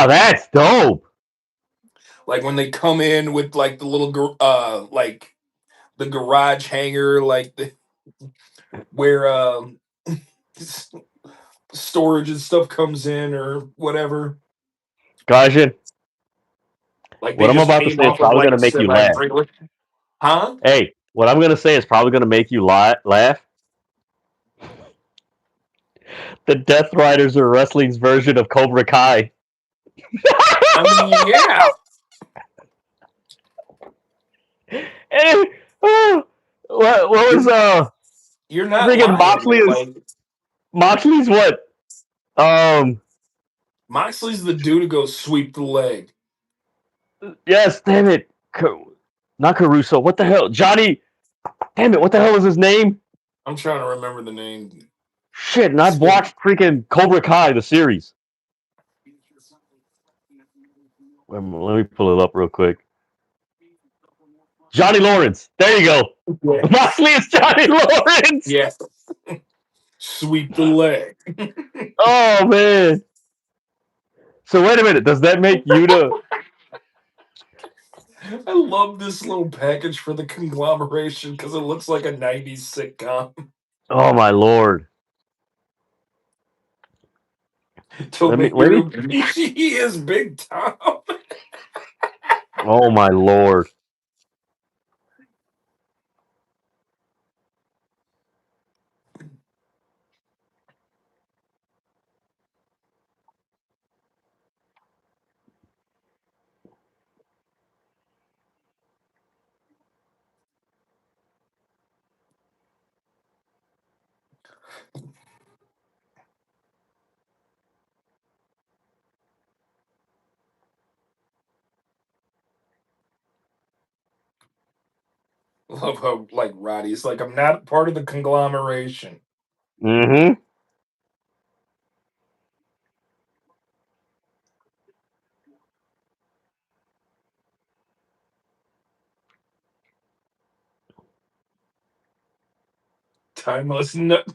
Speaker 1: Oh, that's dope.
Speaker 2: Like when they come in with like the little like the garage hanger, like the where storage and stuff comes in or whatever.
Speaker 1: Gaijin,
Speaker 2: Like
Speaker 1: what
Speaker 2: they
Speaker 1: I'm
Speaker 2: just
Speaker 1: about to
Speaker 2: came
Speaker 1: say is
Speaker 2: off of
Speaker 1: probably
Speaker 2: like
Speaker 1: going
Speaker 2: a
Speaker 1: to make you
Speaker 2: semi
Speaker 1: laugh.
Speaker 2: trailer. Huh?
Speaker 1: Hey, what I'm going to say is probably going to make you laugh. The Death Riders are wrestling's version of Cobra Kai.
Speaker 2: I mean, yeah.
Speaker 1: Hey, what was
Speaker 2: You're not
Speaker 1: freaking
Speaker 2: lying. Like
Speaker 1: Moxley's what?
Speaker 2: Moxley's the dude to go sweep the leg.
Speaker 1: Yes, damn it. Not Caruso. What the hell? Johnny. Damn it. What the hell is his name?
Speaker 2: I'm trying to remember the name.
Speaker 1: Shit, and I've watched freaking Cobra Kai, the series. Let me pull it up real quick. Johnny Lawrence. There you go.
Speaker 2: Yes.
Speaker 1: Moxley is Johnny Lawrence.
Speaker 2: Yes. Sweep the leg.
Speaker 1: Oh man. So wait a minute. Does that make you the?
Speaker 2: I love this little package for the conglomeration because it looks like a 90s sitcom.
Speaker 1: Oh my lord.
Speaker 2: Don't make
Speaker 1: Let me.
Speaker 2: him. He is Big Tom.
Speaker 1: Oh my lord.
Speaker 2: Love how like Roddy's like I'm not part of the conglomeration.
Speaker 1: Mm-hmm.
Speaker 2: Timeless nut.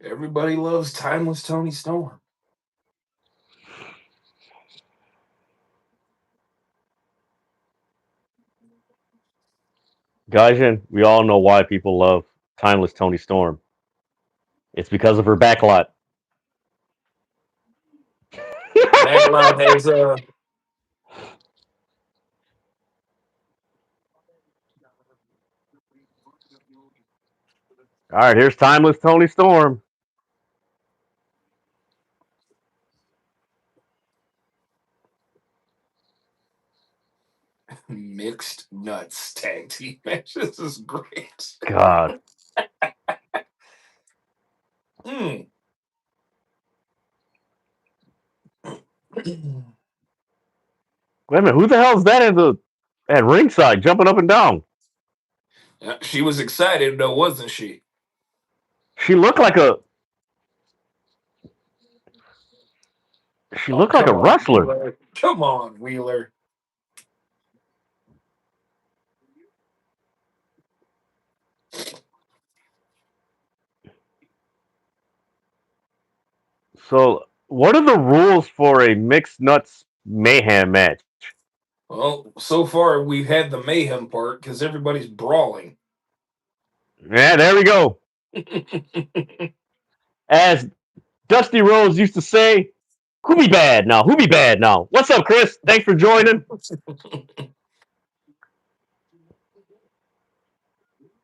Speaker 2: Everybody loves timeless Tony Storm.
Speaker 1: Gaijin, we all know why people love timeless Tony Storm. It's because of her backlot.
Speaker 2: Backlot has
Speaker 1: All right, here's timeless Tony Storm.
Speaker 2: mixed nuts tag team match. This is great.
Speaker 1: God.
Speaker 2: Mm.
Speaker 1: Wait a minute, who the hell is that at ringside jumping up and down?
Speaker 2: She was excited though, wasn't she?
Speaker 1: She looked like a
Speaker 2: Oh, come on,
Speaker 1: wrestler.
Speaker 2: Wheeler. Come on, Wheeler.
Speaker 1: So, what are the rules for a mixed nuts mayhem match?
Speaker 2: Well, so far we've had the mayhem part because everybody's brawling.
Speaker 1: Yeah, there we go. As Dusty Rhodes used to say, who be bad now? Who be bad now? What's up, Kris? Thanks for joining.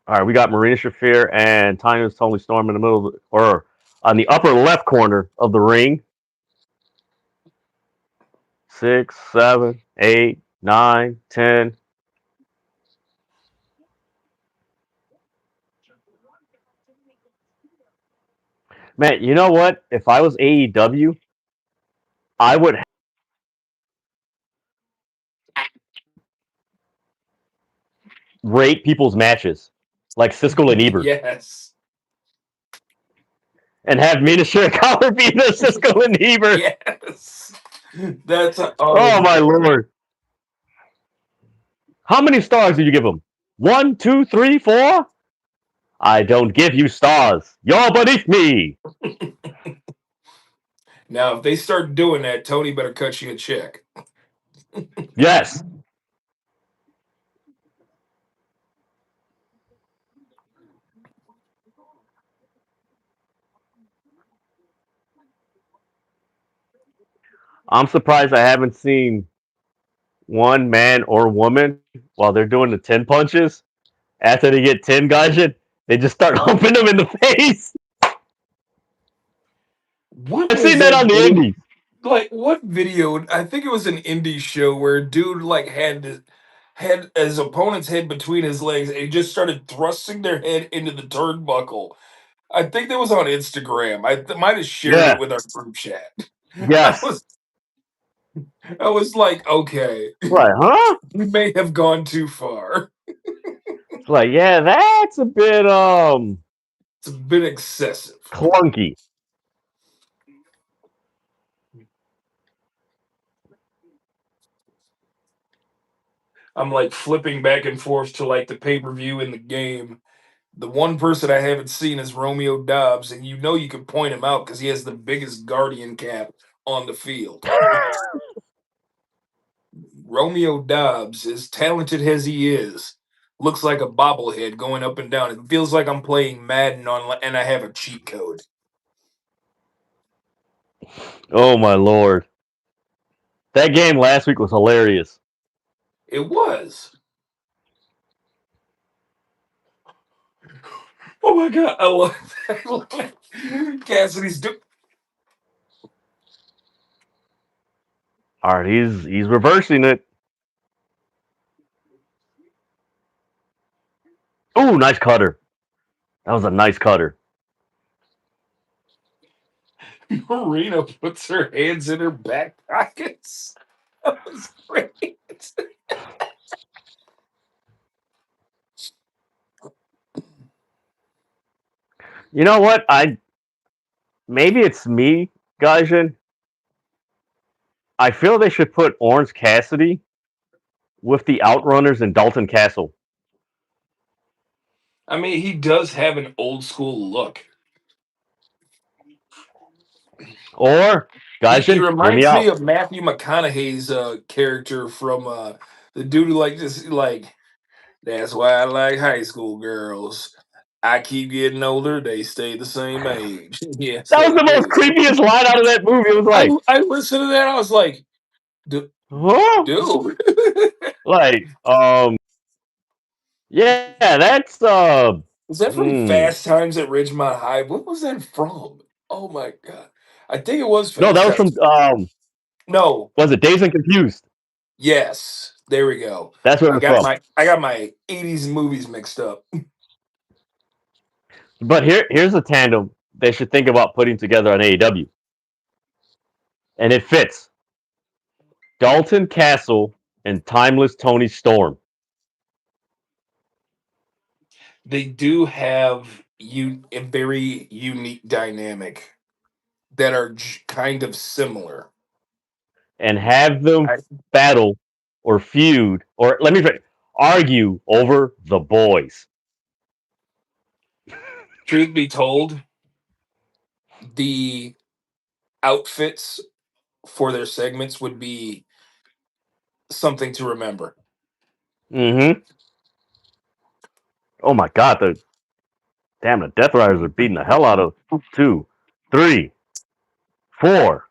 Speaker 1: All right, we got Marina Shafir and Timeless Tony Storm in the middle, or on the upper left corner of the ring. 6, 7, 8, 9, 10. Man, you know what? If I was AEW, I would rate people's matches like Siskel and Ebert
Speaker 2: Yes.
Speaker 1: and have Mina Shirakawa be the Siskel and Ebert.
Speaker 2: Yes. That's
Speaker 1: Oh my lord! How many stars did you give him? 1, 2, 3, 4? I don't give you stars. You're beneath me.
Speaker 2: Now, if they start doing that, Tony better cut you a check.
Speaker 1: Yes. I'm surprised I haven't seen one man or woman while they're doing the 10 punches. After they get 10 guys in, they just start humping them in the face.
Speaker 2: What
Speaker 1: I've
Speaker 2: was
Speaker 1: seen that
Speaker 2: that
Speaker 1: on the
Speaker 2: video?
Speaker 1: indies.
Speaker 2: Like, what video? I think it was an indie show where a dude like had his opponent's head between his legs and he just started thrusting their head into the turnbuckle. I think that was on Instagram. I might have shared it
Speaker 1: Yeah.
Speaker 2: with our group chat. I
Speaker 1: Yes.
Speaker 2: was I was like, okay,
Speaker 1: Like, huh?
Speaker 2: we may have gone too far.
Speaker 1: It's like, yeah, that's a bit
Speaker 2: It's a bit excessive.
Speaker 1: clunky.
Speaker 2: I'm like flipping back and forth to like the pay-per-view in the game. The one person I haven't seen is Romeo Dobbs, and you know you can point him out because he has the biggest Guardian cap on the field. Romeo Dobbs, as talented as he is, looks like a bobblehead going up and down. It feels like I'm playing Madden on, and I have a cheat code.
Speaker 1: Oh my lord. That game last week was hilarious.
Speaker 2: It was. Oh my god, I love that. Cassidy's do.
Speaker 1: All right, he's reversing it. Oh, nice cutter. That was a nice cutter.
Speaker 2: Marina puts her hands in her back pockets. That was great.
Speaker 1: You know what? Maybe it's me, Gaijin. I feel they should put Orange Cassidy with the Outrunners and Dalton Castle.
Speaker 2: I mean, he does have an old school look.
Speaker 1: Or
Speaker 2: He
Speaker 1: Gaijin, hear me
Speaker 2: reminds me
Speaker 1: out.
Speaker 2: of Matthew McConaughey's character from the dude who like just like that's why I like high school girls. I keep getting older; they stay the same age. Yes,
Speaker 1: That was
Speaker 2: they
Speaker 1: the most
Speaker 2: do.
Speaker 1: creepiest line out of that movie. It was like,
Speaker 2: I listened to that. I was like,
Speaker 1: huh?
Speaker 2: dude.
Speaker 1: Like, yeah, that's
Speaker 2: Was that from
Speaker 1: mm.
Speaker 2: Fast Times at Ridgemont High? What was that from? Oh my god! I think it was
Speaker 1: No, that
Speaker 2: Fast
Speaker 1: was from
Speaker 2: Times. No,
Speaker 1: was it Dazed and Confused?
Speaker 2: yes, there we go.
Speaker 1: That's where it was from.
Speaker 2: I got my '80s movies mixed up.
Speaker 1: But here's a tandem they should think about putting together on AEW. And it fits. Dalton Castle and Timeless Tony Storm.
Speaker 2: They do have a very unique dynamic that are kind of similar.
Speaker 1: And have them
Speaker 2: I,
Speaker 1: battle or feud or let me argue over the boys.
Speaker 2: truth be told, the outfits for their segments would be something to remember.
Speaker 1: Mm-hmm. Oh my god, the Death Riders are beating the hell out of 2, 3, 4.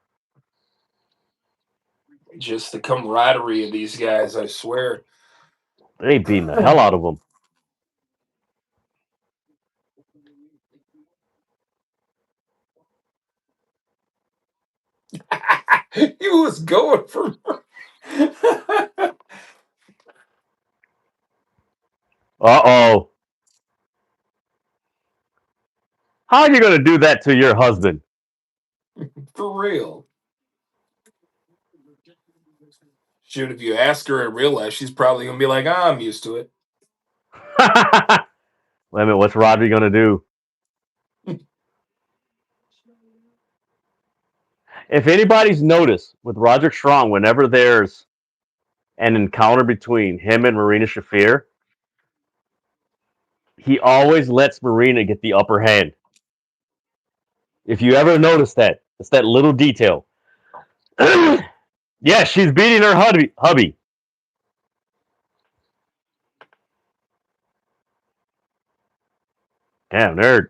Speaker 2: Just the camaraderie of these guys, I swear.
Speaker 1: They beating the hell out of them.
Speaker 2: He was going for.
Speaker 1: Uh-oh. How are you going to do that to your husband?
Speaker 2: For real. Shoot, if you ask her in real life, she's probably gonna be like, I'm used to it.
Speaker 1: Wait a minute, what's Rodri going to do? If anybody's noticed with Roderick Strong, whenever there's an encounter between him and Marina Shafir, he always lets Marina get the upper hand. If you ever notice that, it's that little detail. Yeah, she's beating her hubby. Damn, nerd.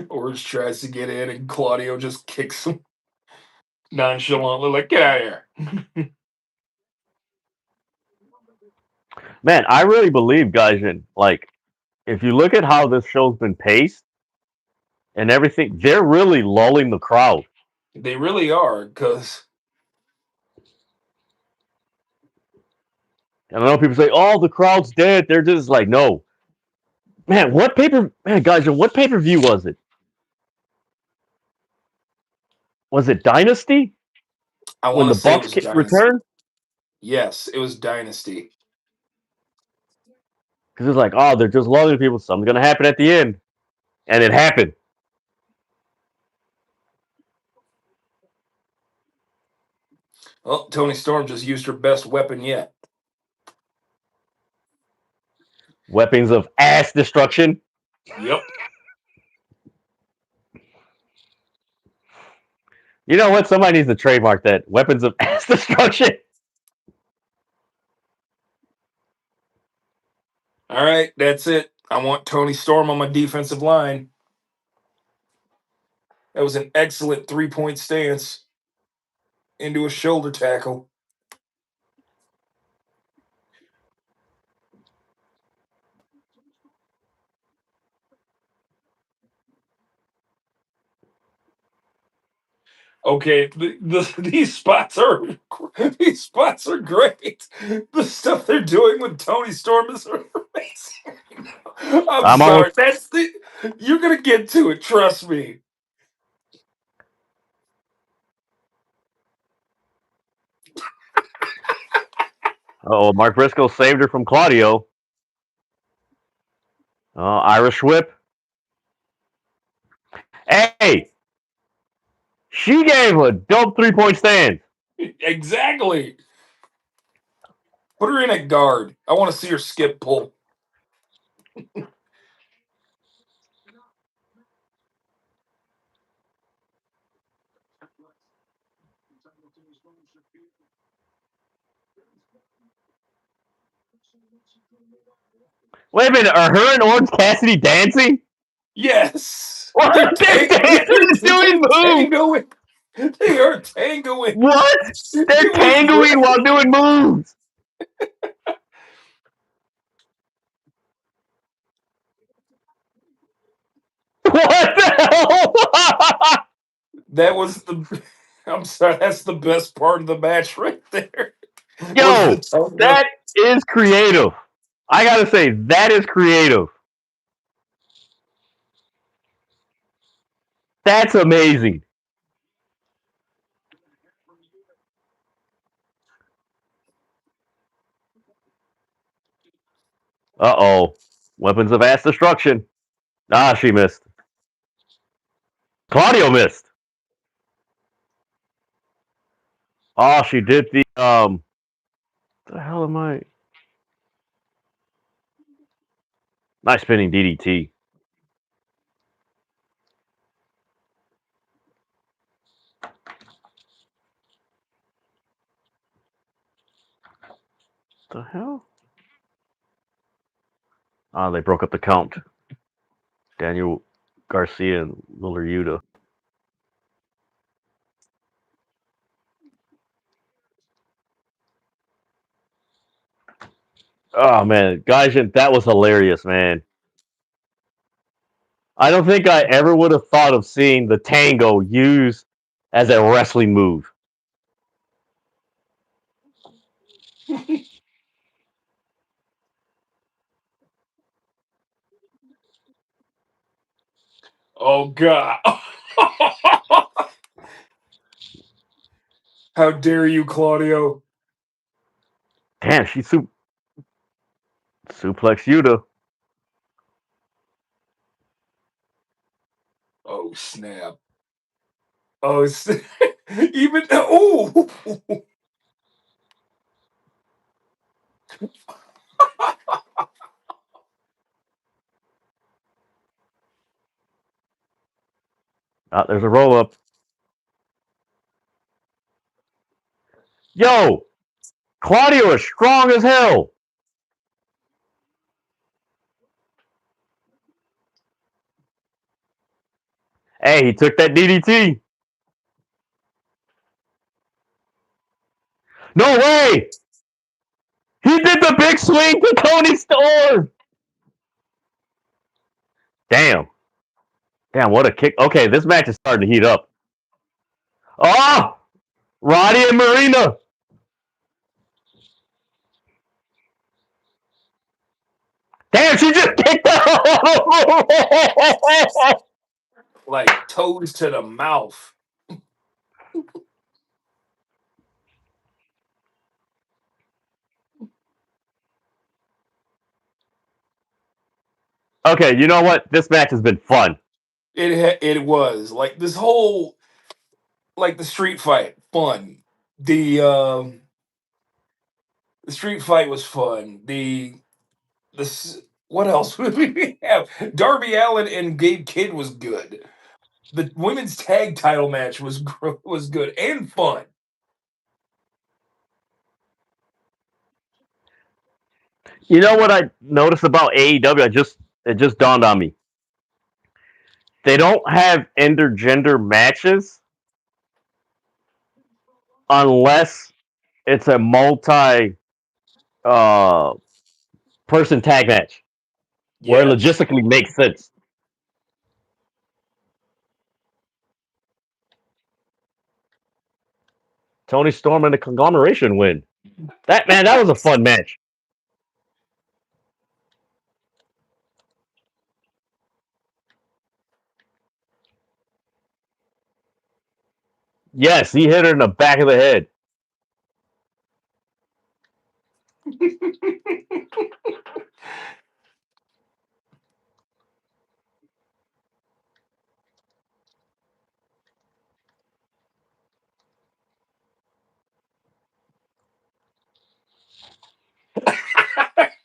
Speaker 2: Orange tries to get in, and Claudio just kicks him nonchalantly, like, get out of here.
Speaker 1: Man, I really believe, guys, in like, if you look at how this show's been paced and everything, they're really lulling the crowd.
Speaker 2: They really are, because
Speaker 1: And I know people say, "Oh, the crowd's dead." They're just like, no, man. What pay per view was it? Was it Dynasty
Speaker 2: I
Speaker 1: when
Speaker 2: want
Speaker 1: the
Speaker 2: to say it
Speaker 1: Bucks
Speaker 2: was Dynasty.
Speaker 1: returned?
Speaker 2: Yes, it was Dynasty.
Speaker 1: Because it's like, oh, they're just loving people. Something's gonna happen at the end, and it happened.
Speaker 2: Well, Toni Storm just used her best weapon yet.
Speaker 1: Weapons of ass destruction.
Speaker 2: Yep.
Speaker 1: You know what? Somebody needs to trademark that. Weapons of ass destruction.
Speaker 2: All right, that's it. I want Toni Storm on my defensive line. That was an excellent 3-point stance into a shoulder tackle. Okay, these spots are these spots are great. The stuff they're doing with Toni Storm is amazing. I'm
Speaker 1: I'm almost.
Speaker 2: sorry. You're gonna get to it. Trust me.
Speaker 1: Oh, Mark Briscoe saved her from Claudio. Irish whip. Hey, she gave a dope 3-point stand.
Speaker 2: Exactly. Put her in at guard. I want to see her skip pull.
Speaker 1: Wait a minute, are her and Orange Cassidy dancing?
Speaker 2: Yes.
Speaker 1: What?
Speaker 2: They're,
Speaker 1: They're dancing and doing
Speaker 2: they're
Speaker 1: moves.
Speaker 2: tangoing. They are tangoing.
Speaker 1: What? They're
Speaker 2: It was
Speaker 1: tangoing
Speaker 2: great.
Speaker 1: while doing moves. What the hell?
Speaker 2: That was the. I'm sorry. That's the best part of the match right there. Was the
Speaker 1: Yo,
Speaker 2: tango.
Speaker 1: that is creative. I gotta say, that is creative. That's amazing. Uh-oh. Weapons of ass destruction. Ah, she missed. Claudio missed. Oh, she did the hell am I? Nice spinning DDT. The hell? Ah, they broke up the count. Daniel Garcia and Miller Yuta. Oh man, Gaijin, that was hilarious, man. I don't think I ever would have thought of seeing the tango used as a wrestling move.
Speaker 2: Oh God! How dare you, Claudio?
Speaker 1: Damn, she suplex Yuta.
Speaker 2: Oh snap! Oh, even oh.
Speaker 1: Ah, there's a roll up. Yo, Claudio is strong as hell. Hey, he took that DDT. No way! He did the big swing to Toni Storm. Damn. Damn, what a kick. Okay, this match is starting to heat up. Oh! Roddy and Marina. Damn, she just kicked out.
Speaker 2: Like toes to the mouth.
Speaker 1: Okay, you know what? This match has been fun.
Speaker 2: It was like this whole like the street fight fun. The street fight was fun. What else would we have? Darby Allin and Gabe Kidd was good. The women's tag title match was good and fun.
Speaker 1: You know what I noticed about AEW? It just dawned on me. They don't have intergender matches unless it's a multi uh person tag match where it
Speaker 2: Yes.
Speaker 1: logistically makes sense. Tony Storm and the Conglomeration win. That was a fun match. Yes, he hit her in the back of the head.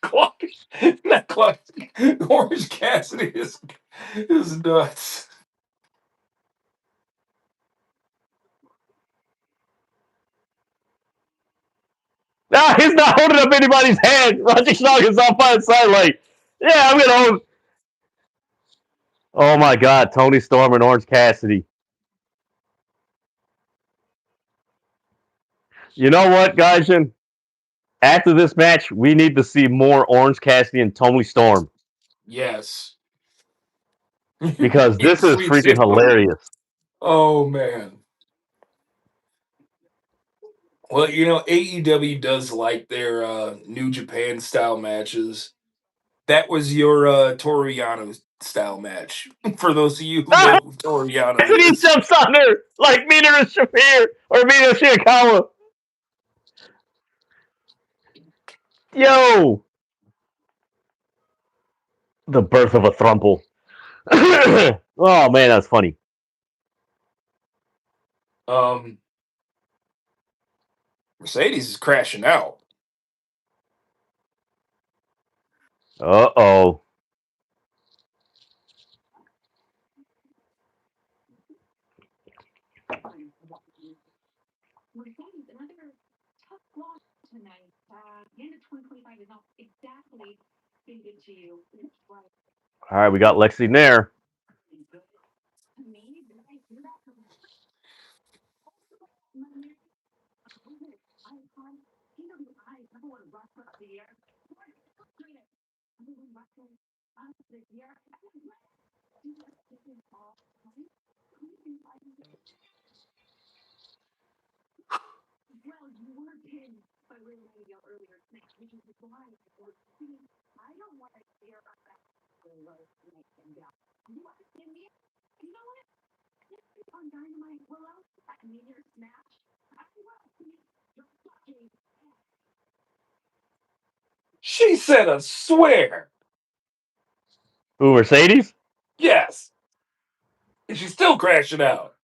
Speaker 2: Clark, not Clark. Orange Cassidy is nuts.
Speaker 1: Nah, he's not holding up anybody's hand. Roger Strong is off by the side like, yeah, I'm gonna hold. Oh my God, Tony Storm and Orange Cassidy. You know what, Gaijin? After this match, we need to see more Orange Cassidy and Tony Storm
Speaker 2: Yes.
Speaker 1: because this
Speaker 2: Yes,
Speaker 1: is
Speaker 2: we
Speaker 1: freaking
Speaker 2: do.
Speaker 1: hilarious.
Speaker 2: Oh man. Well, AEW does like their New Japan style matches. That was your Toru Yano style match. For those of you who
Speaker 1: Ah,
Speaker 2: know who Toru Yano
Speaker 1: Cassidy
Speaker 2: is.
Speaker 1: jumps on her like Mina Shafir or Mina Shirakawa. Yo, the birth of a thrumple. Oh man, that's funny.
Speaker 2: Um, Mercedes is crashing out.
Speaker 1: Uh-oh. All right, we got Lexi Nair.
Speaker 2: She said a swear.
Speaker 1: Who, Mercedes?
Speaker 2: Yes. And she's still crashing out.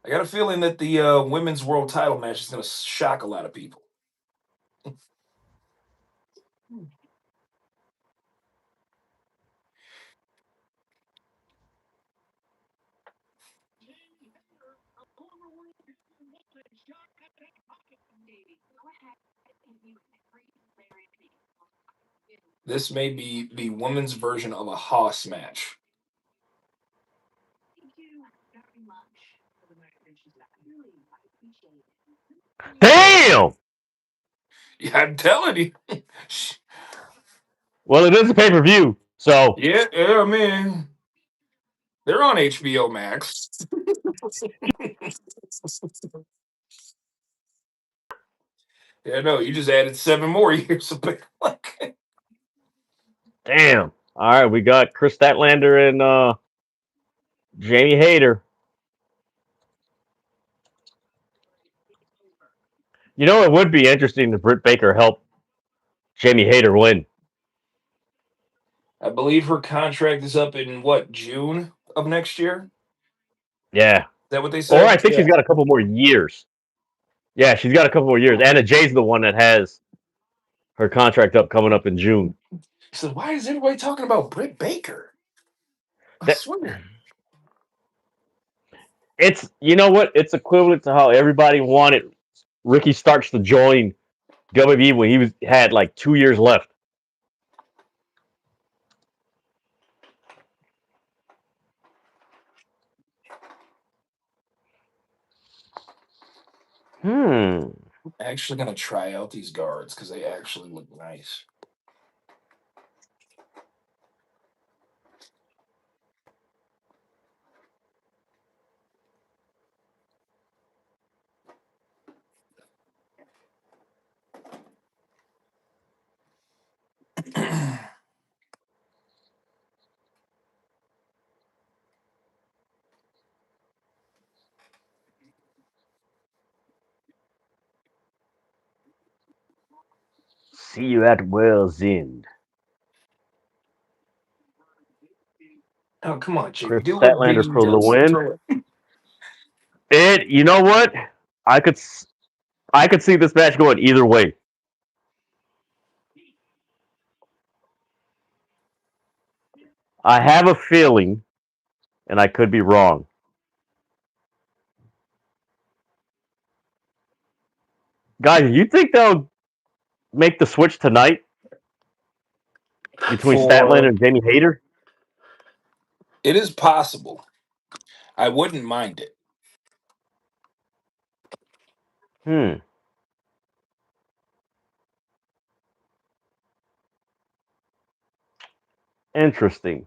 Speaker 2: I got a feeling that the women's world title match is going to shock a lot of people. This may be the women's version of a Haas match.
Speaker 1: Damn!
Speaker 2: Yeah, I'm telling you.
Speaker 1: Well, it is a pay-per-view, so
Speaker 2: Yeah, man. They're on HBO Max. Yeah, no, you just added 7 more years of like.
Speaker 1: damn. All right, we got Kris Statlander and Jamie Hayter. You know, it would be interesting if Britt Baker helped Jamie Hayter win.
Speaker 2: I believe her contract is up in what, June of next year?
Speaker 1: Yeah.
Speaker 2: Is that what they
Speaker 1: Or I
Speaker 2: said?
Speaker 1: think she's got a couple more years. Yeah, she's got a couple more years. Anna Jay's the one that has her contract up coming up in June.
Speaker 2: So why is everybody talking about Britt Baker? I
Speaker 1: That,
Speaker 2: swear.
Speaker 1: it's you know what? It's equivalent to how everybody wanted Ricky Starks to join WWE when he had like 2 years left.
Speaker 2: I'm actually gonna try out these guards because they actually look nice.
Speaker 1: See you at World's End.
Speaker 2: Oh, come on,
Speaker 1: Chris
Speaker 2: Jake. Do what Big
Speaker 1: Statlander
Speaker 2: E
Speaker 1: for the
Speaker 2: does.
Speaker 1: win.
Speaker 2: Throw it.
Speaker 1: You know what? I could, I could see this match going either way. I have a feeling, and I could be wrong. Guys, you think they'll make the switch tonight between Statlander
Speaker 2: For
Speaker 1: and Jamie Hayter?
Speaker 2: it is possible. I wouldn't mind it.
Speaker 1: Hmm. Interesting.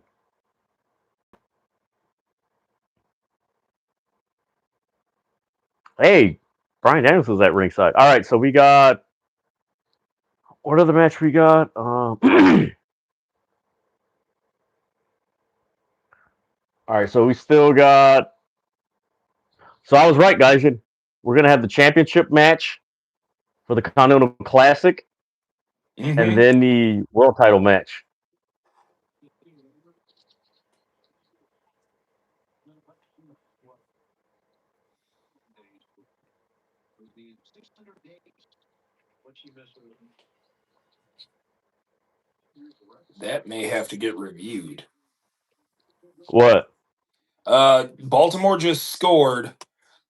Speaker 1: Hey, Brian Danielson's at ringside. All right, so we got what other match we got? All right, so we still got. So I was right, guys. We're gonna have the championship match for the Continental Classic, and
Speaker 2: Mm-hmm.
Speaker 1: then the world title match.
Speaker 2: That may have to get reviewed.
Speaker 1: What?
Speaker 2: Baltimore just scored,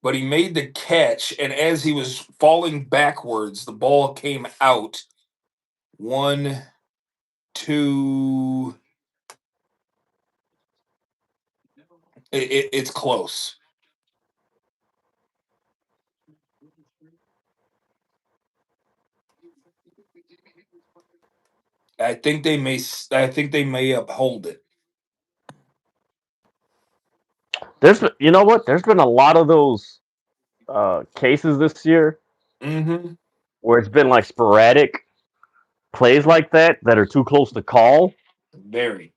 Speaker 2: but he made the catch, and as he was falling backwards, the ball came out. 1, 2. It's close. I think they may. I think they may uphold it.
Speaker 1: You know what? There's been a lot of those cases this year
Speaker 2: Mm-hmm.
Speaker 1: where it's been like sporadic plays like that are too close to call.
Speaker 2: Very.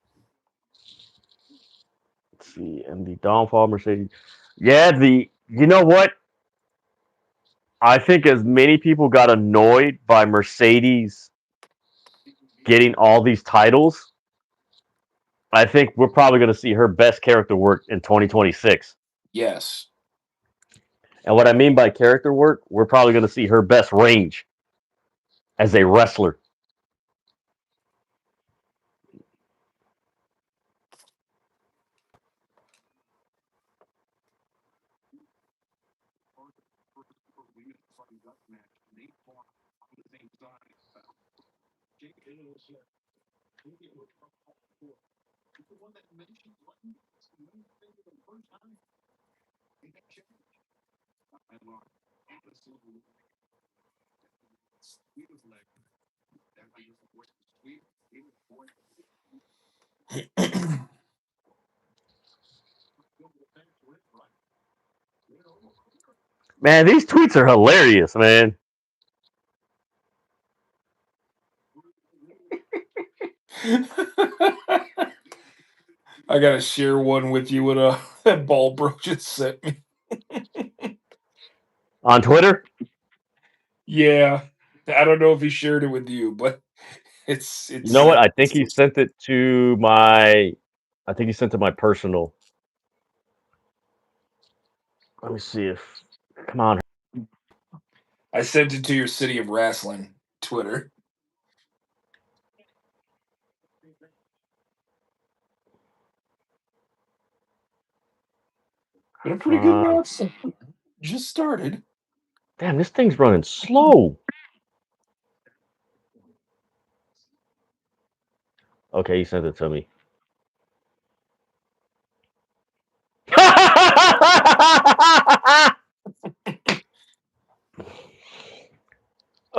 Speaker 1: Let's see, and the downfall Mercedes. Yeah, the you know what? I think as many people got annoyed by Mercedes getting all these titles, I think we're probably going to see her best character work in 2026.
Speaker 2: Yes.
Speaker 1: And what I mean by character work, we're probably going to see her best range as a wrestler. Man, these tweets are hilarious, man.
Speaker 2: I gotta share one with you. What that ball bro just sent me.
Speaker 1: On Twitter?
Speaker 2: Yeah, I don't know if he shared it with you, but
Speaker 1: You know
Speaker 2: it's
Speaker 1: what? I think he sent it to my. I think he sent it to my personal. Let me see if. Come on.
Speaker 2: I sent it to your City of Rasslin Twitter. Been a pretty good
Speaker 1: Uh,
Speaker 2: match. Just started.
Speaker 1: damn, this thing's running slow. Okay, he sent it to me.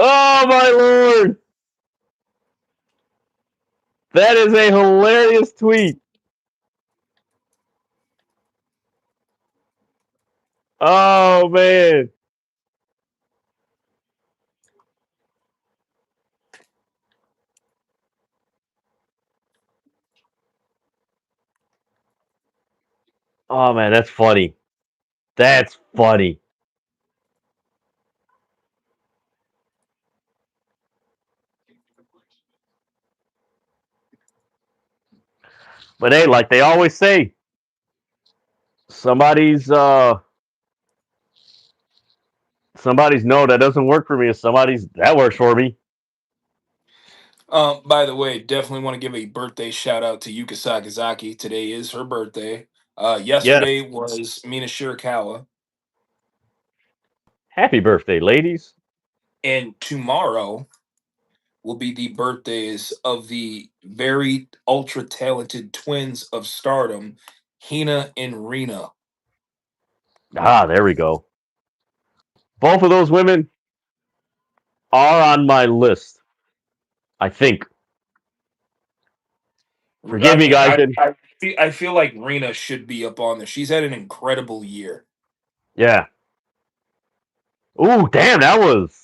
Speaker 1: Oh my lord! That is a hilarious tweet. Oh man. Oh man, that's funny. That's funny. But hey, like they always say, somebody's somebody's no, that doesn't work for me, and somebody's that works for me.
Speaker 2: By the way, definitely want to give a birthday shout out to Yuka Sakazaki. Today is her birthday.
Speaker 1: Yes.
Speaker 2: Yesterday was Mina Shirakawa,
Speaker 1: Happy birthday, ladies.
Speaker 2: and tomorrow will be the birthdays of the very ultra talented twins of stardom, Hina and Rena.
Speaker 1: Ah, there we go. Both of those women are on my list. I think.
Speaker 2: I
Speaker 1: Forgive me,
Speaker 2: mean,
Speaker 1: guys.
Speaker 2: I feel like Rena should be up on there. She's had an incredible year.
Speaker 1: Yeah. Ooh, damn, that was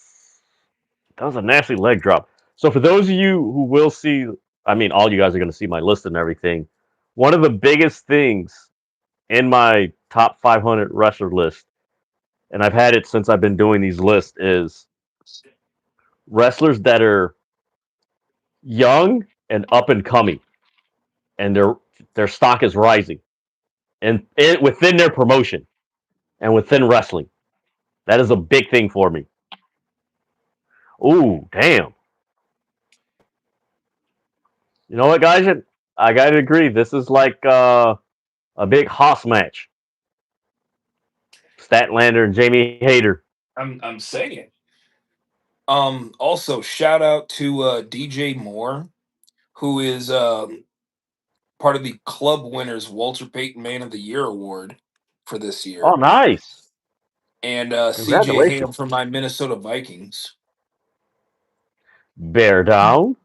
Speaker 1: a nasty leg drop. So for those of you who will see, I mean, all you guys are going to see my list and everything. One of the biggest things in my top 500 wrestler list, and I've had it since I've been doing these lists, is wrestlers that are young and up and coming, and their stock is rising, and within their promotion and within wrestling. That is a big thing for me. Ooh, damn. You know what, guys? I gotta agree. This is like a big Haas match. Statlander and Jamie Hayter.
Speaker 2: I'm saying. Also, shout out to DJ Moore, who is part of the club winners Walter Payton Man of the Year award for this
Speaker 1: Oh,
Speaker 2: year,
Speaker 1: nice.
Speaker 2: and CJ Ham
Speaker 1: Congratulations.
Speaker 2: from my Minnesota Vikings.
Speaker 1: Bear down.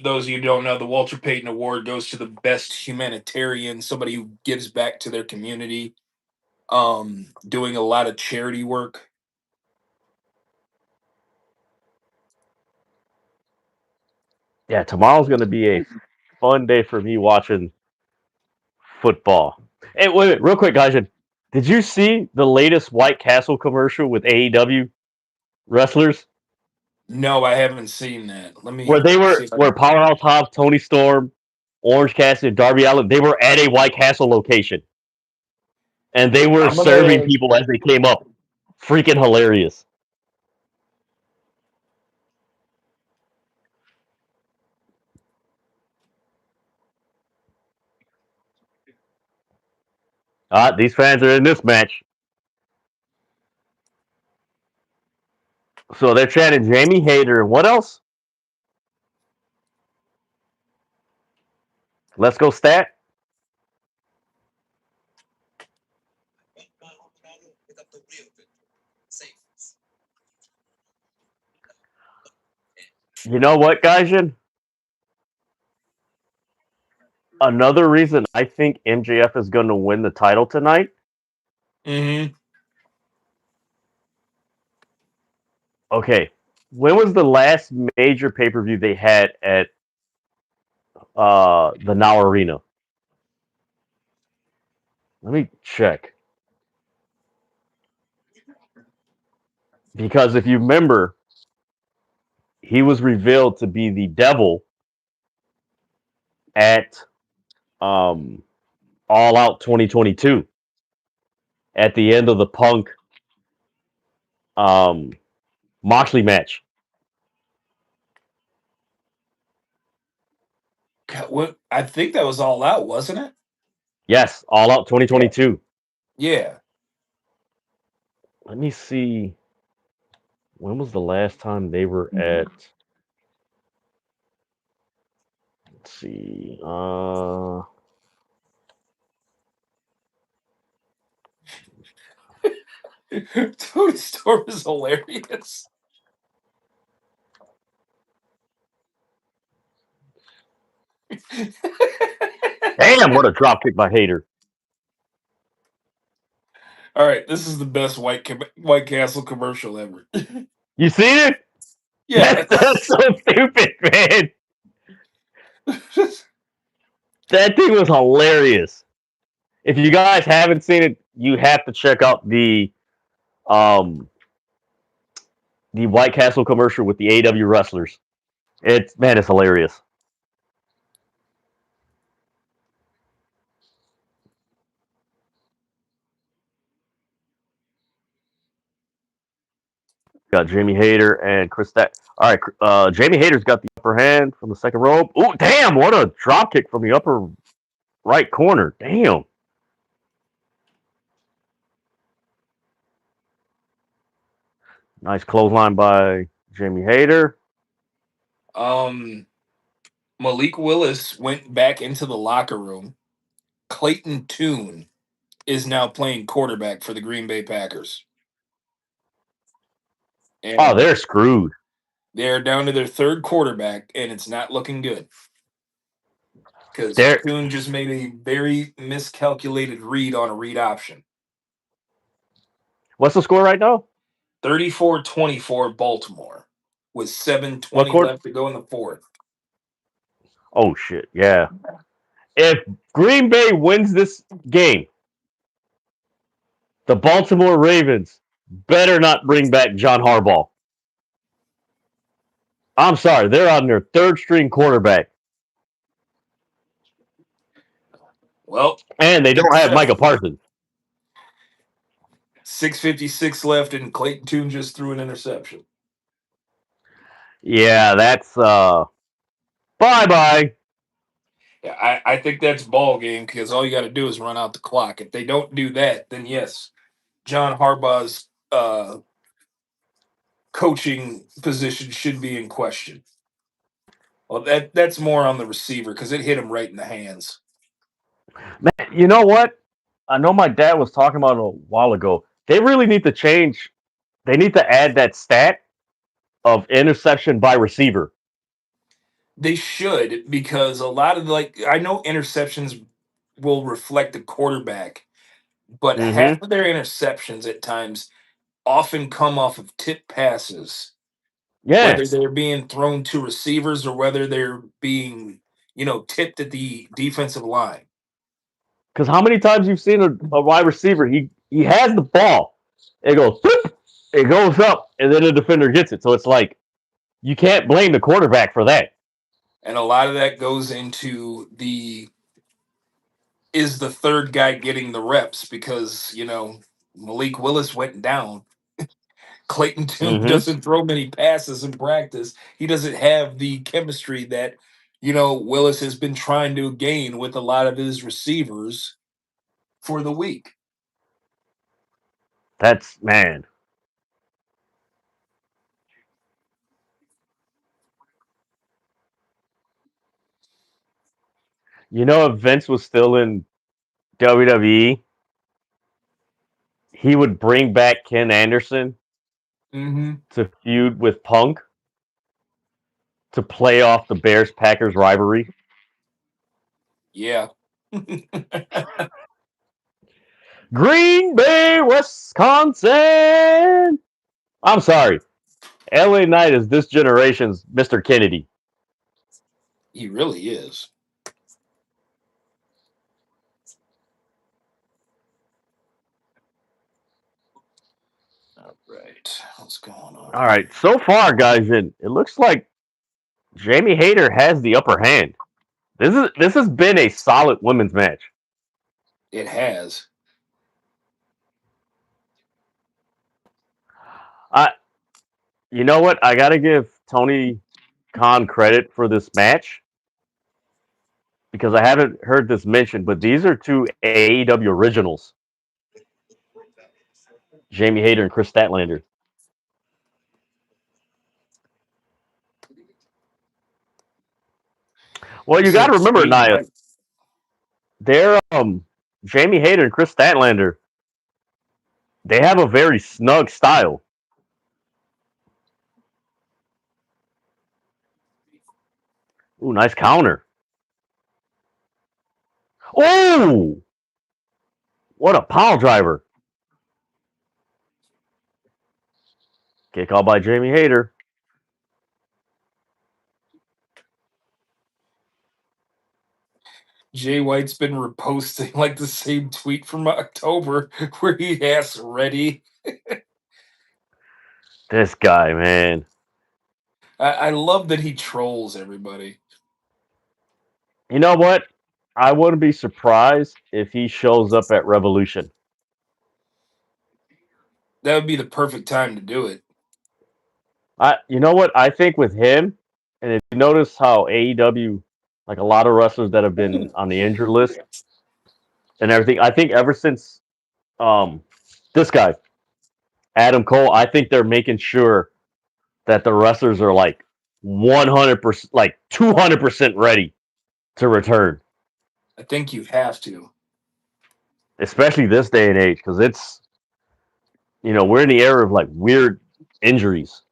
Speaker 2: Those of you who don't know, the Walter Payton Award goes to the best humanitarian, somebody who gives back to their community, doing a lot of charity work.
Speaker 1: Yeah, tomorrow's going to be a fun day for me watching football. Hey, wait, real quick, guys. Did you see the latest White Castle commercial with AEW wrestlers?
Speaker 2: No, I haven't seen that. Let
Speaker 1: Where
Speaker 2: me
Speaker 1: they
Speaker 2: see
Speaker 1: were,
Speaker 2: if I
Speaker 1: where
Speaker 2: can.
Speaker 1: Powerhouse Hobbs, Tony Storm, Orange Cassidy, and Darby Allin, they were at a White Castle location. And they were
Speaker 2: I'm
Speaker 1: serving
Speaker 2: gonna.
Speaker 1: people as they came up. Freaking hilarious. These fans are in this match. So they're chanting Jamie Hayter. What else? Let's go stat. You know what, Gaijin? Another reason I think MJF is going to win the title tonight.
Speaker 2: Mm-hmm.
Speaker 1: Okay, when was the last major pay per view they had at the Now Arena? Let me check. because if you remember, he was revealed to be the devil at um, All Out 2022 at the end of the Punk um, Moxley match.
Speaker 2: What I think that was All Out, wasn't it?
Speaker 1: Yes, All Out 2022.
Speaker 2: Yeah.
Speaker 1: Let me see. When was the last time they were at? Let's see.
Speaker 2: Tony Storm is hilarious.
Speaker 1: Damn, what a drop kick by Hayter.
Speaker 2: All right, this is the best White Castle commercial ever.
Speaker 1: You seen it? That's
Speaker 2: Yes.
Speaker 1: so stupid, man. That thing was hilarious. If you guys haven't seen it, you have to check out um the White Castle commercial with the AW wrestlers. It's hilarious. Got Jamie Hayter and Kris. All right, Jamie Hayter's got the upper hand from the second rope. Oh, damn! What a drop kick from the upper right corner. Damn. Nice clothesline by Jamie Hayter.
Speaker 2: um, Malik Willis went back into the locker room. Clayton Tune is now playing quarterback for the Green Bay Packers.
Speaker 1: Oh,
Speaker 2: And
Speaker 1: they're screwed.
Speaker 2: they're down to their third quarterback, and it's not looking good. Because
Speaker 1: They're
Speaker 2: Tune just made a very miscalculated read on a read option.
Speaker 1: What's the score right now?
Speaker 2: 34-24 Baltimore with
Speaker 1: What
Speaker 2: 7:20
Speaker 1: quarter?
Speaker 2: left to go in the fourth.
Speaker 1: Oh shit! Yeah. If Green Bay wins this game, the Baltimore Ravens better not bring back John Harbaugh. I'm sorry, they're on their third string quarterback,
Speaker 2: Well,
Speaker 1: and they don't have Micah Parsons.
Speaker 2: 6:56 left, and Clayton Tune just threw an interception.
Speaker 1: Yeah, that's bye bye.
Speaker 2: Yeah, I think that's ball game because all you got to do is run out the clock. If they don't do that, then yes, John Harbaugh's coaching position should be in question. Well, that's more on the receiver because it hit him right in the hands.
Speaker 1: Man, you know what? I know my dad was talking about it a while ago. They really need to change. They need to add that stat of interception by receiver.
Speaker 2: They should because a lot of I know interceptions will reflect the quarterback, but half
Speaker 1: Mm-hmm.
Speaker 2: of their interceptions at times often come off of tip passes,
Speaker 1: Yeah,
Speaker 2: whether they're being thrown to receivers or whether they're being, tipped at the defensive line.
Speaker 1: because how many times you've seen a wide receiver? He has the ball. It goes, it goes up, and then the defender gets it. So it's like you can't blame the quarterback for that.
Speaker 2: And a lot of that goes into the is the third guy getting the reps because, Malik Willis went down. Clayton Tune
Speaker 1: Mm-hmm.
Speaker 2: doesn't throw many passes in practice. He doesn't have the chemistry that, Willis has been trying to gain with a lot of his receivers for the week.
Speaker 1: That's man. You know, if Vince was still in WWE, he would bring back Ken Anderson
Speaker 2: Mm-hmm.
Speaker 1: to feud with Punk to play off the Bears Packers rivalry.
Speaker 2: Yeah.
Speaker 1: Green Bay, Wisconsin. I'm sorry. LA Knight is this generation's Mr. Kennedy.
Speaker 2: He really is. Right. What's going on?
Speaker 1: All right. So far, guys, it looks like Jamie Hayter has the upper hand. This has been a solid women's match.
Speaker 2: It has.
Speaker 1: You know what? I gotta give Tony Khan credit for this match because I haven't heard this mentioned, but these are two AEW originals, Jamie Hayter and Kris Statlander. Well, you got
Speaker 2: said
Speaker 1: to remember,
Speaker 2: Jay
Speaker 1: Nia,
Speaker 2: White.
Speaker 1: they're Jamie Hayter and Kris Statlander. They have a very snug style. Ooh, nice counter. Oh, what a pile driver. Kick out by Jamie Hayter.
Speaker 2: Jay White's been reposting like the same tweet from October where he asks ready.
Speaker 1: This guy, man.
Speaker 2: I love that he trolls everybody.
Speaker 1: You know what? I wouldn't be surprised if he shows up at Revolution.
Speaker 2: That would be the perfect time to do it.
Speaker 1: You know what? I think with him, and if you notice how AEW, like a lot of wrestlers that have been on the injured list and everything, I think ever since this guy, Adam Cole, I think they're making sure that the wrestlers are like 100%, like 200% ready to return.
Speaker 2: I think you have to.
Speaker 1: Especially this day and age, because it's, we're in the era of like weird injuries.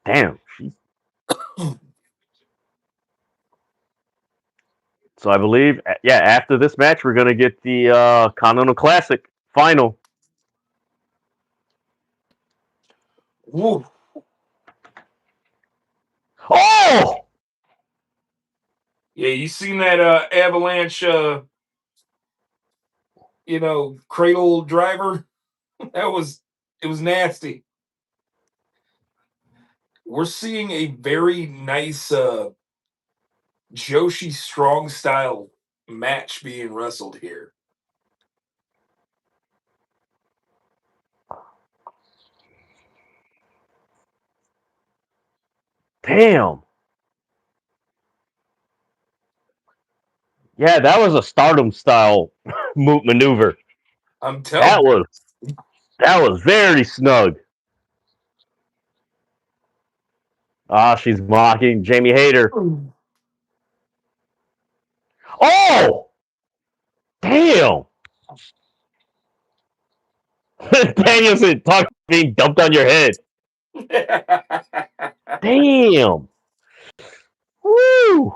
Speaker 1: Damn. So I believe, after this match, we're going to get the Continental Classic final.
Speaker 2: Woo.
Speaker 1: Oh!
Speaker 2: Yeah, you seen that avalanche, cradle driver? It was nasty. We're seeing a very nice Joshi strong style match being wrestled here.
Speaker 1: Damn. Yeah, that was a Stardom style maneuver.
Speaker 2: I'm telling you.
Speaker 1: That was very snug. She's mocking Jamie Hayter. Oh! Damn! Danielson, talk being dumped on your head. Damn! Woo!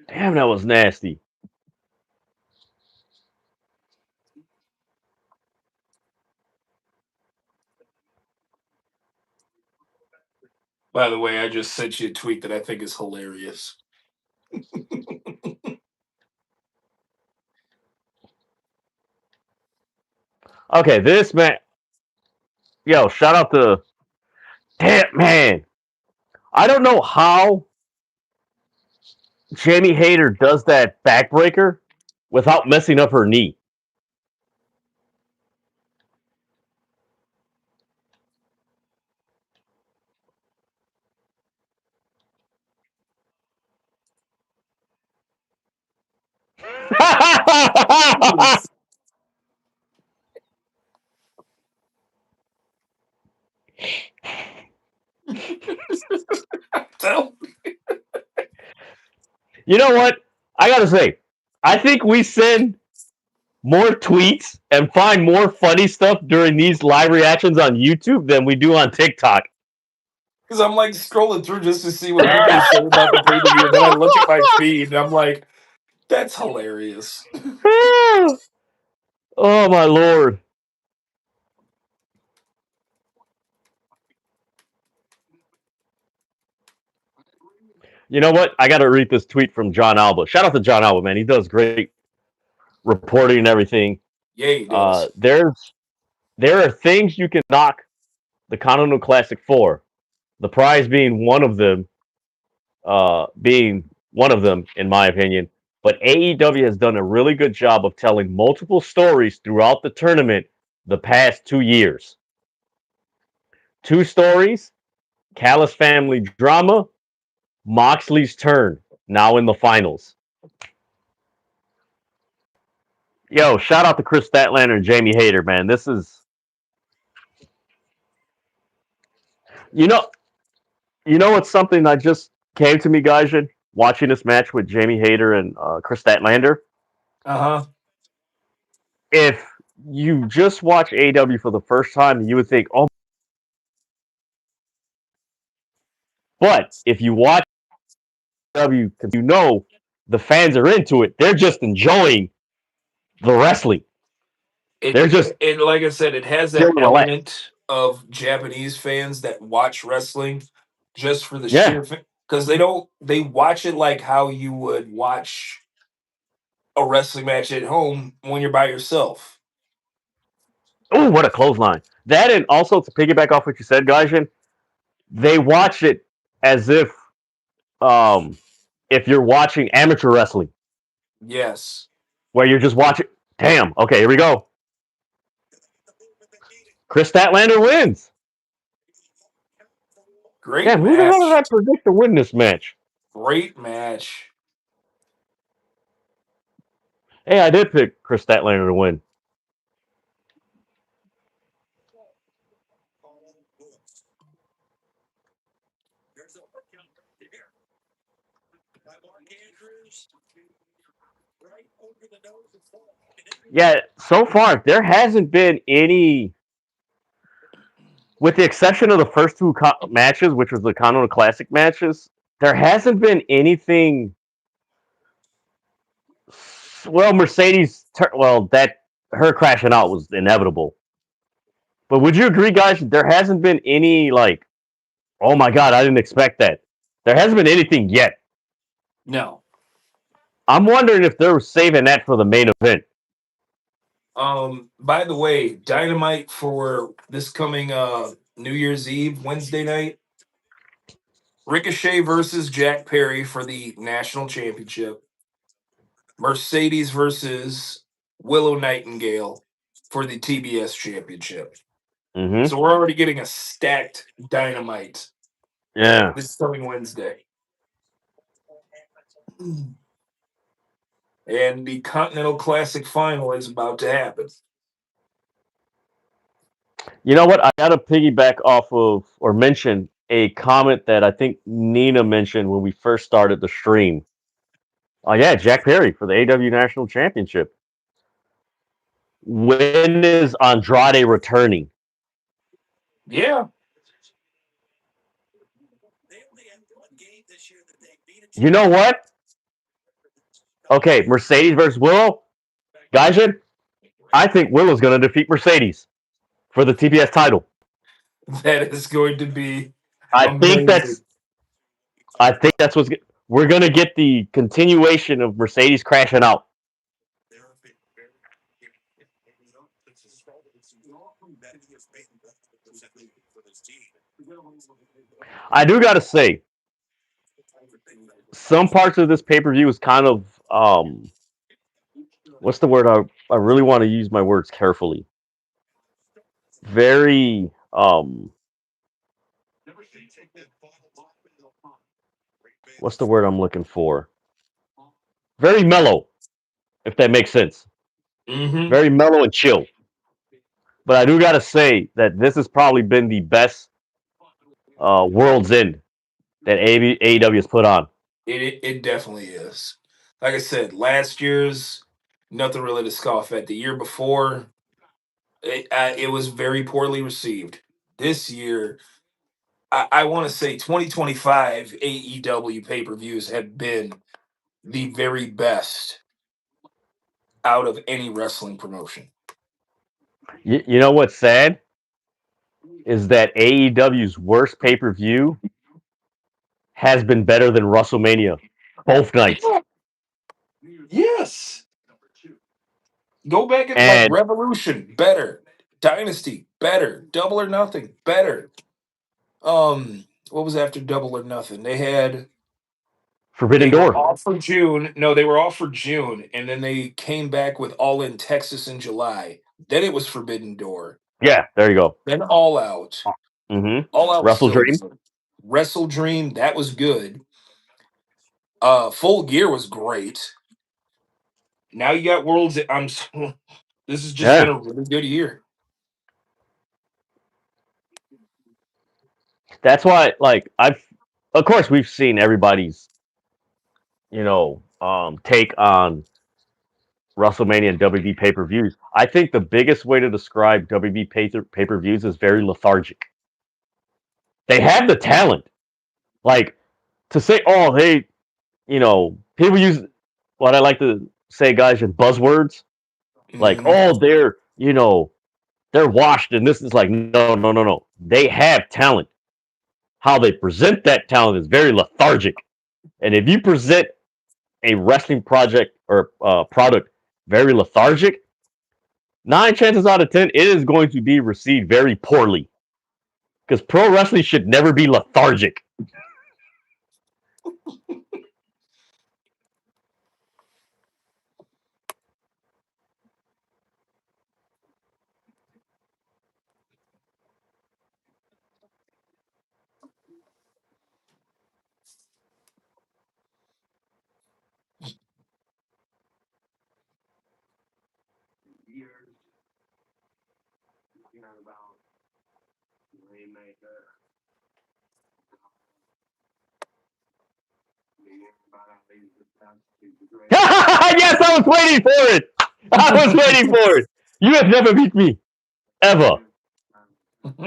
Speaker 1: Damn, that was nasty.
Speaker 2: By the way, I just sent you a tweet that I think is hilarious.
Speaker 1: Okay, this man. Yo, shout out to. Damn, man. I don't know how Jamie Hayter does that backbreaker without messing up her knee. You know what? I gotta say, I think we send more tweets and find more funny stuff during these live reactions on YouTube than we do on TikTok.
Speaker 2: Because I'm like scrolling through just to see what people are saying about the pay-per-view, and then I look at my feed and I'm like, That's hilarious.
Speaker 1: Oh my lord. You know what? I got to read this tweet from John Alba. Shout out to John Alba, man. He does great reporting and everything.
Speaker 2: Yeah, he does.
Speaker 1: There are things you can knock the Continental Classic for. The prize being one of them, in my opinion. But AEW has done a really good job of telling multiple stories throughout the tournament the past 2 years. Two stories: Callis family drama, Moxley's turn, now in the finals. Yo, shout out to Kris Statlander and Jamie Hayter, man. This is, you know, it's something that just came to me, guys, watching this match with Jamie Hayter and Kris Statlander.
Speaker 2: Uh huh.
Speaker 1: If you just watch AEW for the first time, you would think, oh, but if you watch AEW, because the fans are into it, they're just enjoying the wrestling. They're just
Speaker 2: It like I said, it has that
Speaker 1: chilling and relaxed.
Speaker 2: element of Japanese fans that watch wrestling just for the
Speaker 1: Yeah.
Speaker 2: sheer because they watch it like how you would watch a wrestling match at home when you're by yourself.
Speaker 1: Oh, what a clothesline. That, and also to piggyback off what you said, Gaijin, they watch it as um, if you're watching amateur wrestling,
Speaker 2: Yes.
Speaker 1: where you're just watching. Damn. Okay, here we go. Kris Statlander wins.
Speaker 2: Great
Speaker 1: Damn, who the hell did I
Speaker 2: match.
Speaker 1: predict to win this match?
Speaker 2: Great match.
Speaker 1: Hey, I did pick Kris Statlander to win. Yeah, so far there hasn't been any, with the exception of the first two matches, which was the Continental Classic matches. There hasn't been anything. Well, Mercedes. Well, that her crashing out was inevitable. But would you agree, guys? There hasn't been any like, oh my god, I didn't expect that. There hasn't been anything yet.
Speaker 2: No.
Speaker 1: I'm wondering if they're saving that for the main event.
Speaker 2: By the way, Dynamite for this coming New Year's Eve, Wednesday night. Ricochet versus Jack Perry for the national championship. Mercedes versus Willow Nightingale for the TBS championship.
Speaker 1: Mm-hmm.
Speaker 2: So we're already getting a stacked Dynamite
Speaker 1: Yeah.
Speaker 2: this coming Wednesday. And the Continental Classic final is about to happen.
Speaker 1: You know what? I got to piggyback off of or mention a comment that I think Nina mentioned when we first started the stream. Oh, yeah, Jack Perry for the AW National Championship. When is Andrade returning?
Speaker 2: Yeah.
Speaker 1: You know what? Okay, Mercedes versus Willow. Guys, I think Willow's going to defeat Mercedes for the TBS title.
Speaker 2: That is going to be
Speaker 1: I think
Speaker 2: amazing.
Speaker 1: that's what's. We're going to get the continuation of Mercedes crashing out. I do got to say, some parts of this pay per view is kind of what's the word? I really want to use my words carefully. Very what's the word I'm looking for? Very mellow, if that makes sense.
Speaker 2: Mm-hmm.
Speaker 1: Very mellow and chill. But I do got to say that this has probably been the best World's End that AEW has put on.
Speaker 2: It definitely is. Like I said, last year's nothing really to scoff at. The year before, it was very poorly received. This year, I want to say 2025 AEW pay per views have been the very best out of any wrestling promotion.
Speaker 1: You know what's sad is that AEW's worst pay per view has been better than WrestleMania both nights.
Speaker 2: Yes. Go back and like
Speaker 1: And
Speaker 2: Revolution, better. Dynasty, better. Double or Nothing, better. What was after Double or Nothing?
Speaker 1: Forbidden
Speaker 2: They were
Speaker 1: Door.
Speaker 2: off for June. No, they were off for June, and then they came back with All in Texas in July. Then it was Forbidden Door.
Speaker 1: Yeah, there you go.
Speaker 2: Then All Out.
Speaker 1: Mm-hmm.
Speaker 2: All Out was
Speaker 1: Wrestle
Speaker 2: still
Speaker 1: Dream.
Speaker 2: good. Wrestle Dream, that was good. Full Gear was great. Now you got Worlds. This has just been
Speaker 1: Yeah.
Speaker 2: a really good year.
Speaker 1: That's why, like, of course, we've seen everybody's, take on WrestleMania and WB pay per views. I think the biggest way to describe WB pay per views is very lethargic. They have the talent. Like, to say, oh, hey, people use what I like to say, guys, in buzzwords. Like,
Speaker 2: Mhm.
Speaker 1: oh, they're washed, and this is like, no, no, no, no. They have talent. How they present that talent is very lethargic. And if you present a wrestling project or product very lethargic, 9 chances out of 10, it is going to be received very poorly. Because pro wrestling should never be lethargic. Yes, I was waiting for it. I was waiting for it. You have never beat me. Ever.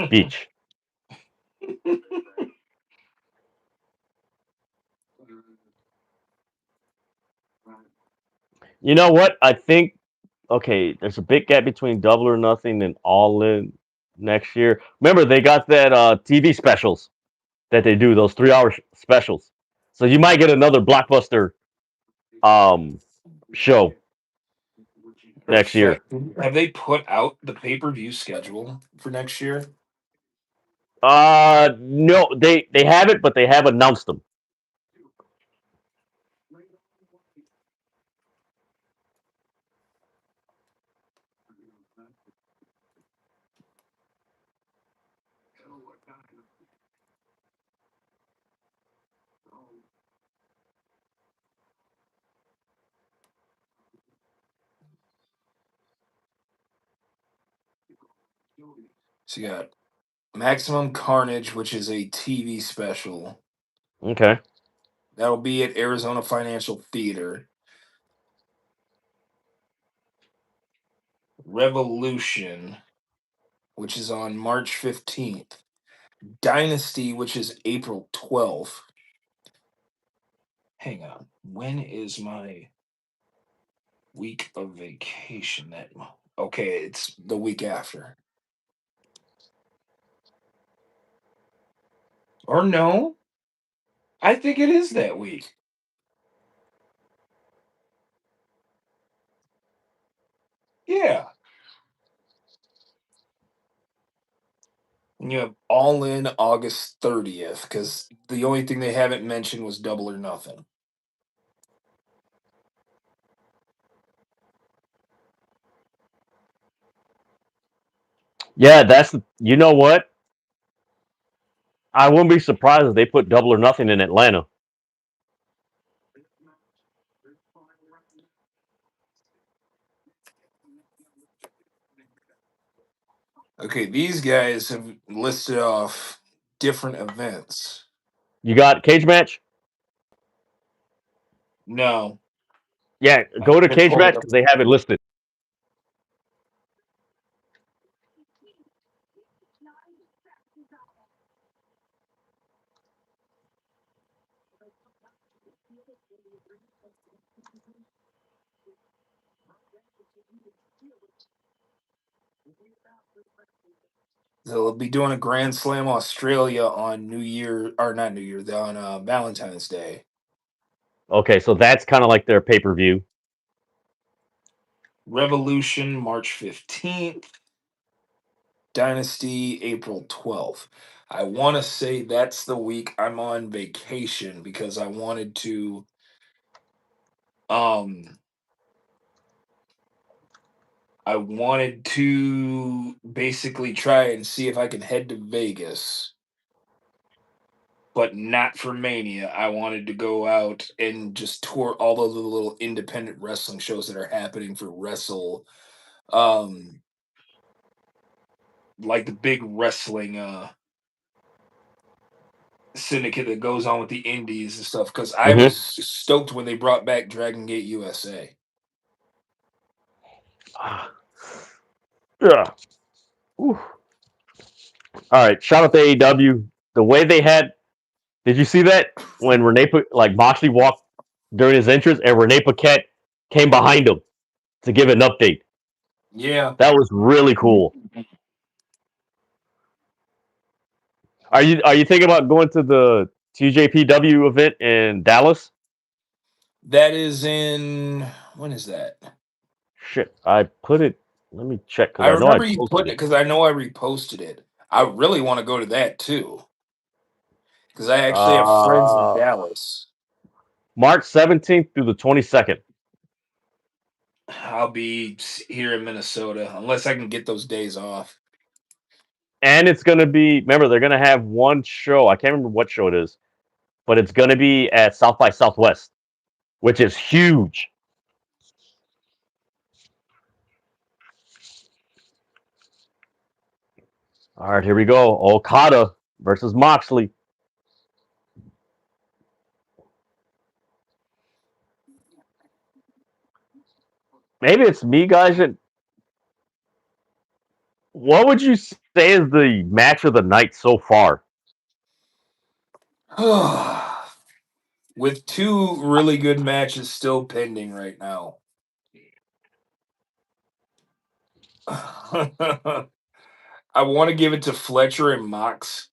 Speaker 1: Beach. You know what? I think, okay, there's a big gap between Double or Nothing and All In next year. Remember, they got that TV specials that they do, those 3 hour specials. So you might get another blockbuster show next year.
Speaker 2: Have they put out the pay per view schedule for next year?
Speaker 1: No, they haven't, but they have announced them.
Speaker 2: So you got Maximum Carnage, which is a TV special.
Speaker 1: Okay.
Speaker 2: That'll be at Arizona Financial Theater. Revolution, which is on March 15th. Dynasty, which is April 12th. Hang on. When is my week of vacation? Okay, it's the week after. Or no? I think it is that week. Yeah. And you have All In August 30th, because the only thing they haven't mentioned was Double or Nothing.
Speaker 1: Yeah, you know what? I wouldn't be surprised if they put Double or Nothing in Atlanta.
Speaker 2: Okay, these guys have listed off different events.
Speaker 1: You got cage match?
Speaker 2: No.
Speaker 1: Yeah,
Speaker 2: I'm
Speaker 1: go to
Speaker 2: gonna
Speaker 1: cage
Speaker 2: pull
Speaker 1: match
Speaker 2: it up.
Speaker 1: because they have it listed.
Speaker 2: They'll be doing a Grand Slam Australia on New Year, or not New Year, on Valentine's Day.
Speaker 1: Okay, so that's kind of like their pay per view.
Speaker 2: Revolution March 15th. Dynasty April 12th. I want to say that's the week I'm on vacation because um I wanted to basically try and see if I can head to Vegas, but not for Mania. I wanted to go out and just tour all of the little independent wrestling shows that are happening for Wrestle, um, like the big wrestling syndicate that goes on with the indies and stuff. Because I
Speaker 1: Mm-hmm.
Speaker 2: was stoked when they brought back Dragon Gate USA.
Speaker 1: Yeah. Whew. All right. Shout out to AEW. The way they had. Did you see that when Moxley walked during his entrance and Renee Paquette came behind him to give an update?
Speaker 2: Yeah,
Speaker 1: That was really cool. Are you thinking about going to the TJPW event in Dallas?
Speaker 2: that is in when is that?
Speaker 1: Shit, I put it. Let me check because
Speaker 2: I
Speaker 1: I know I
Speaker 2: remember you
Speaker 1: posted
Speaker 2: putting it
Speaker 1: it.
Speaker 2: because I know I reposted it. I really want to go to that too because I actually have friends in
Speaker 1: Uh,
Speaker 2: Dallas.
Speaker 1: March 17th through the 22nd.
Speaker 2: I'll be here in Minnesota unless I can get those days off.
Speaker 1: And it's going to be, remember, they're going to have one show. I can't remember what show it is, but it's going to be at South by Southwest, which is huge. All right, here we go. Okada versus Moxley. Maybe it's me, guys. What would you say is the match of the night so far?
Speaker 2: With two really good matches still pending right now. I want to give it to Fletcher and Mox,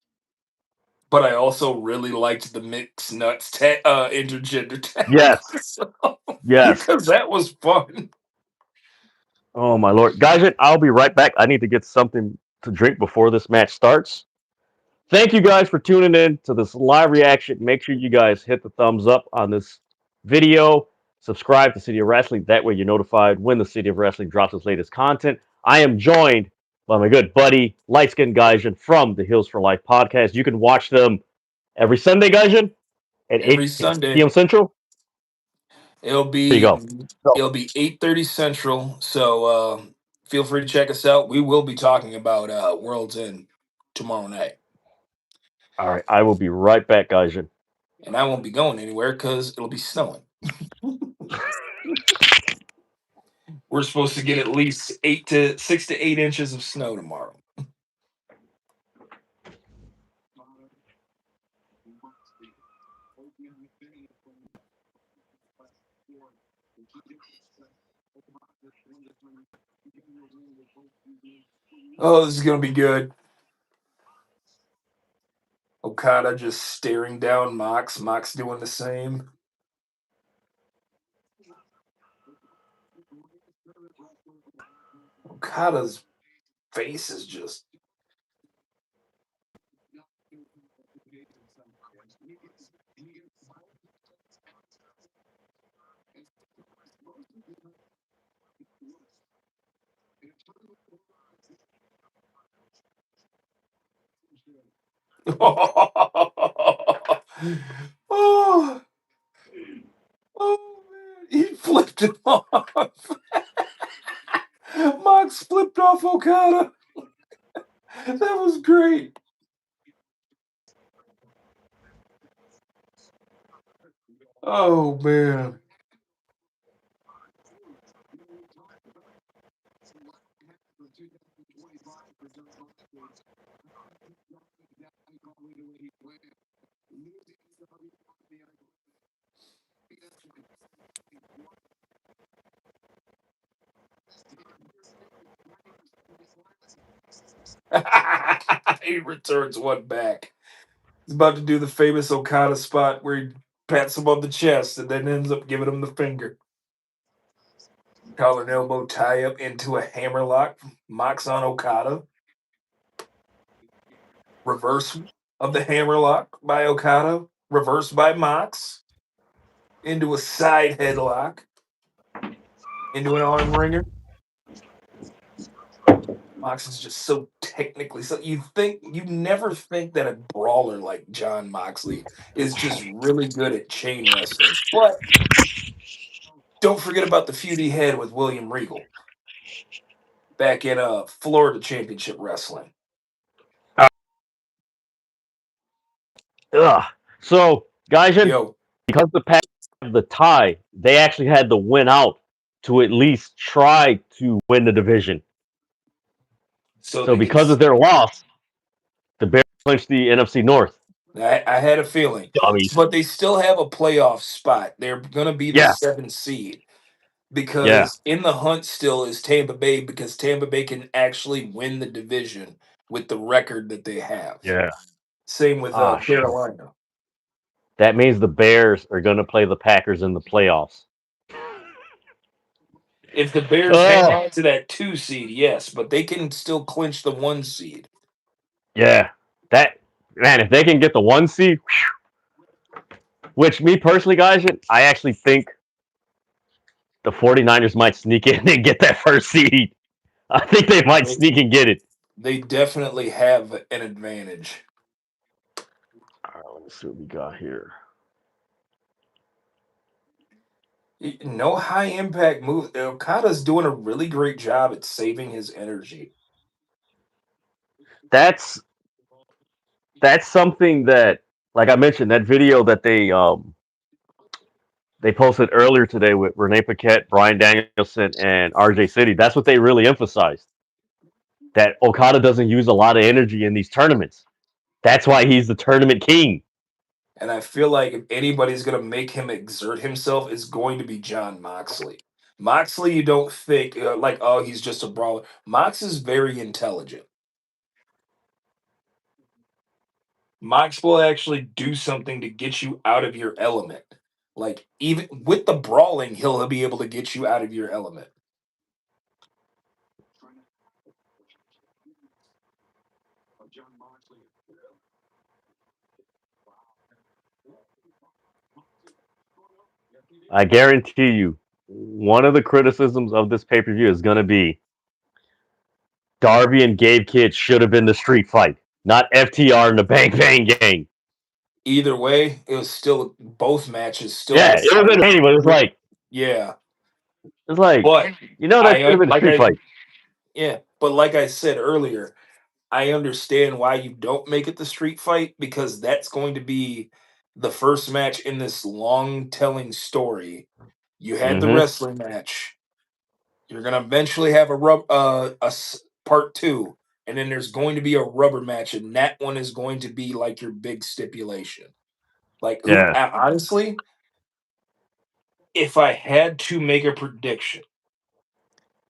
Speaker 2: but I also really liked the mixed nuts intergender tag
Speaker 1: Yes, yes.
Speaker 2: because that was fun.
Speaker 1: Oh my lord, guys! I'll be right back. I need to get something to drink before this match starts. Thank you guys for tuning in to this live reaction. Make sure you guys hit the thumbs up on this video. Subscribe to City of Wrestling. That way you're notified when the City of Wrestling drops its latest content. I am joined by my good buddy, Light Skin Gaijin from the Hills for Life podcast. You can watch them every Sunday, Gaijin, at
Speaker 2: Every
Speaker 1: 8
Speaker 2: Sunday
Speaker 1: p.m. Central.
Speaker 2: it'll
Speaker 1: There you
Speaker 2: be
Speaker 1: go. So,
Speaker 2: it'll be 8:30 Central. So feel free to check us out. We will be talking about World's End tomorrow night,
Speaker 1: all right, I will be right back, Gaijin.
Speaker 2: and I won't be going anywhere because it'll be snowing. We're supposed to get at least 6 to 8 inches of snow tomorrow. Oh, this is gonna be good. Okada just staring down Mox. Mox doing the same. Okada's face is just. Oh, oh man, he flipped it off. Mox flipped off Okada. That was great. Oh man. He returns one back. He's about to do the famous Okada spot where he pats him on the chest and then ends up giving him the finger. Collar and elbow tie up into a hammerlock. Mox on Okada. Reverse of the hammerlock by Okada. Reversed by Mox. Into a side headlock. Into an arm wringer. Mox is just so technically so you never think that a brawler like John Moxley is just really good at chain wrestling. But don't forget about the feud he had with William Regal back in Florida Championship Wrestling.
Speaker 1: Ugh. So, guys,
Speaker 2: Yo,
Speaker 1: because the Packers have the tie, they actually had to win out to at least try to win the division.
Speaker 2: so
Speaker 1: So,
Speaker 2: they can.
Speaker 1: because of their loss, the Bears clinched the NFC North.
Speaker 2: I had a feeling,
Speaker 1: Dummies.
Speaker 2: but they still have a playoff spot. They're going to be the
Speaker 1: Yeah,
Speaker 2: 7th seed
Speaker 1: yeah,
Speaker 2: because in the hunt still is Tampa Bay because Tampa Bay can actually win the division with the record that they have.
Speaker 1: yeah.
Speaker 2: Same with
Speaker 1: Ah, shit.
Speaker 2: Carolina.
Speaker 1: That means the Bears are going to play the Packers in the playoffs.
Speaker 2: If the Bears hang on to that 2 seed, yes, but they can still clinch the 1 seed.
Speaker 1: Yeah, that man. If they can get the 1 seed, which me personally, guys, I actually think the 49ers might sneak in and get that first seed. I think they might
Speaker 2: They,
Speaker 1: sneak and get it.
Speaker 2: they definitely have an advantage.
Speaker 1: All right, let me see what we got here.
Speaker 2: No high impact move. Okada's doing a really great job at saving his energy.
Speaker 1: That's something that, like I mentioned, that video that they posted earlier today with Renee Paquette, Brian Danielson, and RJ City. That's what they really emphasized. That Okada doesn't use a lot of energy in these tournaments. That's why he's the tournament king.
Speaker 2: And I feel like if anybody's going to make him exert himself, it's going to be John Moxley. Moxley, you don't think, like, oh, he's just a brawler. Mox is very intelligent. Mox will actually do something to get you out of your element. Like, even with the brawling, he'll be able to get you out of your element.
Speaker 1: I guarantee you, one of the criticisms of this pay per view is going to be Darby and Gabe Kidd should have been the street fight, not FTR and the Bang Bang Gang.
Speaker 2: Either way, it was still both matches still
Speaker 1: Yeah, it was entertaining, but
Speaker 2: yeah.
Speaker 1: it's like
Speaker 2: But
Speaker 1: that should have been a street fight.
Speaker 2: yeah, but like I said earlier, I understand why you don't make it the street fight because that's going to be the first match in this long telling story. You had the
Speaker 1: Mm-hmm.
Speaker 2: wrestling match. You're gonna eventually have part 2, and then there's going to be a rubber match, and that one is going to be like your big stipulation. Like,
Speaker 1: Yeah.
Speaker 2: honestly, if I had to make a prediction,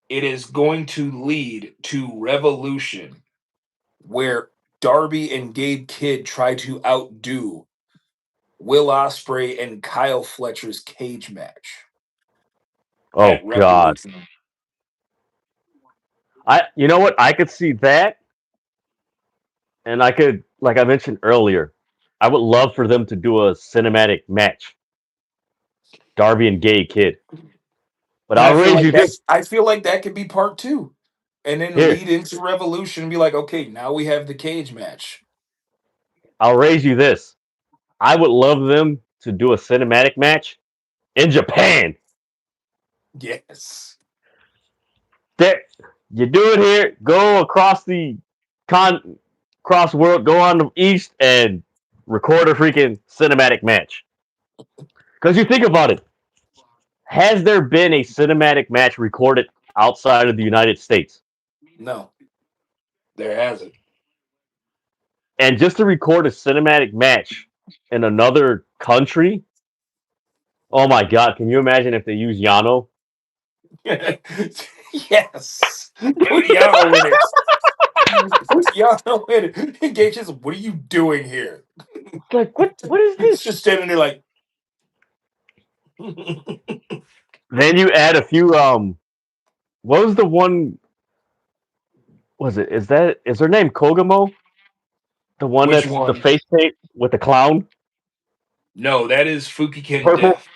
Speaker 2: it is going to lead to Revolution, where Darby and Gabe Kidd try to outdo Will Ospreay and Kyle Fletcher's cage match
Speaker 1: Oh
Speaker 2: at
Speaker 1: God.
Speaker 2: Revolution.
Speaker 1: You know what? I could see that, and I could, like I mentioned earlier, I would love for them to do a cinematic match, Darby and Gabe Kidd. But
Speaker 2: And
Speaker 1: I'll raise you this.
Speaker 2: I feel like that could be part 2. And then
Speaker 1: Here,
Speaker 2: lead into Revolution and be like, okay, now we have the cage match.
Speaker 1: I'll raise you this. I would love them to do a cinematic match in Japan.
Speaker 2: Yes.
Speaker 1: There, you do it here. Go across the cross world. Go on the east and record a freaking cinematic match. Because you think about it, has there been a cinematic match recorded outside of the United States?
Speaker 2: No, there hasn't.
Speaker 1: And just to record a cinematic match in another country, oh my God! Can you imagine if they use Yano?
Speaker 2: Yes. Put Yano in it. Yano and Gage is, what are you doing here?
Speaker 1: Like, what is
Speaker 2: He's
Speaker 1: this?
Speaker 2: just standing there like.
Speaker 1: Then you add a few. What was the one? Was it? Is her name Kogamo? The one
Speaker 2: Which
Speaker 1: that's the
Speaker 2: one?
Speaker 1: face paint with the clown,
Speaker 2: No, that is Fukiken
Speaker 1: purple.
Speaker 2: Death.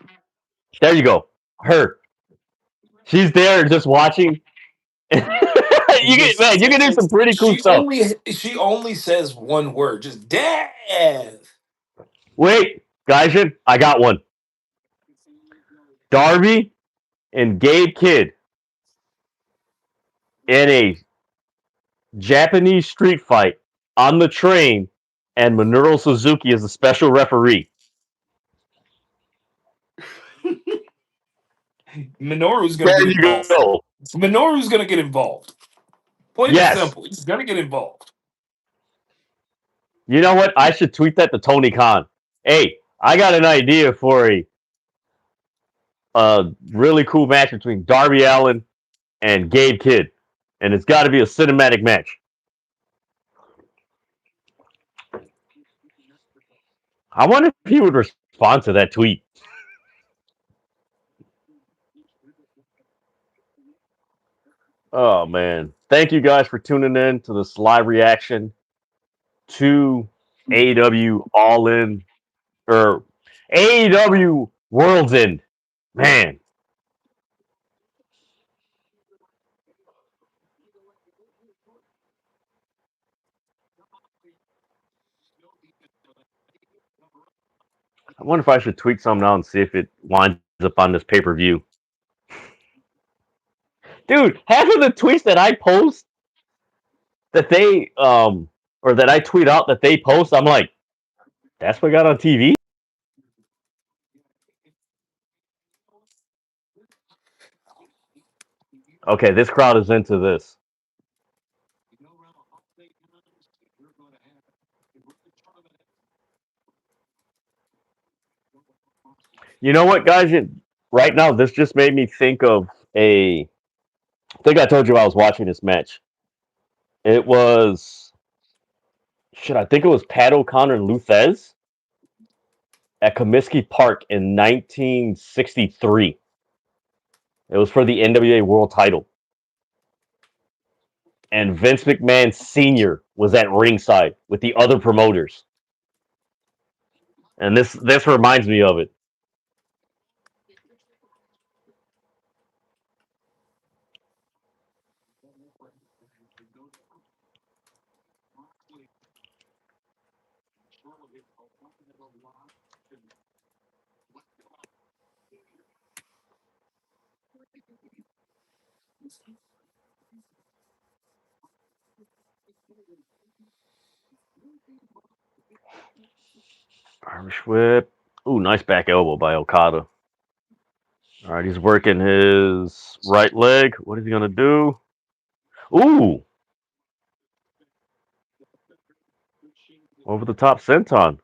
Speaker 1: There you go. Her. She's there just watching.
Speaker 2: And
Speaker 1: You can do some pretty cool stuff.
Speaker 2: she only says one word, just death.
Speaker 1: Wait, Gaijin, I got one. Darby and Gabe Kidd in a Japanese street fight on the train, and Minoru Suzuki is a special referee.
Speaker 2: Minoru's gonna
Speaker 1: There
Speaker 2: get
Speaker 1: you
Speaker 2: involved.
Speaker 1: go.
Speaker 2: Minoru's gonna get involved. Plain and
Speaker 1: Yes.
Speaker 2: simple. He's gonna get involved.
Speaker 1: You know what? I should tweet that to Tony Khan. Hey, I got an idea for a really cool match between Darby Allin and Gabe Kidd, and it's got to be a cinematic match. I wonder if he would respond to that tweet. Oh man! Thank you guys for tuning in to this live reaction to AEW All In or AEW World's End. Man, I wonder if I should tweet something out and see if it winds up on this pay-per-view. Dude, half of the tweets that I post that they or that I tweet out that they post, I'm like, that's what got on TV. Okay, this crowd is into this. You know what, guys? Right now, this just made me think of a. I think I told you I was watching this match. It was. Shit, I think it was Pat O'Connor and Luthez at Comiskey Park in 1963. It was for the NWA World Title. And Vince McMahon Sr. was at ringside with the other promoters. And this reminds me of it. Irish whip. Ooh, nice back elbow by Okada. All right, he's working his right leg. What is he gonna do? Ooh, over the top senton.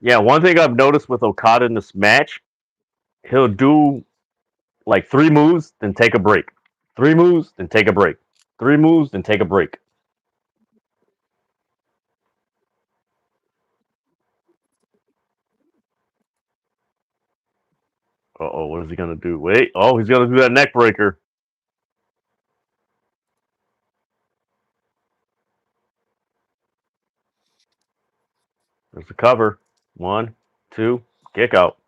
Speaker 1: Yeah, one thing I've noticed with Okada in this match, he'll do like three moves, then take a break. Three moves, then take a break. Three moves, then take a break. Uh-oh, what is he gonna do? Wait, oh, he's gonna do that neck breaker. There's the cover. One, two, kick out.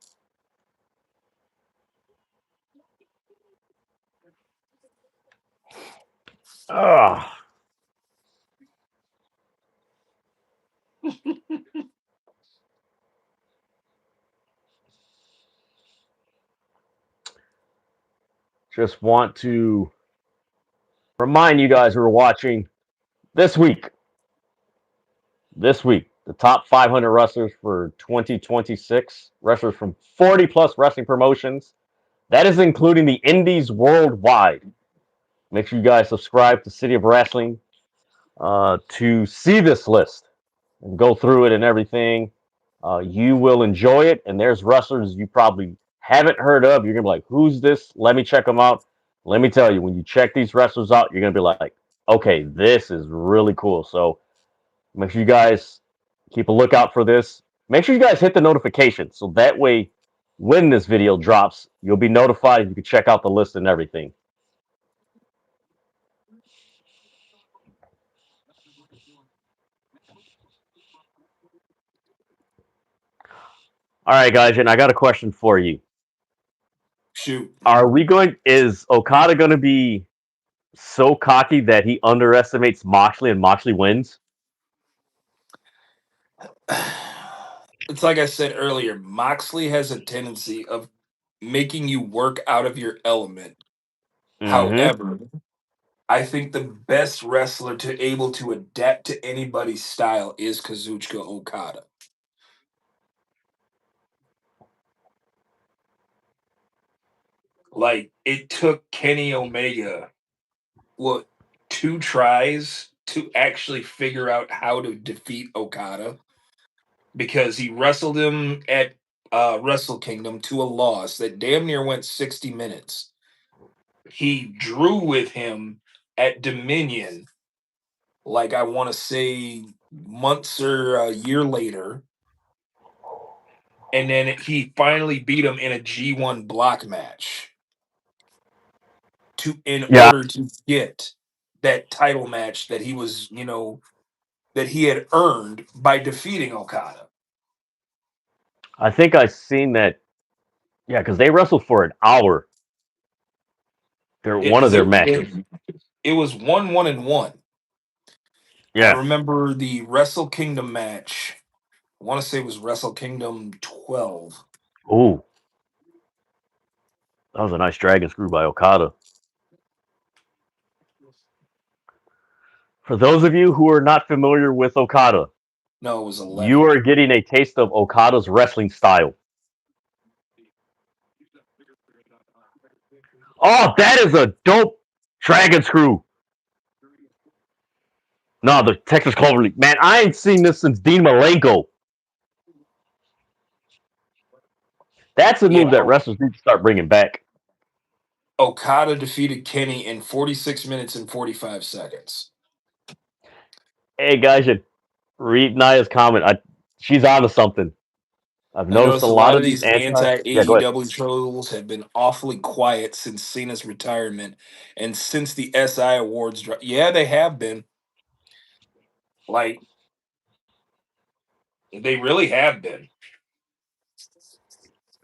Speaker 1: Ah. Just want to remind you guys who are watching this week. The top 500 wrestlers for 2026, wrestlers from 40 plus wrestling promotions. That is including the indies worldwide. Make sure you guys subscribe to City of Wrestling to see this list and go through it and everything. You will enjoy it. And there's wrestlers you probably haven't heard of. You're going to be like, who's this? Let me check them out. let me tell you, when you check these wrestlers out, you're gonna be like, okay, this is really cool. So make sure you guys keep a lookout for this. Make sure you guys hit the notification so that way, when this video drops, you'll be notified. You can check out the list and everything. All right, guys, and I got a question for you.
Speaker 2: Shoot.
Speaker 1: Is Okada going to be so cocky that he underestimates Moxley and Moxley wins?
Speaker 2: It's like I said earlier, Moxley has a tendency of making you work out of your element.
Speaker 1: Mm-hmm.
Speaker 2: However, I think the best wrestler to able to adapt to anybody's style is Kazuchika Okada. Like, it took Kenny Omega, what, 2 tries to actually figure out how to defeat Okada, because he wrestled him at Wrestle Kingdom to a loss that damn near went 60 minutes. He drew with him at Dominion, like I want to say months or a year later. And then he finally beat him in a G1 block match in
Speaker 1: Yeah,
Speaker 2: order to get that title match that he was, that he had earned by defeating Okada.
Speaker 1: I think I've seen that. Yeah, because they wrestled for an hour. They're
Speaker 2: Yeah,
Speaker 1: one of
Speaker 2: because
Speaker 1: their matches.
Speaker 2: it was 1-1-1. I
Speaker 1: Yeah.
Speaker 2: remember the Wrestle Kingdom match. I want to say it was Wrestle Kingdom 12.
Speaker 1: Ooh, that was a nice dragon screw by Okada. For those of you who are not familiar with Okada,
Speaker 2: No, it was
Speaker 1: you
Speaker 2: 11.
Speaker 1: are getting a taste of Okada's wrestling style. Oh, that is a dope dragon screw. No, the Texas Cloverleaf. Man, I ain't seen this since Dean Malenko. That's a move
Speaker 2: Yeah,
Speaker 1: that wrestlers need to start bringing back.
Speaker 2: Okada defeated Kenny in 46 minutes and 45 seconds.
Speaker 1: Hey, guys, should read Naya's comment. She's onto something. I've
Speaker 2: I
Speaker 1: noticed a
Speaker 2: noticed a
Speaker 1: lot
Speaker 2: lot of
Speaker 1: of these
Speaker 2: these
Speaker 1: anti.
Speaker 2: anti
Speaker 1: Yeah, go ahead.
Speaker 2: AEW trolls have been awfully quiet since Cena's retirement and since the SI Awards. Yeah, they have been. Like, they really have been.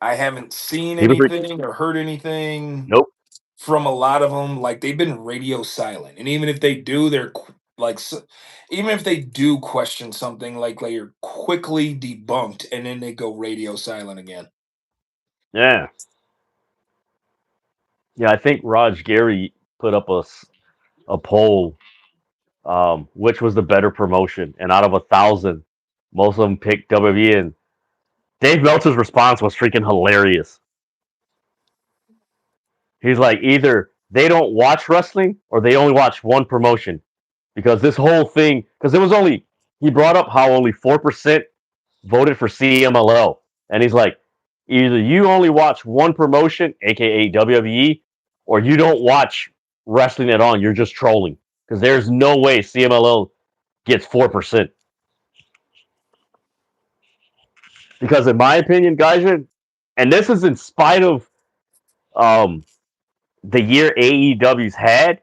Speaker 2: I haven't seen
Speaker 1: People bring.
Speaker 2: anything or heard anything
Speaker 1: Nope.
Speaker 2: from a lot of them. Like, they've been radio silent, and even if they do, even if they do question something, like they're quickly debunked, and then they go radio silent again.
Speaker 1: Yeah. Yeah, I think Raj Gary put up a poll, which was the better promotion, and out of 1,000, most of them picked WWE. And Dave Meltzer's response was freaking hilarious. He's like, either they don't watch wrestling or they only watch one promotion, because this whole thing, because it was only, he brought up how only 4% voted for CMLL, and he's like, either you only watch one promotion, aka WWE, or you don't watch wrestling at all. You're just trolling, because there's no way CMLL gets 4%. Because in my opinion, guys, and this is in spite of um, the year AEW's had,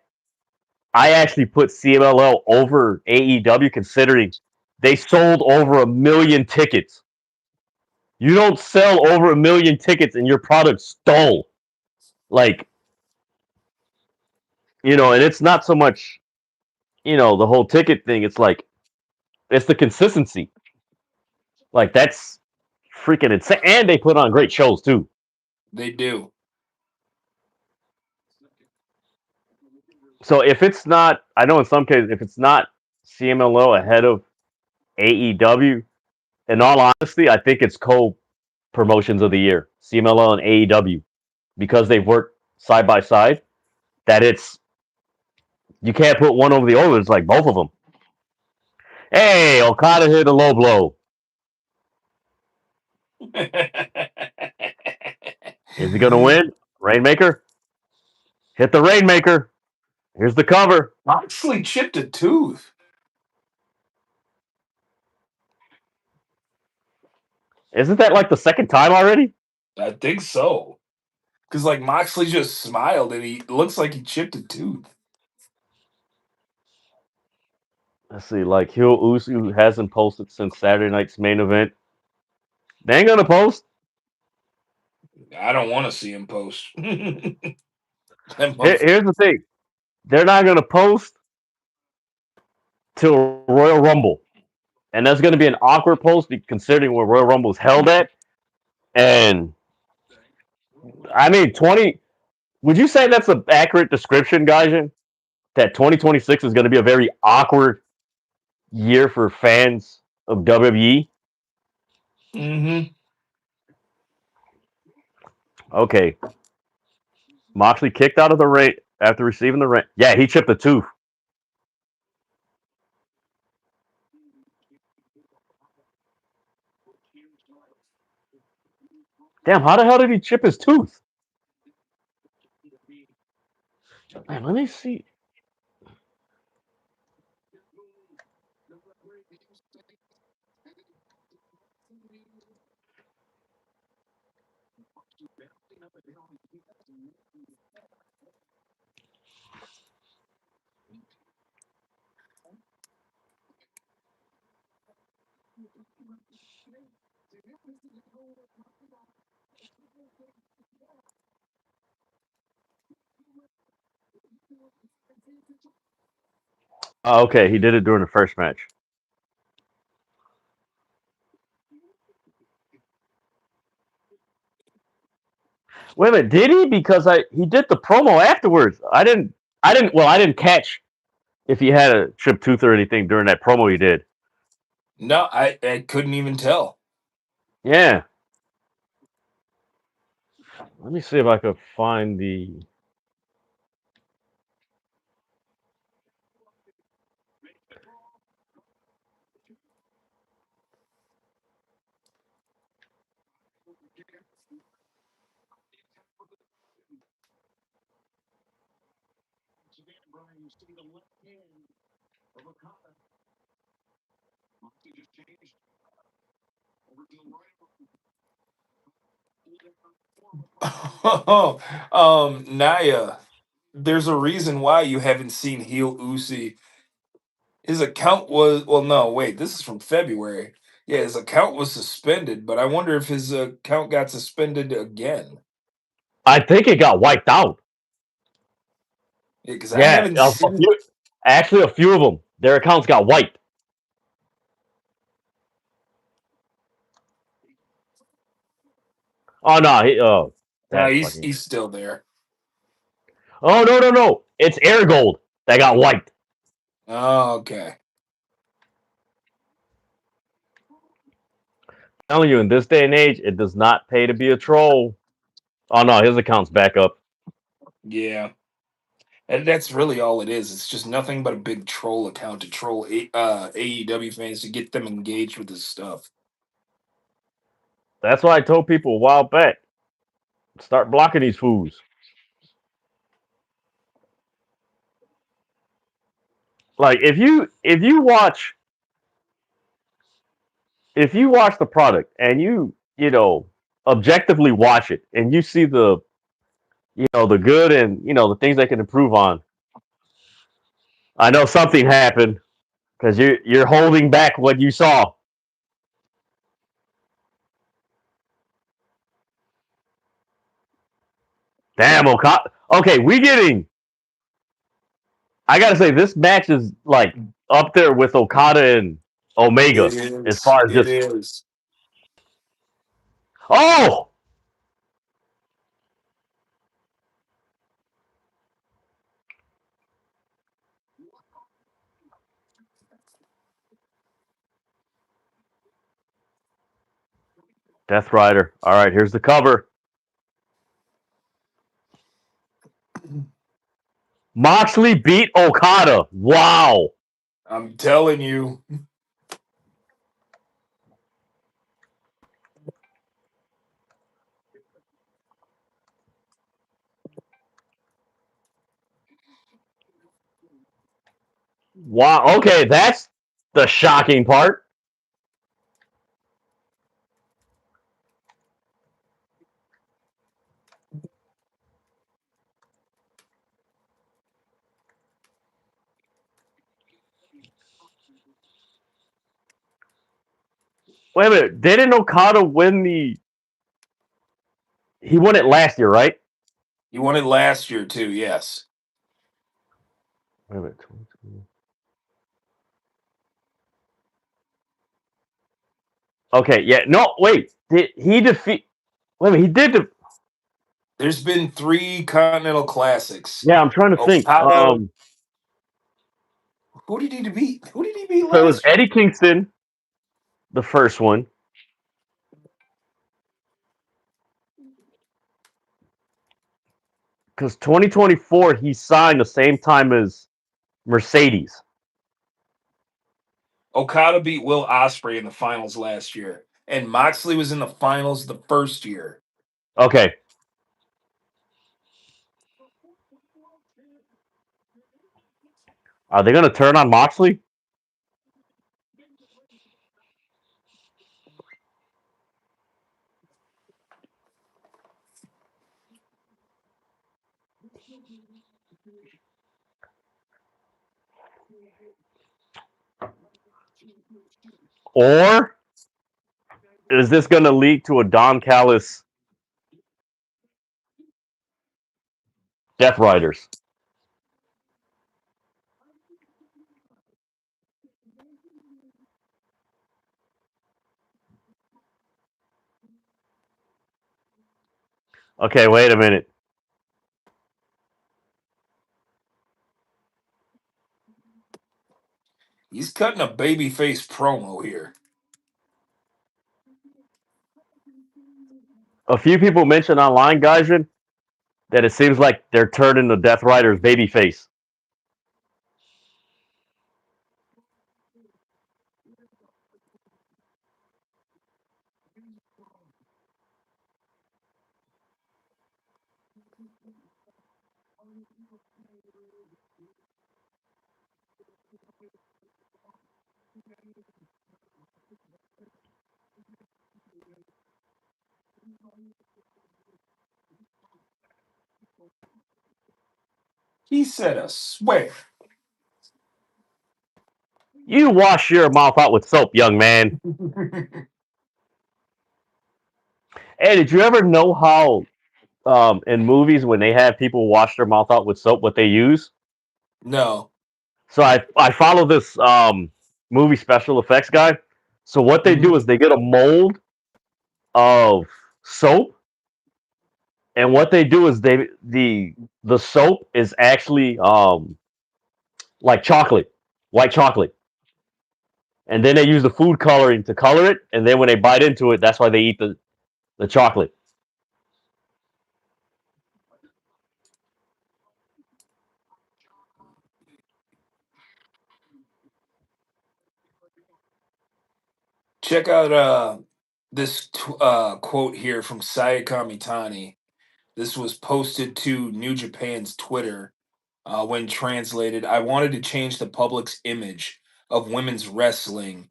Speaker 1: I actually put CMLL over AEW, considering they sold over 1 million tickets. You don't sell over 1 million tickets and your product stole. Like, and it's not so much, the whole ticket thing. It's like, it's the consistency. Like, that's freaking insane. And they put on great shows too.
Speaker 2: They do.
Speaker 1: So if it's not, I know in some cases, if it's not CMLL ahead of AEW, in all honesty, I think it's co-promotions of the year, CMLL and AEW, because they've worked side by side. That it's, you can't put one over the other. It's like both of them. Hey, Okada hit a low blow. Is he gonna win? Rainmaker Hit the Rainmaker. Here's the cover.
Speaker 2: Moxley chipped a tooth.
Speaker 1: Isn't that like the second time already?
Speaker 2: I think so. Because like Moxley just smiled and he looks like he chipped a tooth.
Speaker 1: Let's see, like Hill Usu hasn't posted since Saturday night's main event. They ain't gonna post.
Speaker 2: I don't want to see him post.
Speaker 1: Here's the thing. They're not gonna post till Royal Rumble. And that's gonna be an awkward post considering where Royal Rumble is held at. And I mean 20 would you say that's an accurate description, Gaijin? That 2026 is gonna be a very awkward year for fans of WWE?
Speaker 2: Mm-hmm.
Speaker 1: Okay. Moxley kicked out of the ring after receiving the ring. Yeah, he chipped a tooth. Damn, how the hell did he chip his tooth? Man, let me see. Oh, okay, he did it during the first match. Wait a minute, did he? Because he did the promo afterwards. I didn't catch if he had a chipped tooth or anything during that promo he did.
Speaker 2: No, I couldn't even tell.
Speaker 1: Yeah. Let me see if I could find the.
Speaker 2: Naya, there's a reason why you haven't seen Heel Uzi. His account was no, wait, this is from February. Yeah, his account was suspended, but I wonder if his account got suspended again.
Speaker 1: I think it got wiped out.
Speaker 2: Because I
Speaker 1: Yeah,
Speaker 2: haven't seen.
Speaker 1: actually, a few of them, their accounts got wiped. Oh no,
Speaker 2: No,
Speaker 1: that
Speaker 2: he's
Speaker 1: fucking.
Speaker 2: he's still there.
Speaker 1: Oh no, it's Air Gold that got wiped.
Speaker 2: Oh, okay.
Speaker 1: I'm telling you, in this day and age, it does not pay to be a troll. Oh no, his account's back up.
Speaker 2: Yeah. And that's really all it is. It's just nothing but a big troll account to troll AEW fans to get them engaged with this stuff.
Speaker 1: That's why I told people a while back, start blocking these fools. Like if you watch the product and you know objectively watch it and you see the the good and the things they can improve on. I know something happened because you're holding back what you saw. Damn, Okada. Okay, we getting. I gotta say, this match is like up there with Okada and Omega
Speaker 2: It
Speaker 1: as
Speaker 2: is.
Speaker 1: far as
Speaker 2: It
Speaker 1: just.
Speaker 2: is.
Speaker 1: Oh, Death Rider. All right, here's the cover. Moxley beat Okada. Wow.
Speaker 2: I'm telling you.
Speaker 1: Wow. Okay, that's the shocking part. Wait a minute. Didn't Okada win the? He won it last year, right?
Speaker 2: He won it last year too. Yes.
Speaker 1: Wait a minute. 2020. Okay. Yeah. No. Wait. Did he defeat? Wait a minute. He did.
Speaker 2: There's been 3 Continental Classics.
Speaker 1: Yeah. I'm trying to think.
Speaker 2: Okada. Who did he beat? Who did he beat
Speaker 1: So it was
Speaker 2: last year?
Speaker 1: Eddie Kingston, the first one, because 2024 he signed the same time as Mercedes.
Speaker 2: Okada beat Will Ospreay in the finals last year, and Moxley was in the finals the first year.
Speaker 1: Okay. Are they going to turn on Moxley? Or is this going to lead to a Don Callis Death Riders? Okay, wait a minute.
Speaker 2: He's cutting a babyface promo here.
Speaker 1: A few people mentioned online, Gaijin, that it seems like they're turning the Death Riders babyface.
Speaker 2: He said a swear.
Speaker 1: You wash your mouth out with soap, young man. Hey, did you ever know how in movies when they have people wash their mouth out with soap, what they use?
Speaker 2: No.
Speaker 1: So I follow this movie special effects guy. So what they do
Speaker 2: Mhm.
Speaker 1: is they get a mold of soap, and what they do is the soap is actually like chocolate, white chocolate, and then they use the food coloring to color it, and then when they bite into it, that's why they eat the chocolate.
Speaker 2: Check out this quote here from Sayaka Mitani. This was posted to New Japan's Twitter when translated. I wanted to change the public's image of women's wrestling.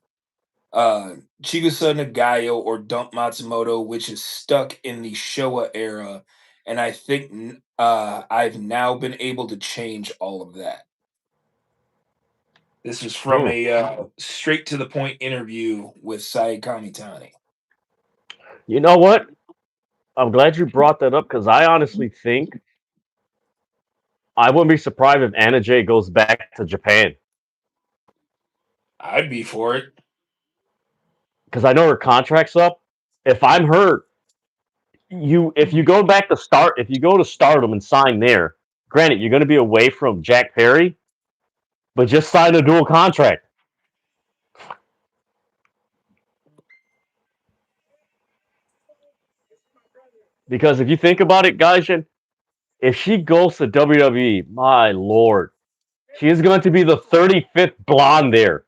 Speaker 2: Chigusa Nagayo or Dump Matsumoto, which is stuck in the Showa era, and I think I've now been able to change all of that. This is from
Speaker 1: Hmm.
Speaker 2: a straight to the point interview with Sayaka Mitani.
Speaker 1: You know what? I'm glad you brought that up because I honestly think I wouldn't be surprised if Anna Jay goes back to Japan
Speaker 2: I'd be for it.
Speaker 1: because I know her contract's up. If I'm her, if you go back to start, if you go to Stardom and sign there, granted you're going to be away from Jack Perry, but just sign a dual contract. Because if you think about it, guys, if she goes to WWE, my lord, she is going to be the 35th blonde there.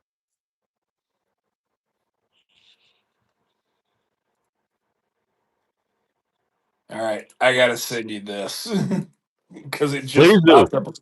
Speaker 2: All right, I gotta send you this because it
Speaker 1: Please
Speaker 2: just
Speaker 1: do.
Speaker 2: popped up.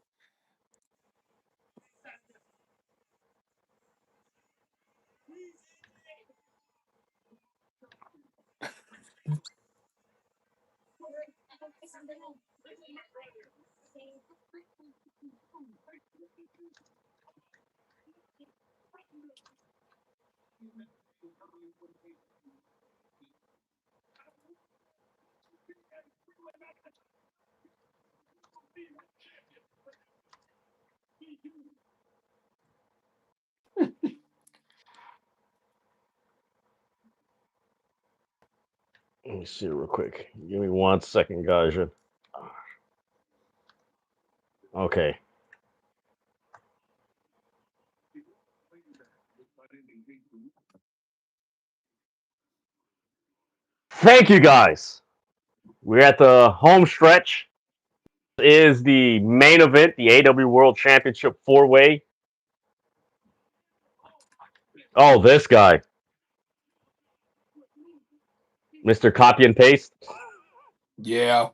Speaker 1: Let me see real quick. Give me 1 second, guys. Okay. Thank you, guys. We're at the home stretch. This is the main event, the AW World Championship 4-way. Oh, this guy. Mr. Copy and Paste.
Speaker 2: Yeah.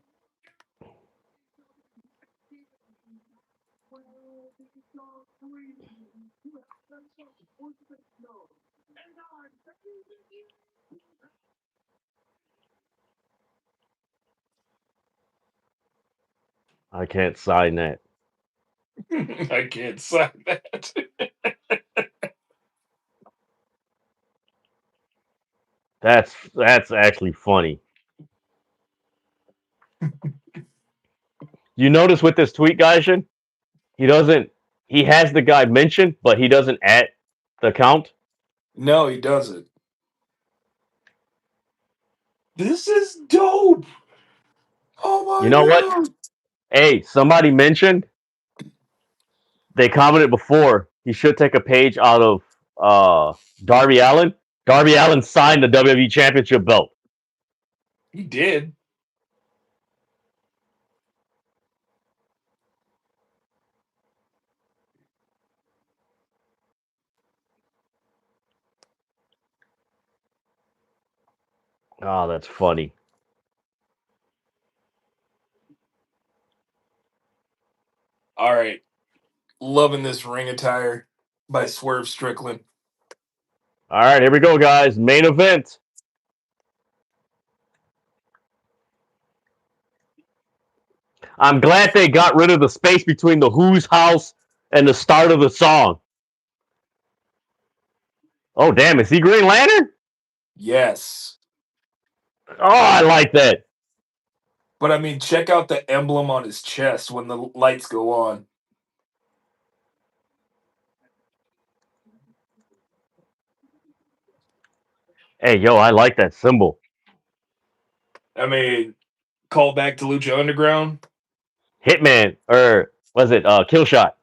Speaker 1: I can't sign that.
Speaker 2: I can't sign that.
Speaker 1: That's actually funny. You notice with this tweet, Gaijin, he doesn't. He has the guy mentioned, but he doesn't add the account.
Speaker 2: No, he doesn't. This is dope. Oh
Speaker 1: You
Speaker 2: my
Speaker 1: know what?
Speaker 2: god.
Speaker 1: Hey, somebody mentioned they commented before he should take a page out of Darby Allin. Darby Allin signed the WWE Championship belt.
Speaker 2: He did.
Speaker 1: Oh, that's funny.
Speaker 2: All right. Loving this ring attire by Swerve Strickland.
Speaker 1: All right, here we go, guys. Main event. I'm glad they got rid of the space between the Who's House and the start of the song. Oh, damn, is he Green Lantern?
Speaker 2: Yes.
Speaker 1: Oh, I like that.
Speaker 2: But I mean, check out the emblem on his chest when the lights go on.
Speaker 1: Hey, yo, I like that symbol.
Speaker 2: I mean, call back to Lucha Underground.
Speaker 1: Hitman, or was it Killshot?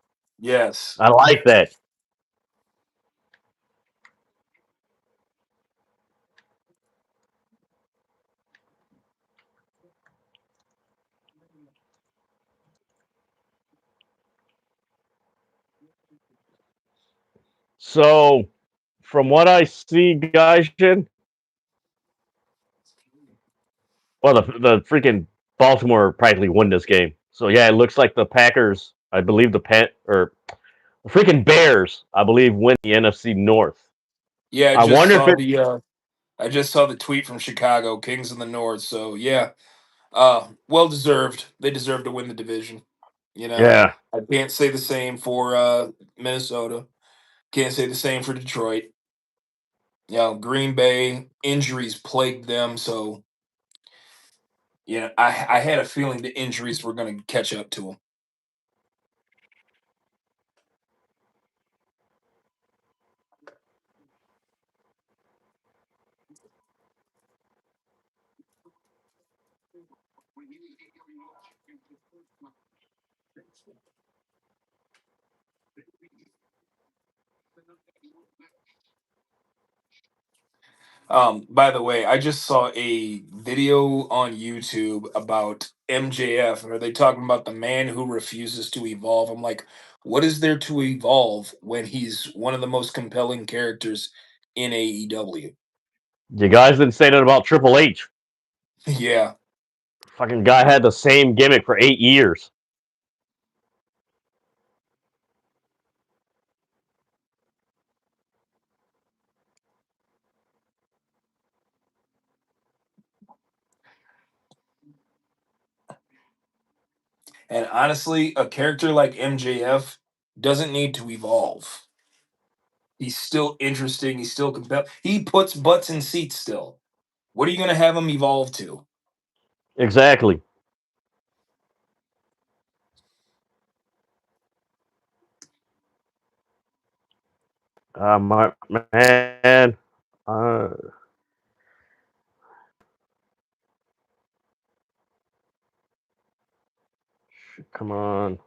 Speaker 2: Yes.
Speaker 1: I like that. So, from what I see, guys, well, the freaking Baltimore practically won this game. So yeah, it looks like the Packers, I believe the freaking Bears, I believe, win the NFC North.
Speaker 2: Yeah,
Speaker 1: I wonder if it.
Speaker 2: I just saw the tweet from Chicago, Kings of the North. So yeah, well deserved. They deserve to win the division. You know,
Speaker 1: Yeah.
Speaker 2: I can't say the same for Minnesota. Can't say the same for Detroit. You know, Green Bay injuries plagued them, so yeah, I had a feeling the injuries were going to catch up to them. By the way, I just saw a video on YouTube about MJF. Are they talking about the man who refuses to evolve? I'm like, what is there to evolve when he's one of the most compelling characters in AEW?
Speaker 1: You guys didn't say that about Triple H.
Speaker 2: Yeah.
Speaker 1: Fucking guy had the same gimmick for 8 years.
Speaker 2: And honestly, a character like MJF doesn't need to evolve. He's still interesting. He's still compelling. He puts butts in seats still. What are you going to have him evolve to?
Speaker 1: Exactly. My man. Uh, Come on.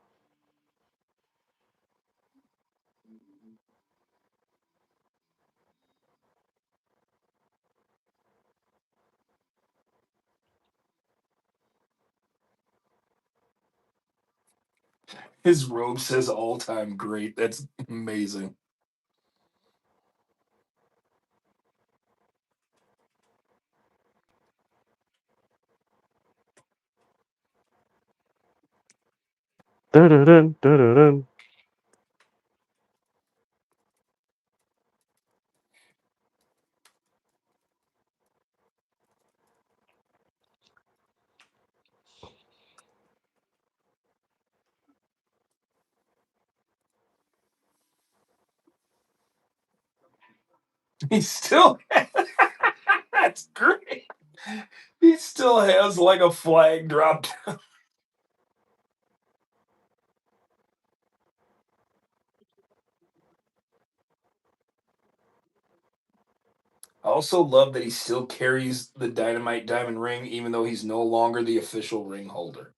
Speaker 2: His robe says all time great. That's amazing.
Speaker 1: Dun-dun-dun, dun-dun-dun.
Speaker 2: He still that's great. He still has like a flag dropped. I also love that he still carries the Dynamite Diamond ring, even though he's no longer the official ring holder.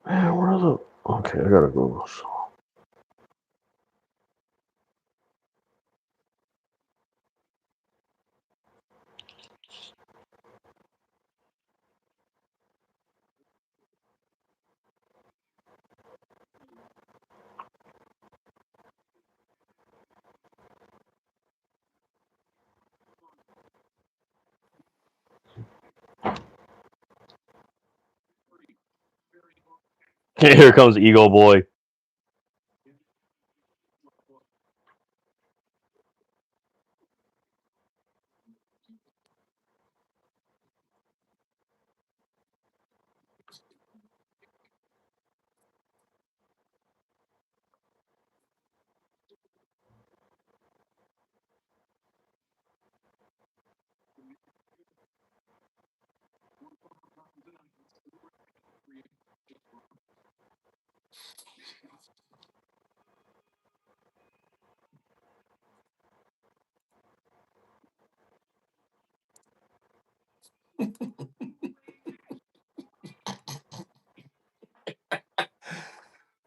Speaker 1: Man, where the? Okay, I gotta go. Here comes Ego Boy.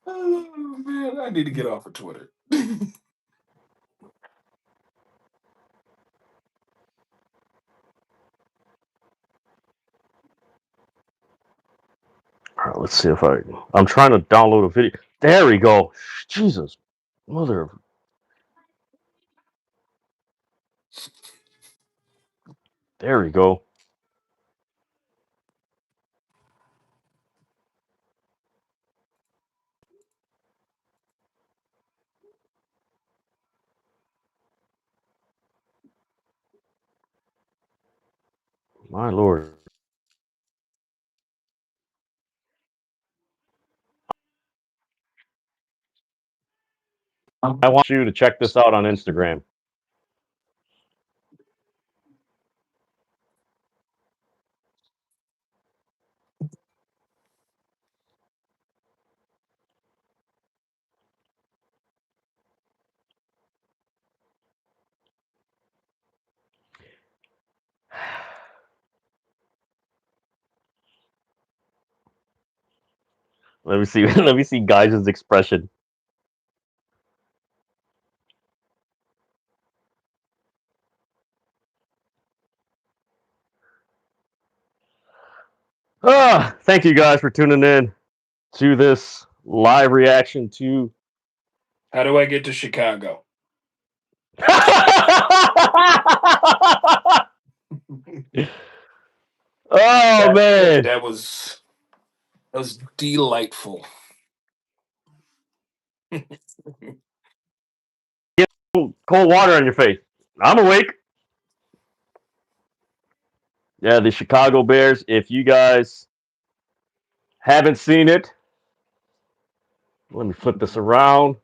Speaker 2: Oh man, I need to get off of Twitter.
Speaker 1: All right, let's see if I. I'm trying to download a video. There we go. Jesus, mother. There we go. My lord. I want you to check this out on Instagram. Let me see. Let me see guys' expression. Thank you guys for tuning in. to this live reaction to.
Speaker 2: How do I get to Chicago?
Speaker 1: Oh man,
Speaker 2: that was delightful.
Speaker 1: Get cold water on your face. I'm awake. Yeah, the Chicago Bears. If you guys haven't seen it, let me flip this around.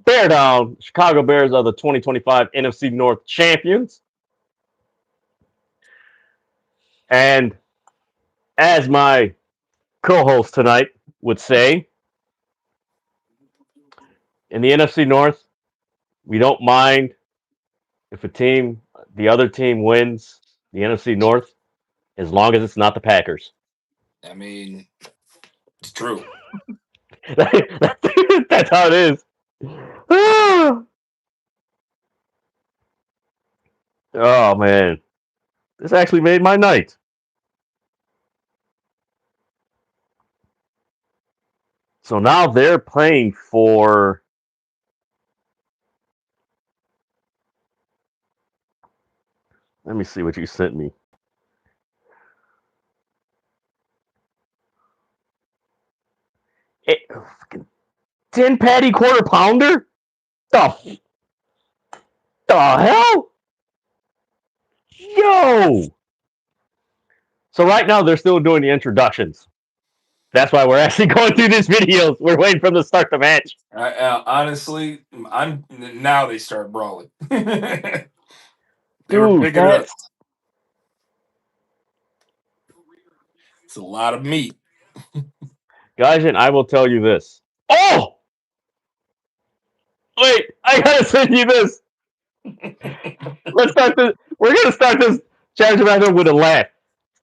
Speaker 1: Bear down. Chicago Bears are the 2025 NFC North champions. And as my co-host tonight would say, in the NFC North, we don't mind if the other team wins the NFC North, as long as it's not the Packers.
Speaker 2: I mean, it's true.
Speaker 1: That's how it is. Oh man, this actually made my night. So now they're playing for. Let me see what you sent me. It, 10 patty quarter pounder? The hell? Yo! So right now they're still doing the introductions. That's why we're actually going through this video. We're waiting for them to start the match.
Speaker 2: Honestly, I'm now they start brawling. They were
Speaker 1: Dude,
Speaker 2: picking it up. It's a lot of meat.
Speaker 1: Guys, and I will tell you this. Oh! Wait, I gotta send you this. Let's start this. We're gonna start this challenge rather with a laugh.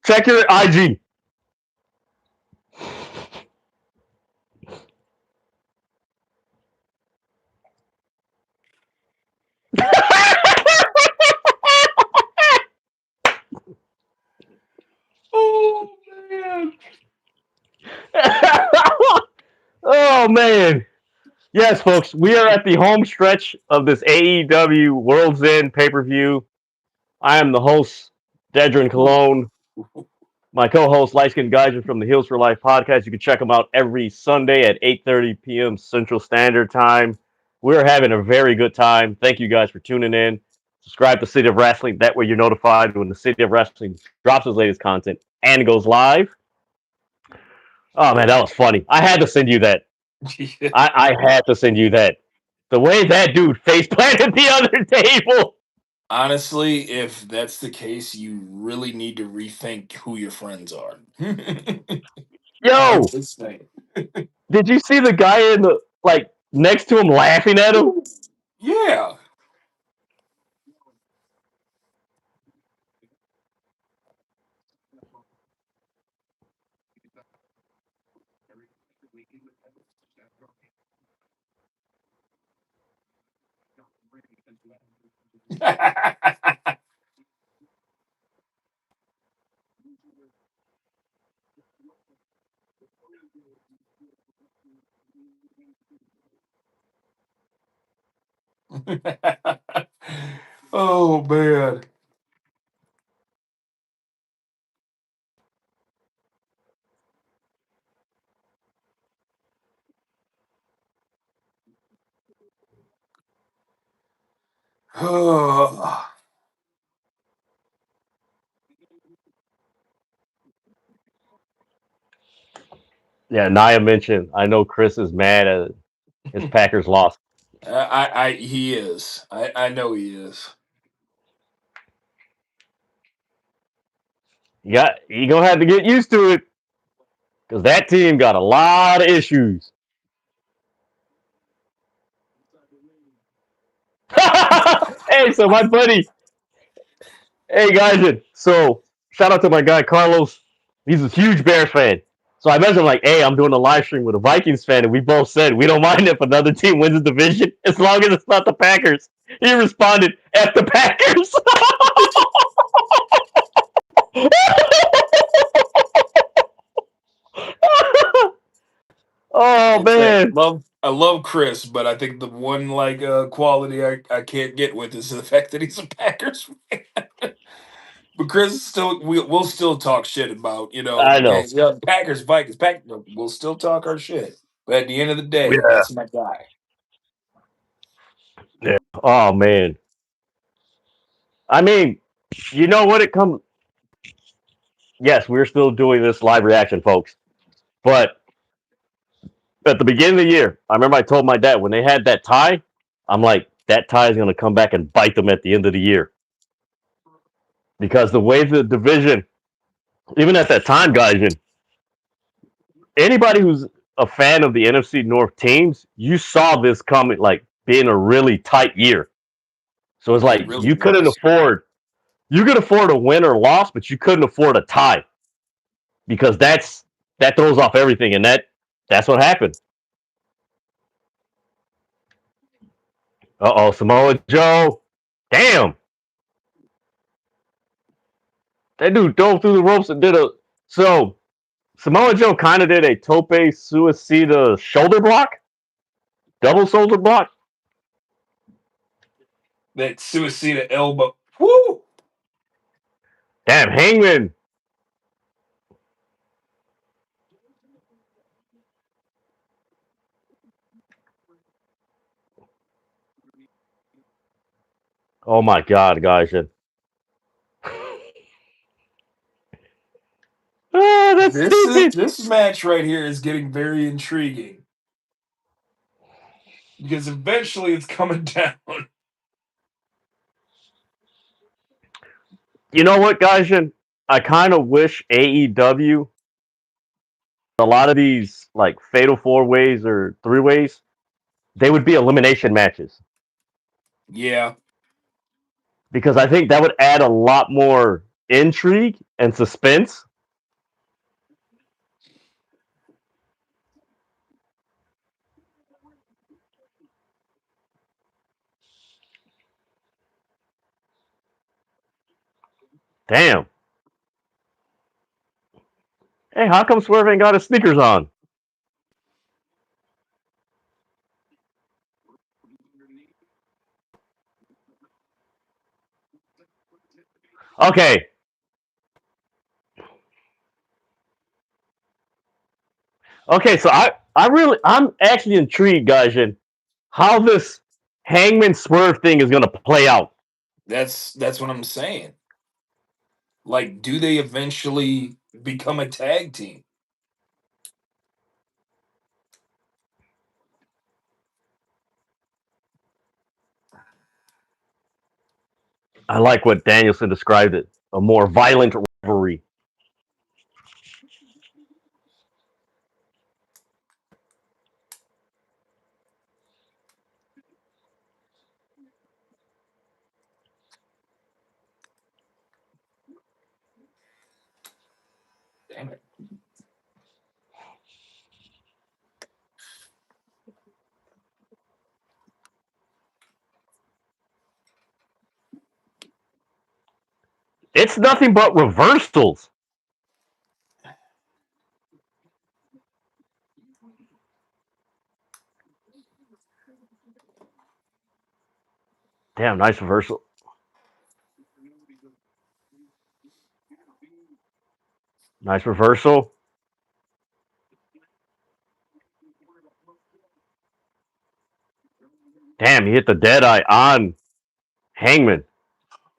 Speaker 1: Check your IG.
Speaker 2: Oh man.
Speaker 1: Oh man. Yes, folks, we are at the home stretch of this AEW World's End pay-per-view. I am the host, Dedrin Cologne. My co-host, Lightskin Geyser from the Heels for Life podcast. You can check them out every Sunday at 8:30 p.m. Central Standard Time. We're having a very good time. Thank you guys for tuning in. Subscribe to City of Wrestling. That way you're notified when the City of Wrestling drops its latest content and goes live. Oh, man, that was funny. I had to send you that. I had to send you that. The way that dude face planted the other table.
Speaker 2: Honestly, if that's the case, you really need to rethink who your friends are.
Speaker 1: Yo, did you see the guy in the next to him laughing at him?
Speaker 2: Yeah. Oh man. Oh.
Speaker 1: Yeah, Nia mentioned. I know Kris is mad at his Packers lost.
Speaker 2: He is. I know he is.
Speaker 1: You gonna have to get used to it because that team got a lot of issues. Hey, so my buddy. Hey guys, so shout out to my guy Carlos. He's a huge Bears fan. So I mentioned hey, I'm doing a live stream with a Vikings fan, and we both said we don't mind if another team wins the division as long as it's not the Packers. He responded, "F the Packers." Oh
Speaker 2: It's that
Speaker 1: man,
Speaker 2: I love Kris, but I think the one quality I can't get with is the fact that he's a Packers fan. But Kris is still we'll still talk shit about
Speaker 1: I know.
Speaker 2: yeah, Packers Vikings we'll still talk our shit. But at the end of the day,
Speaker 1: Yeah.
Speaker 2: that's my guy.
Speaker 1: Yeah. Oh man. I mean, you know what? It comes. Yes, we're still doing this live reaction, folks. But at the beginning of the year, I remember I told my dad when they had that tie, I'm like, that tie is going to come back and bite them at the end of the year because the way the division, even at that time, guys, and anybody who's a fan of the NFC North teams, you saw this coming, like being a really tight year. So it's
Speaker 2: It
Speaker 1: like
Speaker 2: really was.
Speaker 1: you could afford a win or loss, but you couldn't afford a tie because that throws off everything, and that's what happened. Oh, Samoa Joe, damn, that dude dove through the ropes and did a so Samoa Joe kind of did a tope suicida shoulder block, double shoulder block.
Speaker 2: That suicida elbow. Woo!
Speaker 1: Damn, Hangman. Oh my God, guys. Ah, that's stupid.
Speaker 2: This match right here is getting very intriguing because eventually it's coming down.
Speaker 1: You know what, guys? I kind of wish AEW a lot of these like fatal four ways or three ways they would be elimination matches
Speaker 2: Yeah.
Speaker 1: because I think that would add a lot more intrigue and suspense. Damn. Hey, how come Swerve ain't got his sneakers on? Okay. Okay, so I'm actually intrigued, guys, in how this Hangman Swerve thing is gonna play out.
Speaker 2: That's what I'm saying. Like, do they eventually become a tag team?
Speaker 1: I like what Danielson described it, a more violent rivalry.
Speaker 2: Damn it.
Speaker 1: It's nothing but reversals. Damn, nice reversal. Nice reversal. Damn, he hit the dead eye on Hangman.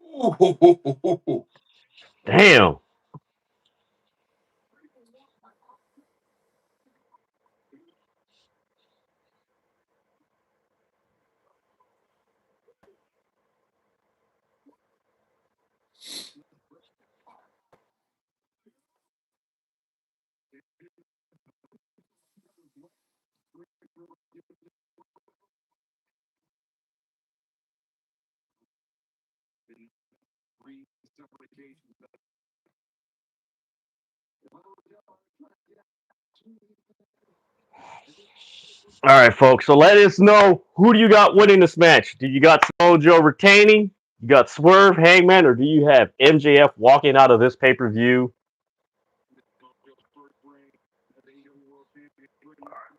Speaker 2: Ooh.
Speaker 1: Damn. All right, folks. So let us know who do you got winning this match? Do you got Samoa Joe retaining? You got Swerve, Hangman, or do you have MJF walking out of this pay per view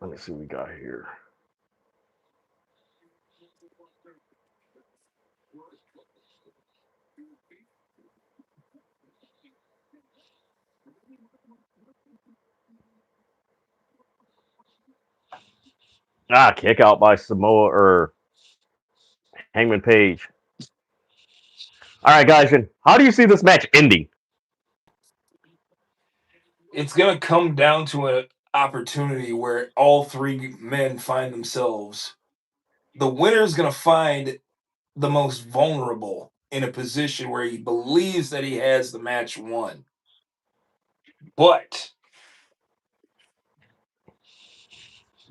Speaker 1: Let me see what we got here. Kick out by Samoa or Hangman Page. All right, guys, how do you see this match ending?
Speaker 2: It's going to come down to an opportunity where all three men find themselves. The winner is going to find the most vulnerable in a position where he believes that he has the match won. But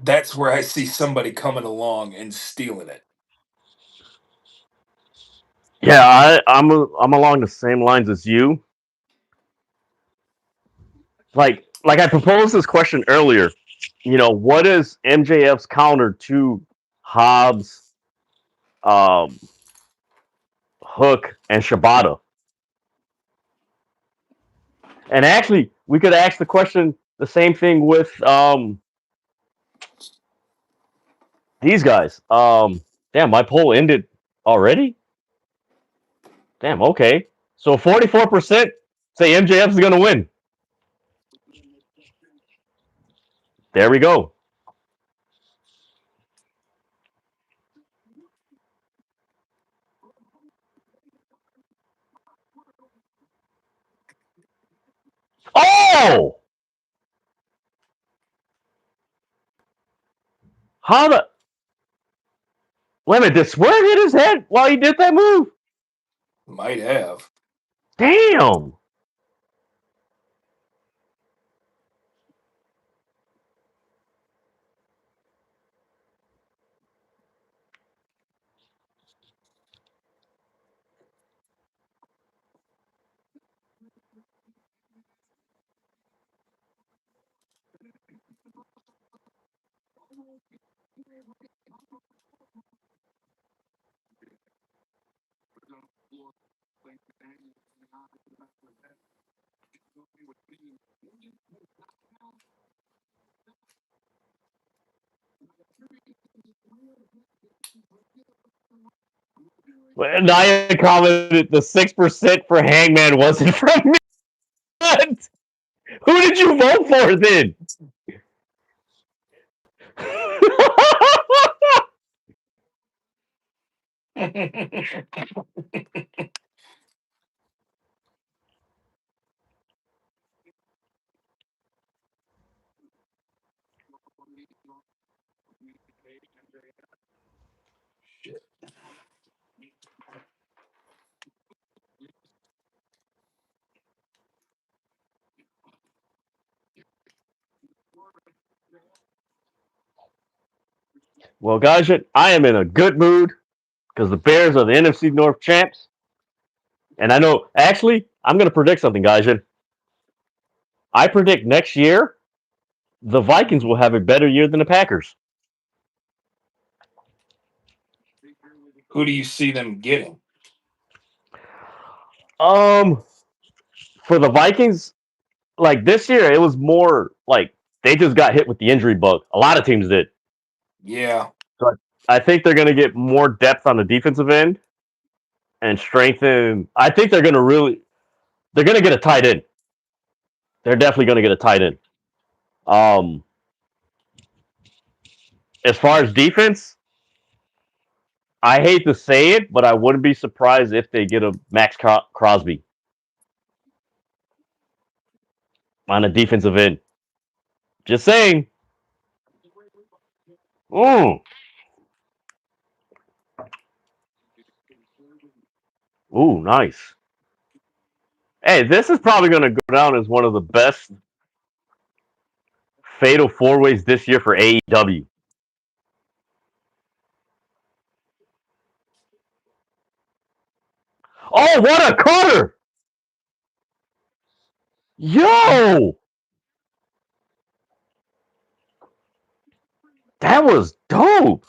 Speaker 2: that's where I see somebody coming along and stealing it.
Speaker 1: Yeah, I'm along the same lines as you. Like I proposed this question earlier. What is MJF's counter to Hobbs, Hook, and Shibata? And actually, we could ask the question the same thing with these guys. Damn, my poll ended already. Damn, okay. So 44% say MJF is gonna win. There we go. Oh! How the? Wait a minute, did Swerve hit his head while he did that move?
Speaker 2: Might have.
Speaker 1: Damn! Nia commented the 6% for Hangman wasn't from me. What? Who did you vote for then?
Speaker 2: Shit.
Speaker 1: Well, guys, I am in a good mood because the Bears are the NFC North champs. And I know, actually, I'm going to predict something, guys. I predict next year the Vikings will have a better year than the Packers.
Speaker 2: Who do you see them getting?
Speaker 1: Um, for the Vikings, like this year, it was more like they just got hit with the injury bug. A lot of teams did.
Speaker 2: Yeah.
Speaker 1: So I think they're going to get more depth on the defensive end and strengthen. I think they're going to get a tight end. They're definitely going to get a tight end. Um, as far as defense, I hate to say it, but I wouldn't be surprised if they get a Max Crosby on a defensive end. Just saying. Mm. Ooh, nice. Hey, this is probably going to go down as one of the best fatal four ways this year for AEW. Oh, what a cutter! Yo! That was dope.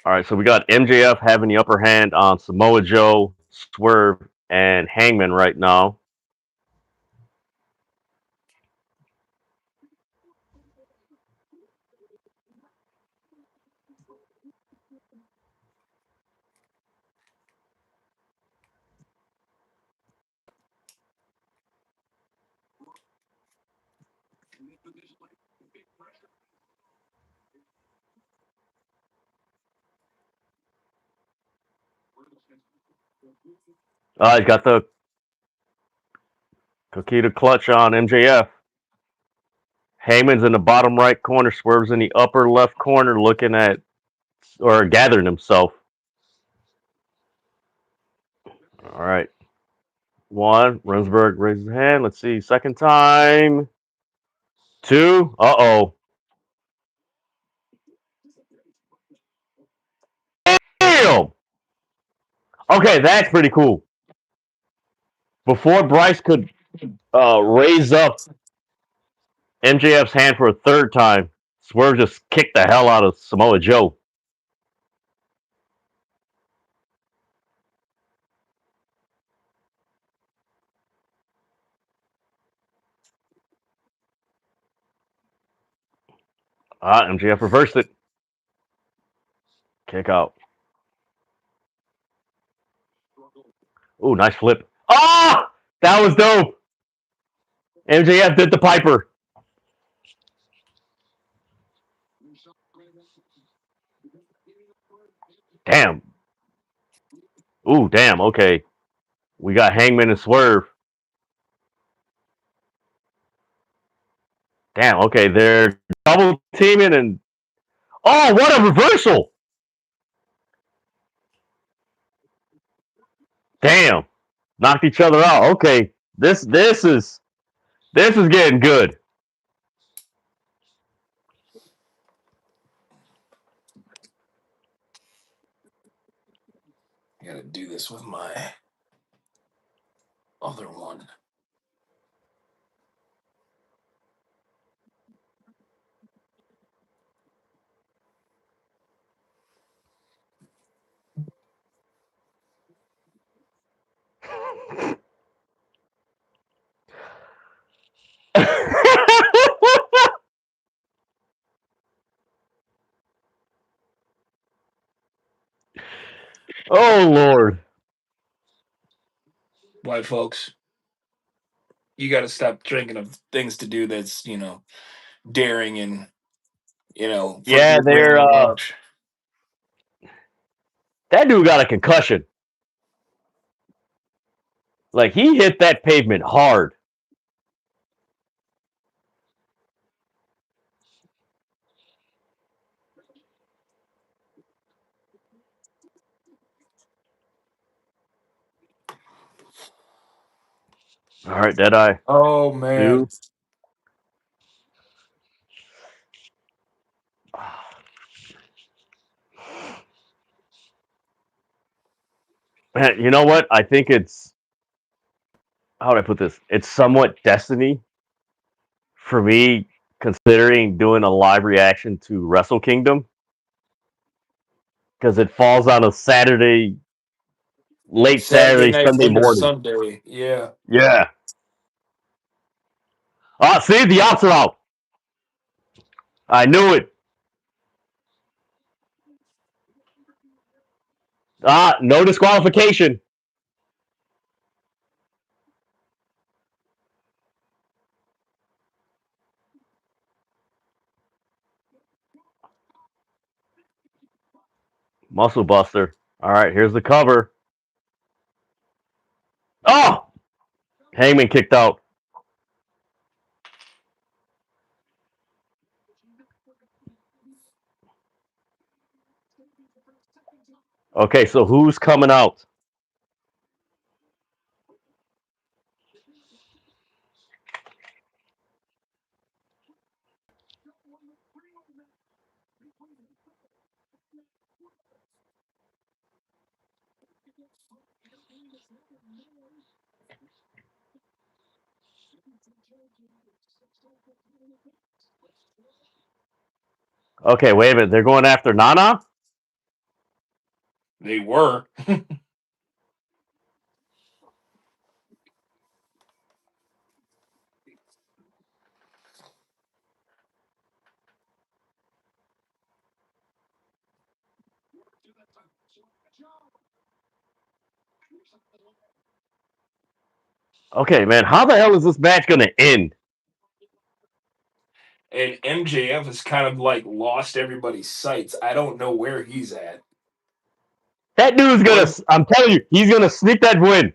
Speaker 1: All right, so we got MJF having the upper hand on Samoa Joe, Swerve, and Hangman right now. He's got the Kakita clutch on MJF. Heyman's in the bottom right corner. Swerve's in the upper left corner looking at or gathering himself. All right. One. Rensburg raises his hand. Let's see. Second time. Two. Uh-oh. Damn! Okay, that's pretty cool. Before Bryce could raise up MJF's hand for a third time, Swerve just kicked the hell out of Samoa Joe. MJF reversed it. Kick out. Ooh, nice flip. Ah! That was dope. MJF did the Piper. Damn. Ooh, damn. Okay. We got Hangman and Swerve. Damn. Okay. They're double teaming and. Oh, what a reversal. Damn. Knocked each other out. Okay. This is getting good.
Speaker 2: I gotta do this with my other one.
Speaker 1: Oh Lord.
Speaker 2: White folks, you got to stop drinking of things to do that's daring and for the
Speaker 1: Yeah, they're
Speaker 2: adrenaline rush.
Speaker 1: that dude got a concussion. Like he hit that pavement hard. All right, Deadeye.
Speaker 2: Oh man,
Speaker 1: Two. Man, you know what? I think it's how would I put this? It's somewhat destiny for me, considering doing a live reaction to Wrestle Kingdom because it falls on a Saturday, late
Speaker 2: Saturday
Speaker 1: Saturday,
Speaker 2: night
Speaker 1: Sunday
Speaker 2: into
Speaker 1: morning.
Speaker 2: Sunday. Yeah.
Speaker 1: Yeah. See, the outs are out. I knew it. No disqualification. Muscle Buster. All right, here's the cover. Oh! Hangman kicked out. Okay, so who's coming out? Okay, wait a minute. They're going after Nana?
Speaker 2: They were.
Speaker 1: Okay, man, how the hell is this match gonna end?
Speaker 2: And MJF has kind of like lost everybody's sights. I don't know where he's at.
Speaker 1: That dude's gonna.
Speaker 2: What
Speaker 1: I'm telling you, he's gonna sneak that win.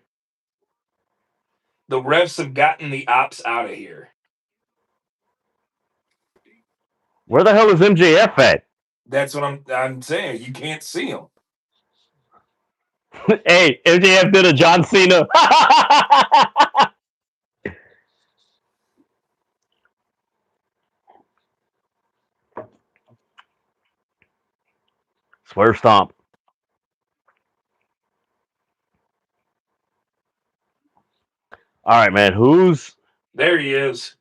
Speaker 2: the refs have gotten the ops out of here.
Speaker 1: Where the hell is MJF at?
Speaker 2: That's what I'm saying. You can't see him.
Speaker 1: Hey, MJF did a John Cena. Swerve stomp. All right, man. Who's
Speaker 2: There he is.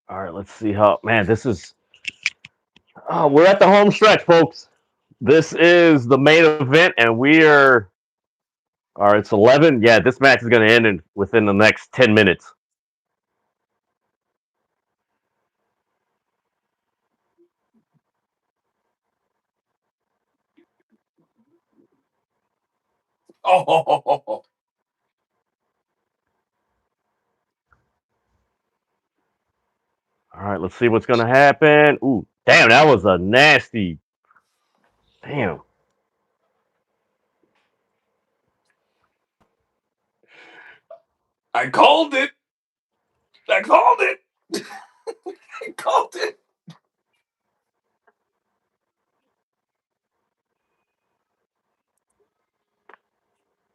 Speaker 1: all right? Let's see how. Man, this is. Oh, we're at the home stretch, folks. This is the main event, and we are. All right, it's 11. Yeah, this match is going to end within the next 10 minutes.
Speaker 2: Oh,
Speaker 1: All right, let's see what's going to happen. Ooh, damn, that was a nasty. Damn.
Speaker 2: I called it. I called it. I called it.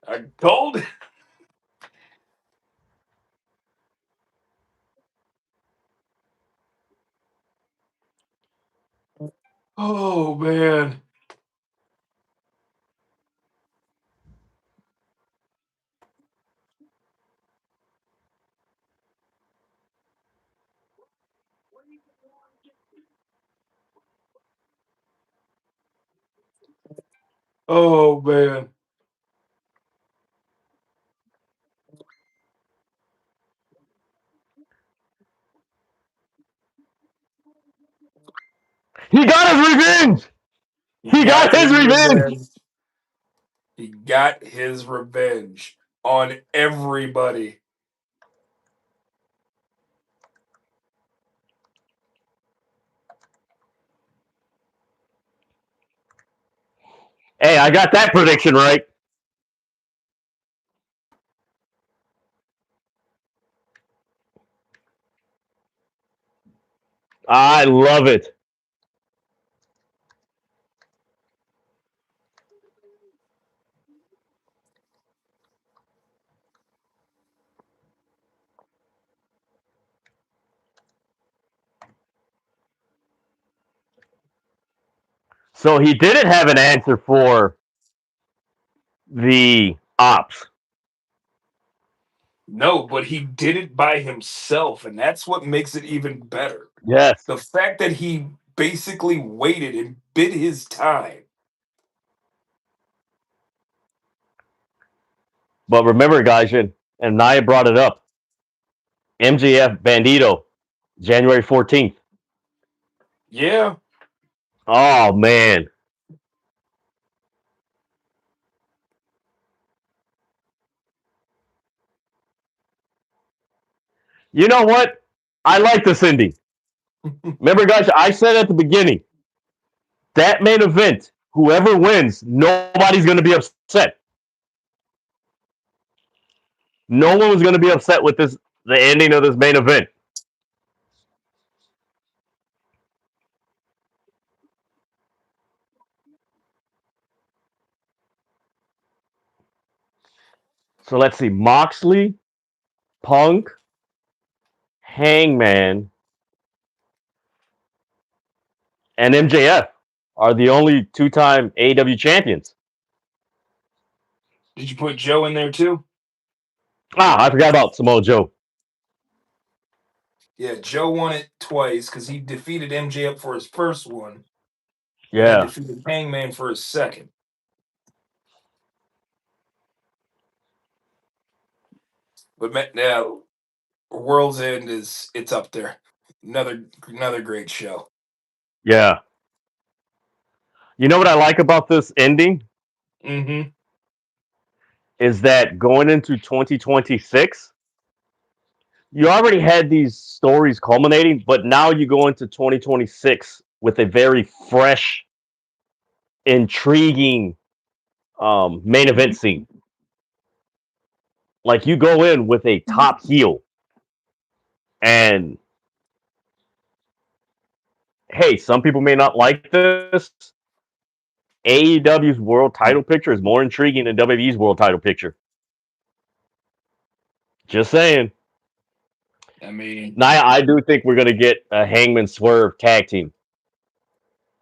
Speaker 2: I called it. Oh man. Oh man.
Speaker 1: He got his revenge.
Speaker 2: He
Speaker 1: He got
Speaker 2: got
Speaker 1: his
Speaker 2: his
Speaker 1: revenge.
Speaker 2: revenge. He got his revenge on everybody.
Speaker 1: Hey, I got that prediction right. I love it. So he didn't have an answer for the ops.
Speaker 2: No, but he did it by himself, and that's what makes it even better.
Speaker 1: Yes.
Speaker 2: The fact that he basically waited and bid his time.
Speaker 1: But remember, guys, and Naya brought it up. MJF Bandito, January 14th.
Speaker 2: Yeah.
Speaker 1: Oh, man. You know what? I like this ending. Remember, guys, I said at the beginning, that main event, whoever wins, nobody's going to be upset. No one was going to be upset with the ending of this main event. So let's see. Moxley, Punk, Hangman, and MJF are the only two-time AEW champions.
Speaker 2: Did you put Joe in there too?
Speaker 1: I forgot about Samoa Joe.
Speaker 2: Yeah, Joe won it twice because he defeated MJF for his first one, and he
Speaker 1: Yeah.
Speaker 2: defeated Hangman for his second. But now, World's End it's up there. Another great show.
Speaker 1: Yeah. You know what I like about this ending
Speaker 2: Mm-hmm.
Speaker 1: is that going into 2026, you already had these stories culminating, but now you go into 2026 with a very fresh, intriguing main event scene. Like you go in with a top heel, and hey, some people may not like this. AEW's world title picture is more intriguing than WWE's world title picture. Just saying.
Speaker 2: I mean,
Speaker 1: Now, I do think we're going to get a Hangman Swerve tag team.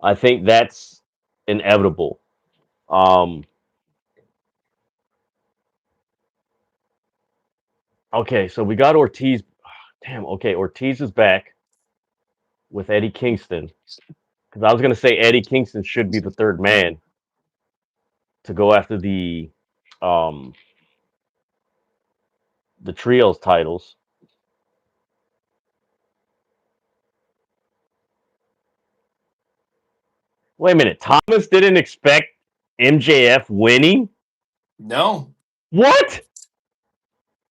Speaker 1: I think that's inevitable. Um, okay, so we got Ortiz. Damn, okay, Ortiz is back with Eddie Kingston. Because I was going to say Eddie Kingston should be the third man to go after um, the trios titles. Wait a minute, Thomas didn't expect MJF winning?
Speaker 2: no.
Speaker 1: What?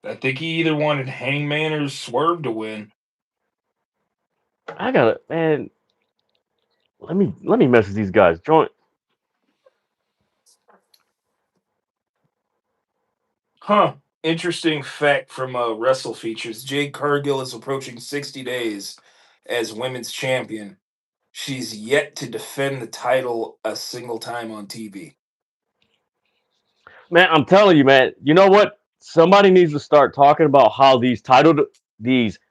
Speaker 2: I think he either wanted Hangman or Swerve to win.
Speaker 1: I gotta, man. Let me message these guys. Join.
Speaker 2: Huh. Interesting fact from Wrestle Features. Jade Cargill is approaching 60 days as women's champion. She's yet to defend the title a single time on TV.
Speaker 1: Man, I'm telling you, man. You know what? Somebody needs to start talking about how these.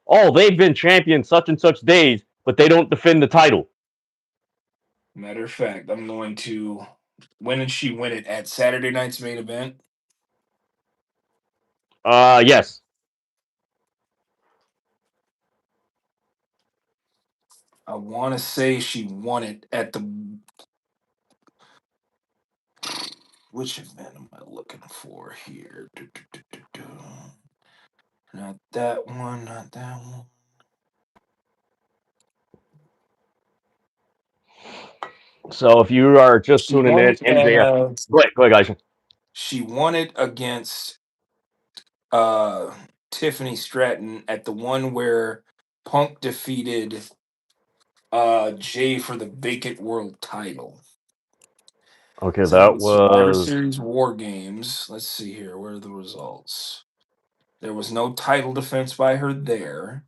Speaker 1: Oh, they've been champion such and such days, but they don't defend the title.
Speaker 2: Matter of fact, I'm going to. When did she win it? At Saturday night's main event?
Speaker 1: Yes.
Speaker 2: I want to say she won it at the. Which event am I looking for here? Not that one, not that one.
Speaker 1: So if you are just
Speaker 2: She
Speaker 1: tuning
Speaker 2: won
Speaker 1: in,
Speaker 2: it at
Speaker 1: MJF. Go ahead, guys.
Speaker 2: she won it against uh Tiffany Stratton at the one where Punk defeated Jay for the vacant world title.
Speaker 1: Okay,
Speaker 2: It's at
Speaker 1: that
Speaker 2: the Survivor
Speaker 1: was
Speaker 2: Series War Games. Let's see here. Where are the results? There was no title defense by her there.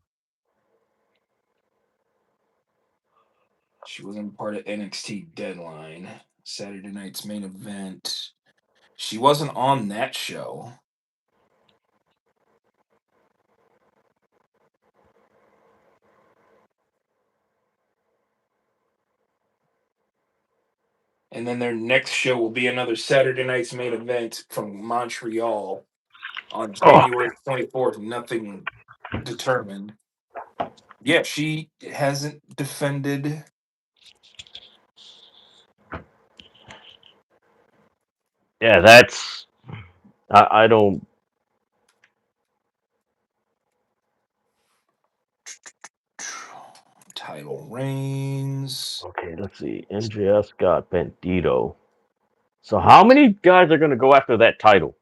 Speaker 2: She wasn't part of NXT Deadline. Saturday night's main event. She wasn't on that show. And then their next show will be another Saturday night's main event from Montreal on
Speaker 1: oh
Speaker 2: January 24th. Nothing determined. Yeah, she hasn't defended.
Speaker 1: yeah, that's I don't.
Speaker 2: Title reigns.
Speaker 1: Okay, let's see. MJF's got Bandito. So how many guys are going to go after that title?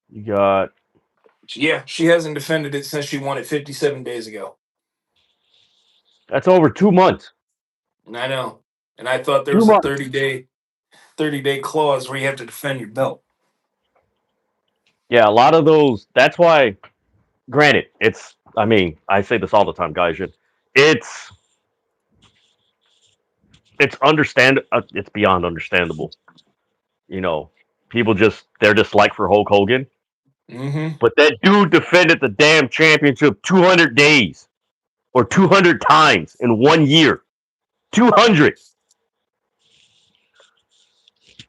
Speaker 1: You got
Speaker 2: Yeah, she hasn't defended it since she won it 57 days ago.
Speaker 1: that's over 2 months.
Speaker 2: And I know. And I thought there
Speaker 1: Two
Speaker 2: was a
Speaker 1: months.
Speaker 2: 30-day clause where you have to defend your belt.
Speaker 1: Yeah, a lot of those. That's why. Granted, it's. I mean, I say this all the time, guys. It's it's understand. It's beyond understandable. You know, people just their dislike for Hulk Hogan.
Speaker 2: Mm-hmm.
Speaker 1: But that dude defended the damn championship 200 days or 200 times in 1 year. 200.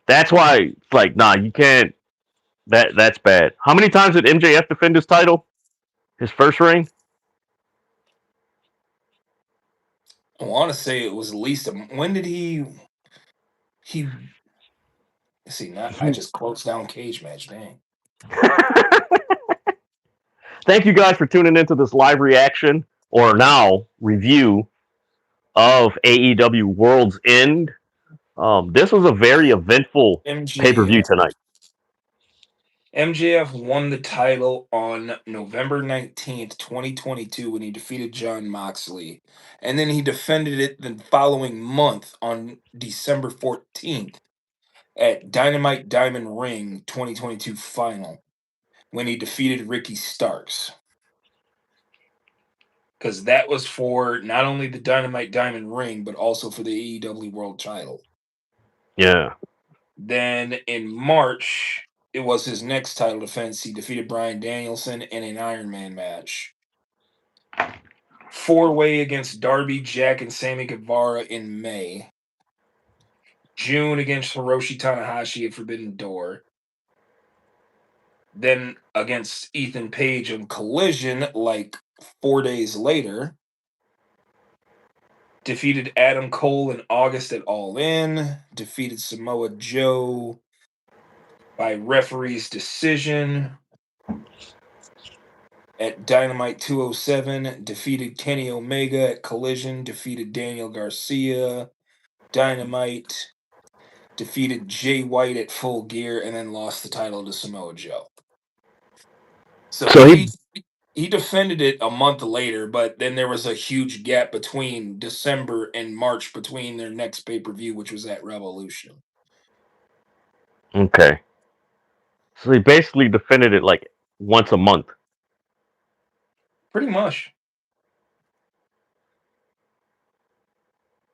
Speaker 1: That's why it's like, nah, you can't. That's bad. How many times did MJF defend his title? His first reign?
Speaker 2: I want to say it was at least when did he see? Not I just closed down cage match. Dang.
Speaker 1: Thank you guys for tuning into this live reaction or now review of AEW World's End. This was a very eventful pay per view
Speaker 2: MJF.
Speaker 1: tonight.
Speaker 2: MJF won the title on November 19th, 2022, when he defeated John Moxley. And then he defended it the following month on December 14th at Dynamite Diamond Ring 2022 final when he defeated Ricky Starks. Because that was for not only the Dynamite Diamond Ring, but also for the AEW World title.
Speaker 1: Yeah.
Speaker 2: Then in March, it was his next title defense. He defeated Bryan Danielson in an Iron Man match. 4-way against Darby, Jack, and Sammy Guevara in May. June against Hiroshi Tanahashi at Forbidden Door. Then against Ethan Page on Collision, like 4 days later. Defeated Adam Cole in August at All In. Defeated Samoa Joe by referee's decision at Dynamite 207. Defeated Kenny Omega at Collision. Defeated Daniel Garcia. Dynamite. Defeated Jay White at Full Gear, and then lost the title to Samoa Joe. So he defended it a month later, but then there was a huge gap between December and March between their next pay-per-view, which was at Revolution.
Speaker 1: Okay. So he basically defended it like once a month.
Speaker 2: Pretty much.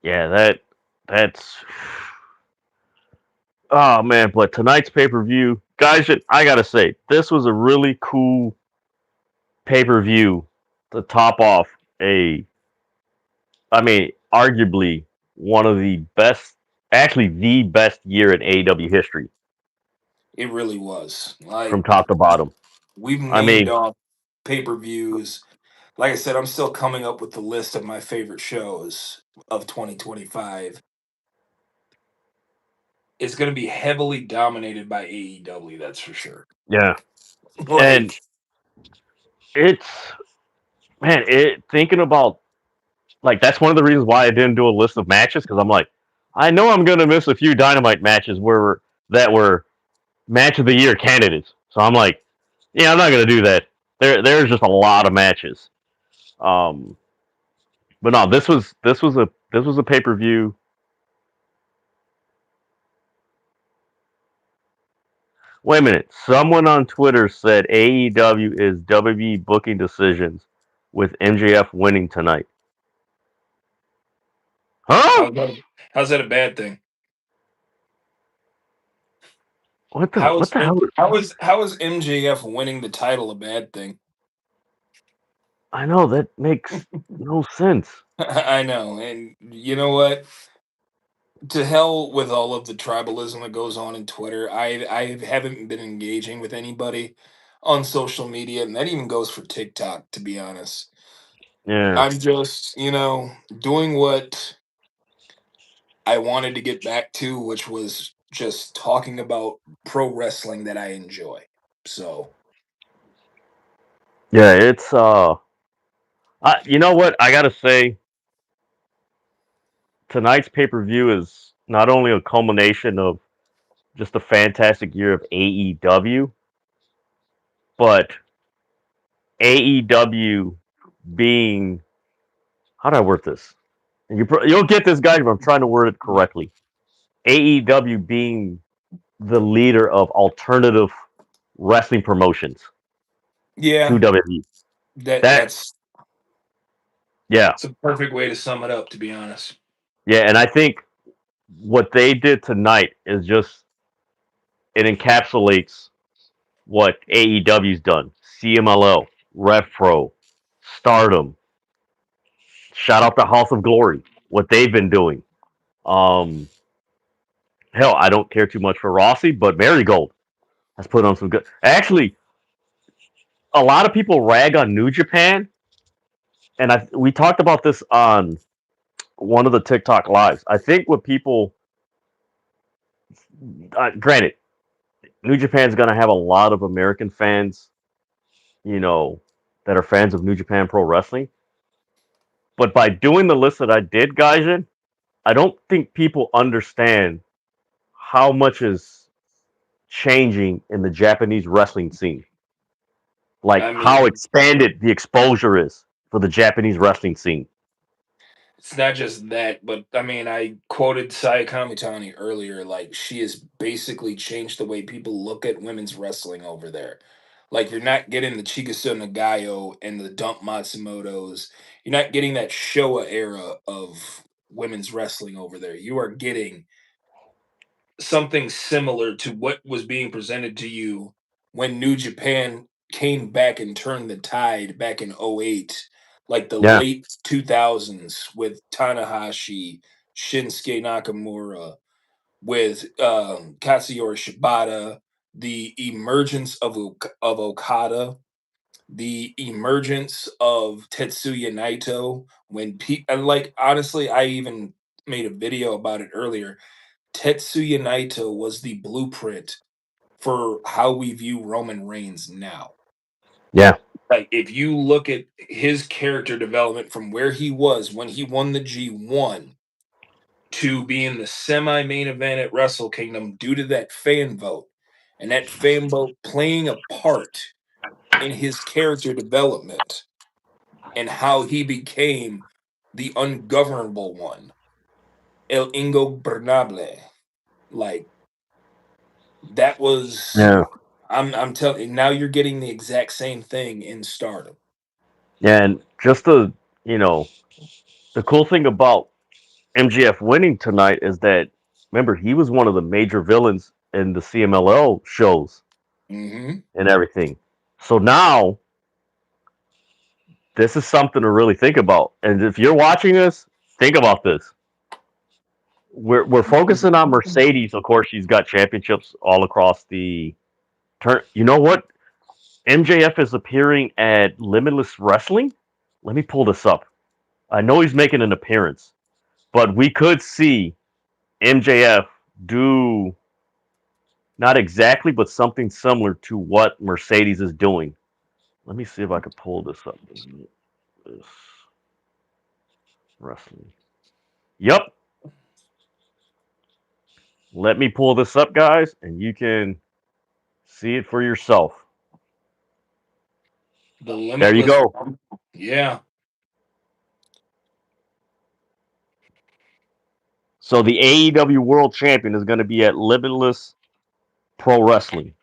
Speaker 1: Yeah, that's oh man, but tonight's pay-per-view, guys, I gotta say, this was a really cool pay-per-view to top off arguably one of the best, actually the best year in AEW history
Speaker 2: It really was.
Speaker 1: from
Speaker 2: Like,
Speaker 1: top to bottom.
Speaker 2: we've
Speaker 1: I
Speaker 2: named
Speaker 1: mean,
Speaker 2: off pay-per-views. Like I said, I'm still coming up with the list of my favorite shows of 2025. It's going to be heavily dominated by AEW, that's for sure.
Speaker 1: yeah, and
Speaker 2: Like,
Speaker 1: it's thinking about like that's one of the reasons why I didn't do a list of matches because I'm like, I know I'm gonna miss a few Dynamite matches that were match of the year candidates. So I'm like, yeah, I'm not gonna do that. There's just a lot of matches. Um, but no, this was a pay per view. Wait a minute. Someone on Twitter said AEW is WB booking decisions with MJF winning tonight. Huh?
Speaker 2: how's that a bad thing?
Speaker 1: What the
Speaker 2: How
Speaker 1: what
Speaker 2: is
Speaker 1: the hell?
Speaker 2: how is MJF winning the title a bad thing?
Speaker 1: I know that makes no sense.
Speaker 2: I know, and you know what? To hell with all of the tribalism that goes on in Twitter. I haven't been engaging with anybody on social media, and that even goes for TikTok, to be honest.
Speaker 1: Yeah.
Speaker 2: I'm just, doing what I wanted to get back to, which was just talking about pro wrestling that I enjoy. So,
Speaker 1: Yeah, it's you know what? I got to say tonight's pay-per-view is not only a culmination of just a fantastic year of AEW, but AEW being how do I word this? And you'll get this, guys, but I'm trying to word it correctly. AEW being the leader of alternative wrestling promotions to
Speaker 2: yeah,
Speaker 1: WWE. That
Speaker 2: that's
Speaker 1: yeah,
Speaker 2: it's a perfect way to sum it up, to be honest.
Speaker 1: yeah, and I think what they did tonight is just it encapsulates what AEW's done. CMLL, Rev Pro, Stardom. Shout out to House of Glory, what they've been doing. Um, Hell, I don't care too much for Rossi, but Marigold has put on some good. Actually, a lot of people rag on New Japan, and we talked about this on one of the TikTok lives. I think what people, granted, New Japan's going to have a lot of American fans, you know, that are fans of New Japan Pro Wrestling. But by doing the list that I did, Gaijin, I don't think people understand how much is changing in the Japanese wrestling scene. Like
Speaker 2: I
Speaker 1: how
Speaker 2: mean,
Speaker 1: expanded the exposure is for the Japanese wrestling scene.
Speaker 2: it's not just that, but I mean, I quoted Saya Kamitani earlier. Like, she has basically changed the way people look at women's wrestling over there. Like, you're not getting the Chigusa Nagayo and the Dump Matsumotos. You're not getting that Showa era of women's wrestling over there. You are getting something similar to what was being presented to you when New Japan came back and turned the tide back in '08, like the
Speaker 1: Yeah,
Speaker 2: late 2000s with Tanahashi, Shinsuke Nakamura, with Katsuyori Shibata, the emergence of Okada, the emergence of Tetsuya Naito. And like honestly, I even made a video about it earlier. Tetsuya Naito was the blueprint for how we view Roman Reigns now.
Speaker 1: yeah,
Speaker 2: Like, if you look at his character development from where he was when he won the G1 to being the semi main event at Wrestle Kingdom due to that fan vote, and that fan vote playing a part in his character development and how he became the ungovernable one, El Ingobernable. Like, that was
Speaker 1: yeah,
Speaker 2: I'm telling you, now you're getting the exact same thing in Stardom.
Speaker 1: yeah. And just you know, the cool thing about MGF winning tonight is that remember he was one of the major villains in the CMLL shows
Speaker 2: Hmm.
Speaker 1: and everything. So now this is something to really think about. And if you're watching this, think about this. We're focusing on Mercedes. Of course, she's got championships all across the turn. You know what? MJF is appearing at Limitless Wrestling. Let me pull this up. I know he's making an appearance, but we could see MJF do not exactly, but something similar to what Mercedes is doing. Let me see if I could pull this up. This wrestling. Yep. Let me pull this up, guys, and you can see it for yourself.
Speaker 2: The
Speaker 1: There you
Speaker 2: Limitless,
Speaker 1: go.
Speaker 2: yeah.
Speaker 1: So the AEW World Champion is going to be at Limitless Pro Wrestling.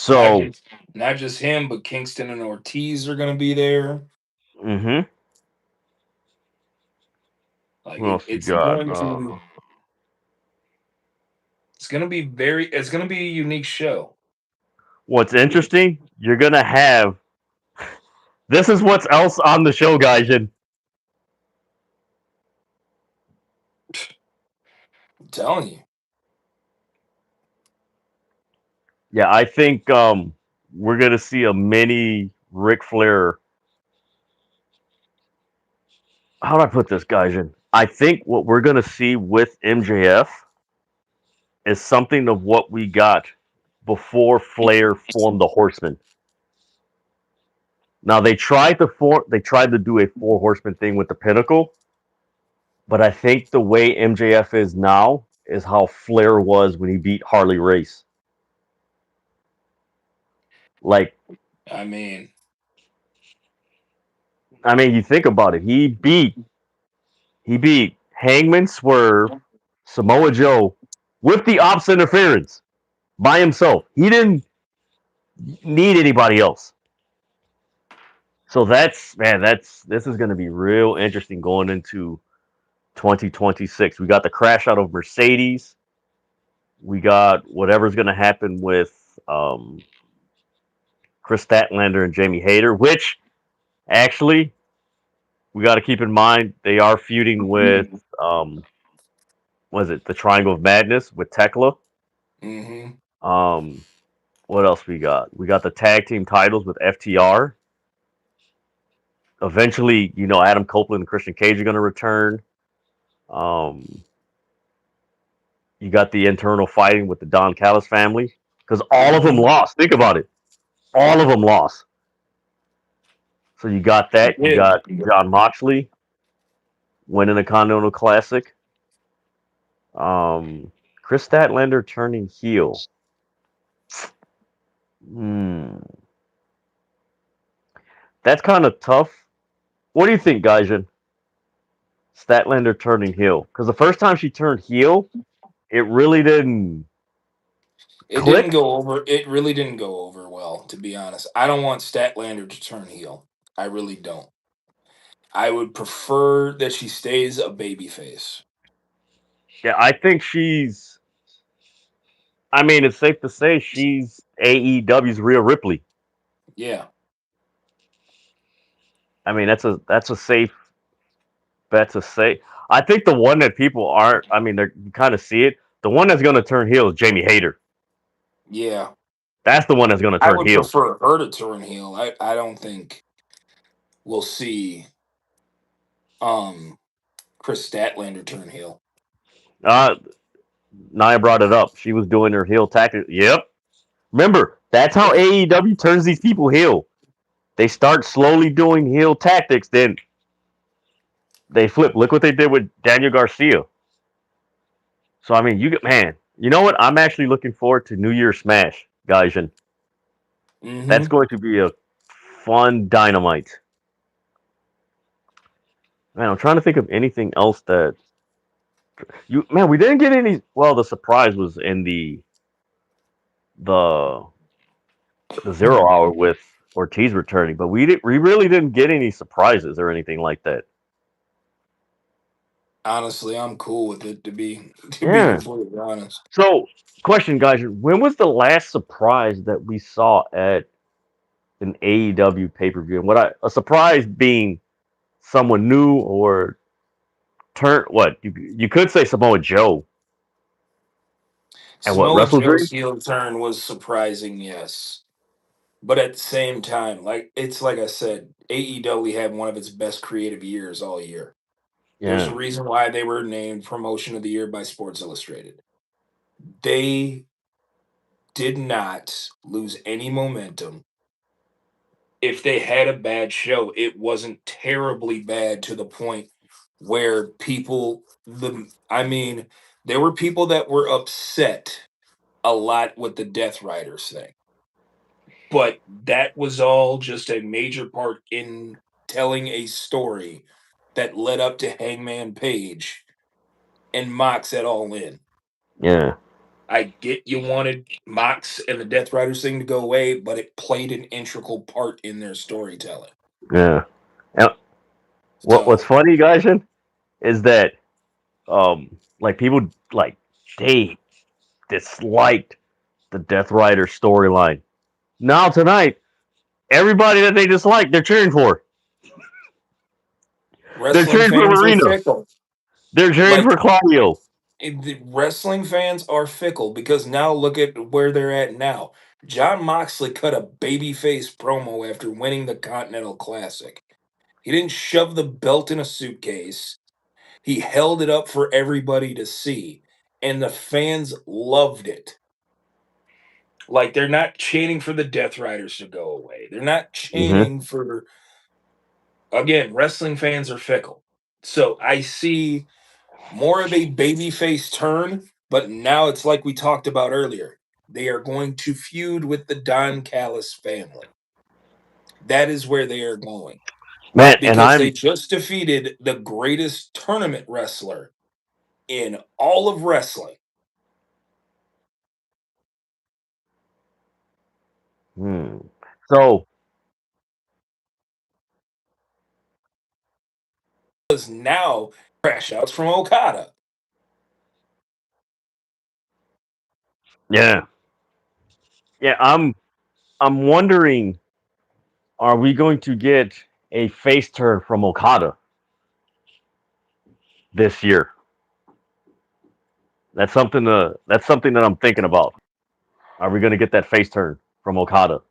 Speaker 2: Not
Speaker 1: So,
Speaker 2: just not just him, but Kingston and Ortiz are going to be there.
Speaker 1: mm-hmm.
Speaker 2: Like,
Speaker 1: What else we
Speaker 2: it's
Speaker 1: got?
Speaker 2: going to be it's going to be a unique show.
Speaker 1: What's interesting? You're going to have. This is what's else on the show, guys. And
Speaker 2: I'm telling you.
Speaker 1: yeah, I think we're going to see a mini Ric Flair. How do I put this, guys? In I think what we're going to see with MJF is something of what we got before Flair formed the Horsemen. Now they tried to do a four horseman thing with the Pinnacle, but I think the way MJF is now is how Flair was when he beat Harley Race. Like,
Speaker 2: I mean,
Speaker 1: I mean, you think about it. He beat Hangman, Swerve, Samoa Joe with the ops interference by himself. He didn't need anybody else. So that's man, this is going to be real interesting going into 2026. We got the crash out of Mercedes. We got whatever's going to happen with Kris Statlander and Jamie Hayter, which actually we got to keep in mind they are feuding with um, was it the Triangle of Madness with Tekla?
Speaker 2: Mm-hmm.
Speaker 1: Um, what else we got? We got the tag team titles with FTR. Eventually, Adam Copeland and Christian Cage are going to return. Um, you got the internal fighting with the Don Callis family because all of them
Speaker 2: Mm-hmm.
Speaker 1: lost. Think about it. All of them lost. So you got that. You
Speaker 2: Yeah.
Speaker 1: got John Moxley winning the Continental Classic. Kris Statlander turning heel. Hmm. That's kind of tough. What do you think, Gaijin? Statlander turning heel. Because the first time she turned heel, it really didn't
Speaker 2: It didn't
Speaker 1: click.
Speaker 2: go over. It really didn't go over well, to be honest. I don't want Statlander to turn heel. I really don't. I would prefer that she stays a babyface.
Speaker 1: Yeah, I think she's. I mean, it's safe to say she's AEW's Rhea Ripley.
Speaker 2: Yeah.
Speaker 1: I mean, that's a safe bet to say. I think the one that people aren't. I mean, you kind of see it. The one that's going to turn heel is Jamie Hayter.
Speaker 2: Yeah.
Speaker 1: That's the one that's going to
Speaker 2: I
Speaker 1: turn
Speaker 2: would
Speaker 1: heel.
Speaker 2: prefer her to turn heel. I don't think we'll see Kris Statlander turn heel.
Speaker 1: Uh, Nia brought it up. She was doing her heel tactic. Yep. Remember, that's how
Speaker 2: Yeah.
Speaker 1: AEW turns these people heel. They start slowly doing heel tactics, then they flip. Look what they did with Daniel Garcia. So I mean, man, you know what? I'm actually looking forward to New Year's Smash, guys, and that's
Speaker 2: Mm-hmm.
Speaker 1: going to be a fun dynamite. Man, I'm trying to think of anything else that we didn't get any. Well, the surprise was in the the 0 hour with Ortiz returning, but we really didn't get any surprises or anything like that.
Speaker 2: Honestly, I'm cool with it to be
Speaker 1: Yeah.
Speaker 2: completely honest.
Speaker 1: So, question, guys, when was the last surprise that we saw at an AEW pay per view? And a surprise being someone new or turn what you could say Samoa Joe and what
Speaker 2: Samoa
Speaker 1: Wrestle Dream.
Speaker 2: Joe's heel turn was surprising, yes. But at the same time, like I said, AEW had one of its best creative years all year. There's
Speaker 1: Yeah,
Speaker 2: a reason why they were named Promotion of the Year by Sports Illustrated. They did not lose any momentum. If they had a bad show, it wasn't terribly bad to the point where there were people that were upset a lot with the Death Riders thing. But that was all just a major part in telling a story that led up to Hangman Page and Mox at All In.
Speaker 1: yeah,
Speaker 2: I get you wanted Mox and the Death Riders thing to go away, but it played an integral part in their storytelling.
Speaker 1: yeah. And what's
Speaker 2: So
Speaker 1: funny, guys, is that like people like they disliked the Death Rider storyline. Now tonight, everybody that they dislike, they're cheering for. They're
Speaker 2: wrestling
Speaker 1: cheering for
Speaker 2: fans are
Speaker 1: Marina.
Speaker 2: fickle.
Speaker 1: They're cheering
Speaker 2: Like
Speaker 1: for Claudio.
Speaker 2: the wrestling fans are fickle because now look at where they're at now. John Moxley cut a babyface promo after winning the Continental Classic. He didn't shove the belt in a suitcase. He held it up for everybody to see, and the fans loved it. Like they're not chanting for the Death Riders to go away. They're not
Speaker 1: Hmm.
Speaker 2: chanting for again, wrestling fans are fickle. So I see more of a babyface turn, but now it's like we talked about earlier. They are going to feud with the Don Callis family. That is where they are going
Speaker 1: Man, and
Speaker 2: because they just defeated the greatest tournament wrestler in all of wrestling.
Speaker 1: so
Speaker 2: Because now crash outs from Okada.
Speaker 1: yeah, yeah. I'm wondering, are we going to get a face turn from Okada this year? That's something. That's something that I'm thinking about. Are we going to get that face turn from Okada?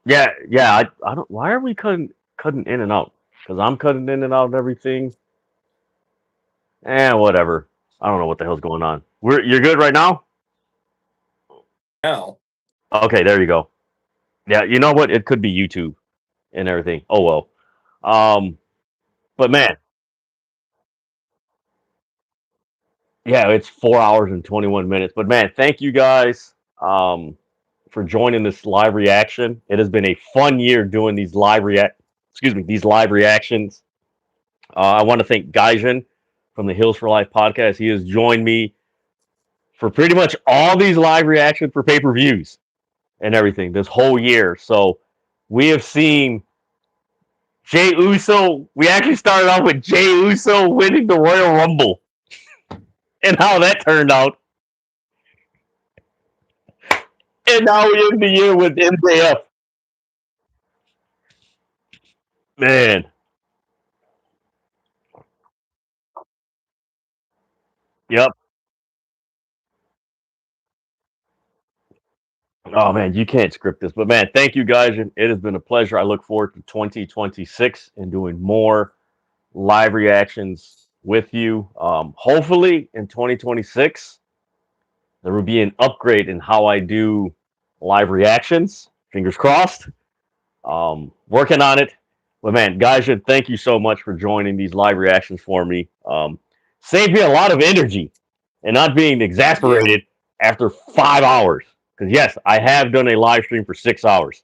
Speaker 1: Yeah, yeah. I don't. Why are we cutting in and out? Because I'm cutting in and out of everything. Whatever. I don't know what the hell's going on. You're good right now.
Speaker 2: Now,
Speaker 1: Okay, there you go. Yeah, you know what? It could be YouTube and everything. Oh well. Um, but man, yeah, it's 4 hours and 21 minutes. But man, thank you guys for joining this live reaction. It has been a fun year doing these these live reactions. I want to thank Gaijin from the Hills for Life podcast. He has joined me for pretty much all these live reactions for pay per views and everything this whole year. So we have seen Jey Uso. We actually started off with Jey Uso winning the Royal Rumble and how that turned out. And now we end the year with MJF. Man, yep. Oh man, you can't script this, but man, thank you guys. It has been a pleasure. I look forward to 2026 and doing more live reactions with you. Hopefully in 2026 there will be an upgrade in how I do live reactions. Fingers crossed. Working on it. But man, guys, thank you so much for joining these live reactions for me. Saved me a lot of energy and not being
Speaker 2: yeah.
Speaker 1: exasperated after 5 hours. Because yes, I have done a live stream for 6 hours.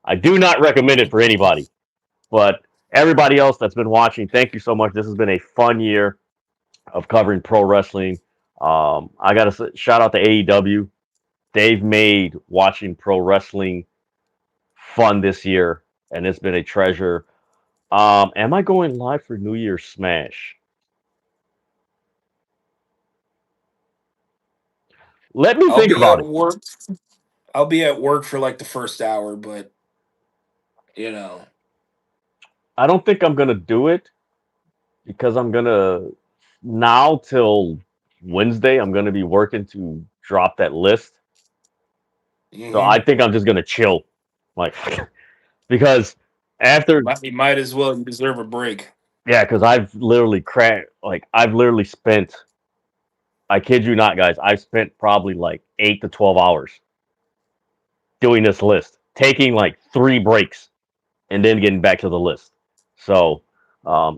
Speaker 1: I do not recommend it for anybody. But everybody else that's been watching, thank you so much. This has been a fun year of covering pro wrestling. I got to shout out to AEW. They've made watching pro wrestling fun this year, and it's been a treasure. Am I going live for New Year's Smash? Let me
Speaker 2: I'll
Speaker 1: think
Speaker 2: be
Speaker 1: about
Speaker 2: at
Speaker 1: it.
Speaker 2: work. I'll be at work for like the first hour, but you know,
Speaker 1: I don't think I'm gonna do it because I'm gonna now till Wednesday. I'm gonna be working to drop that list. So I
Speaker 2: hmm
Speaker 1: think I'm just gonna chill, like because after
Speaker 2: you might as well. You deserve a break.
Speaker 1: yeah, because I've literally cracked like I've literally spent. I kid you not, guys. I've spent probably like 8 to 12 hours doing this list, taking like 3 breaks and then getting back to the list. So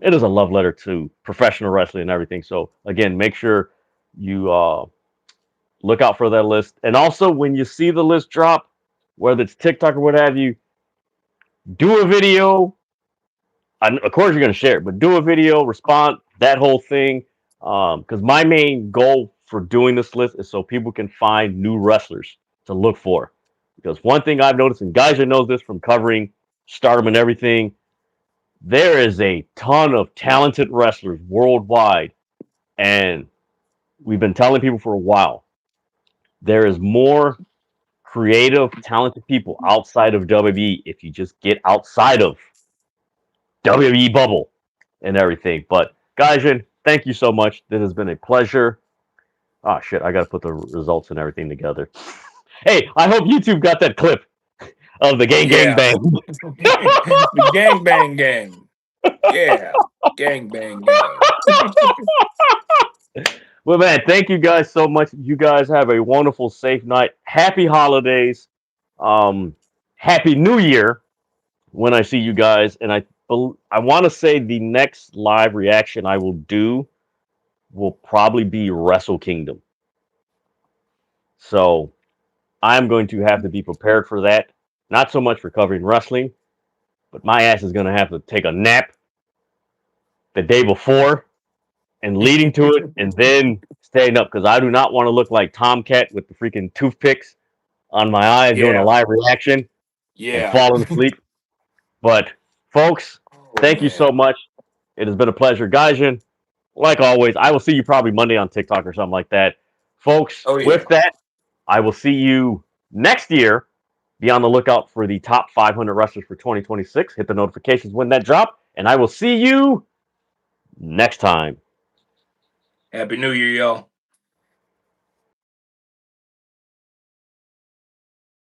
Speaker 1: it is a love letter to professional wrestling and everything. So again, make sure you look out for that list. And also, when you see the list drop, whether it's TikTok or what have you, do a video. And of course, you're going to share it, but do a video, respond, that whole thing. Because my main goal for doing this list is so people can find new wrestlers to look for. Because one thing I've noticed, and guys that knows this from covering Stardom and everything, there is a ton of talented wrestlers worldwide, and we've been telling people for a while there is more creative, talented people outside of WWE if you just get outside of WWE bubble and everything. But Gaijin, thank you so much. This has been a pleasure. Oh shit, I gotta put the results and everything together. Hey, I hope YouTube got that clip of the gang gang
Speaker 2: Yeah,
Speaker 1: bang.
Speaker 2: the gang bang gang. Yeah, gang bang gang.
Speaker 1: Well, man, thank you guys so much. You guys have a wonderful, safe night. Happy holidays. Um, Happy New Year when I see you guys. And I want to say the next live reaction I will do will probably be Wrestle Kingdom. So I'm going to have to be prepared for that. Not so much for covering wrestling, but my ass is going to have to take a nap the day before and leading to it and then staying up because I do not want to look like Tomcat with the freaking toothpicks on my eyes doing a
Speaker 2: Yeah,
Speaker 1: live reaction and
Speaker 2: yeah.
Speaker 1: falling asleep. But folks,
Speaker 2: Oh
Speaker 1: thank you so
Speaker 2: man.
Speaker 1: much. It has been a pleasure. Gaijin, like always, I will see you probably Monday on TikTok or something like that. Folks,
Speaker 2: Oh
Speaker 1: with
Speaker 2: yeah.
Speaker 1: that, I will see you next year. Be on the lookout for the top 500 wrestlers for 2026. Hit the notifications when that drop. And I will see you next time.
Speaker 2: Happy New Year, y'all.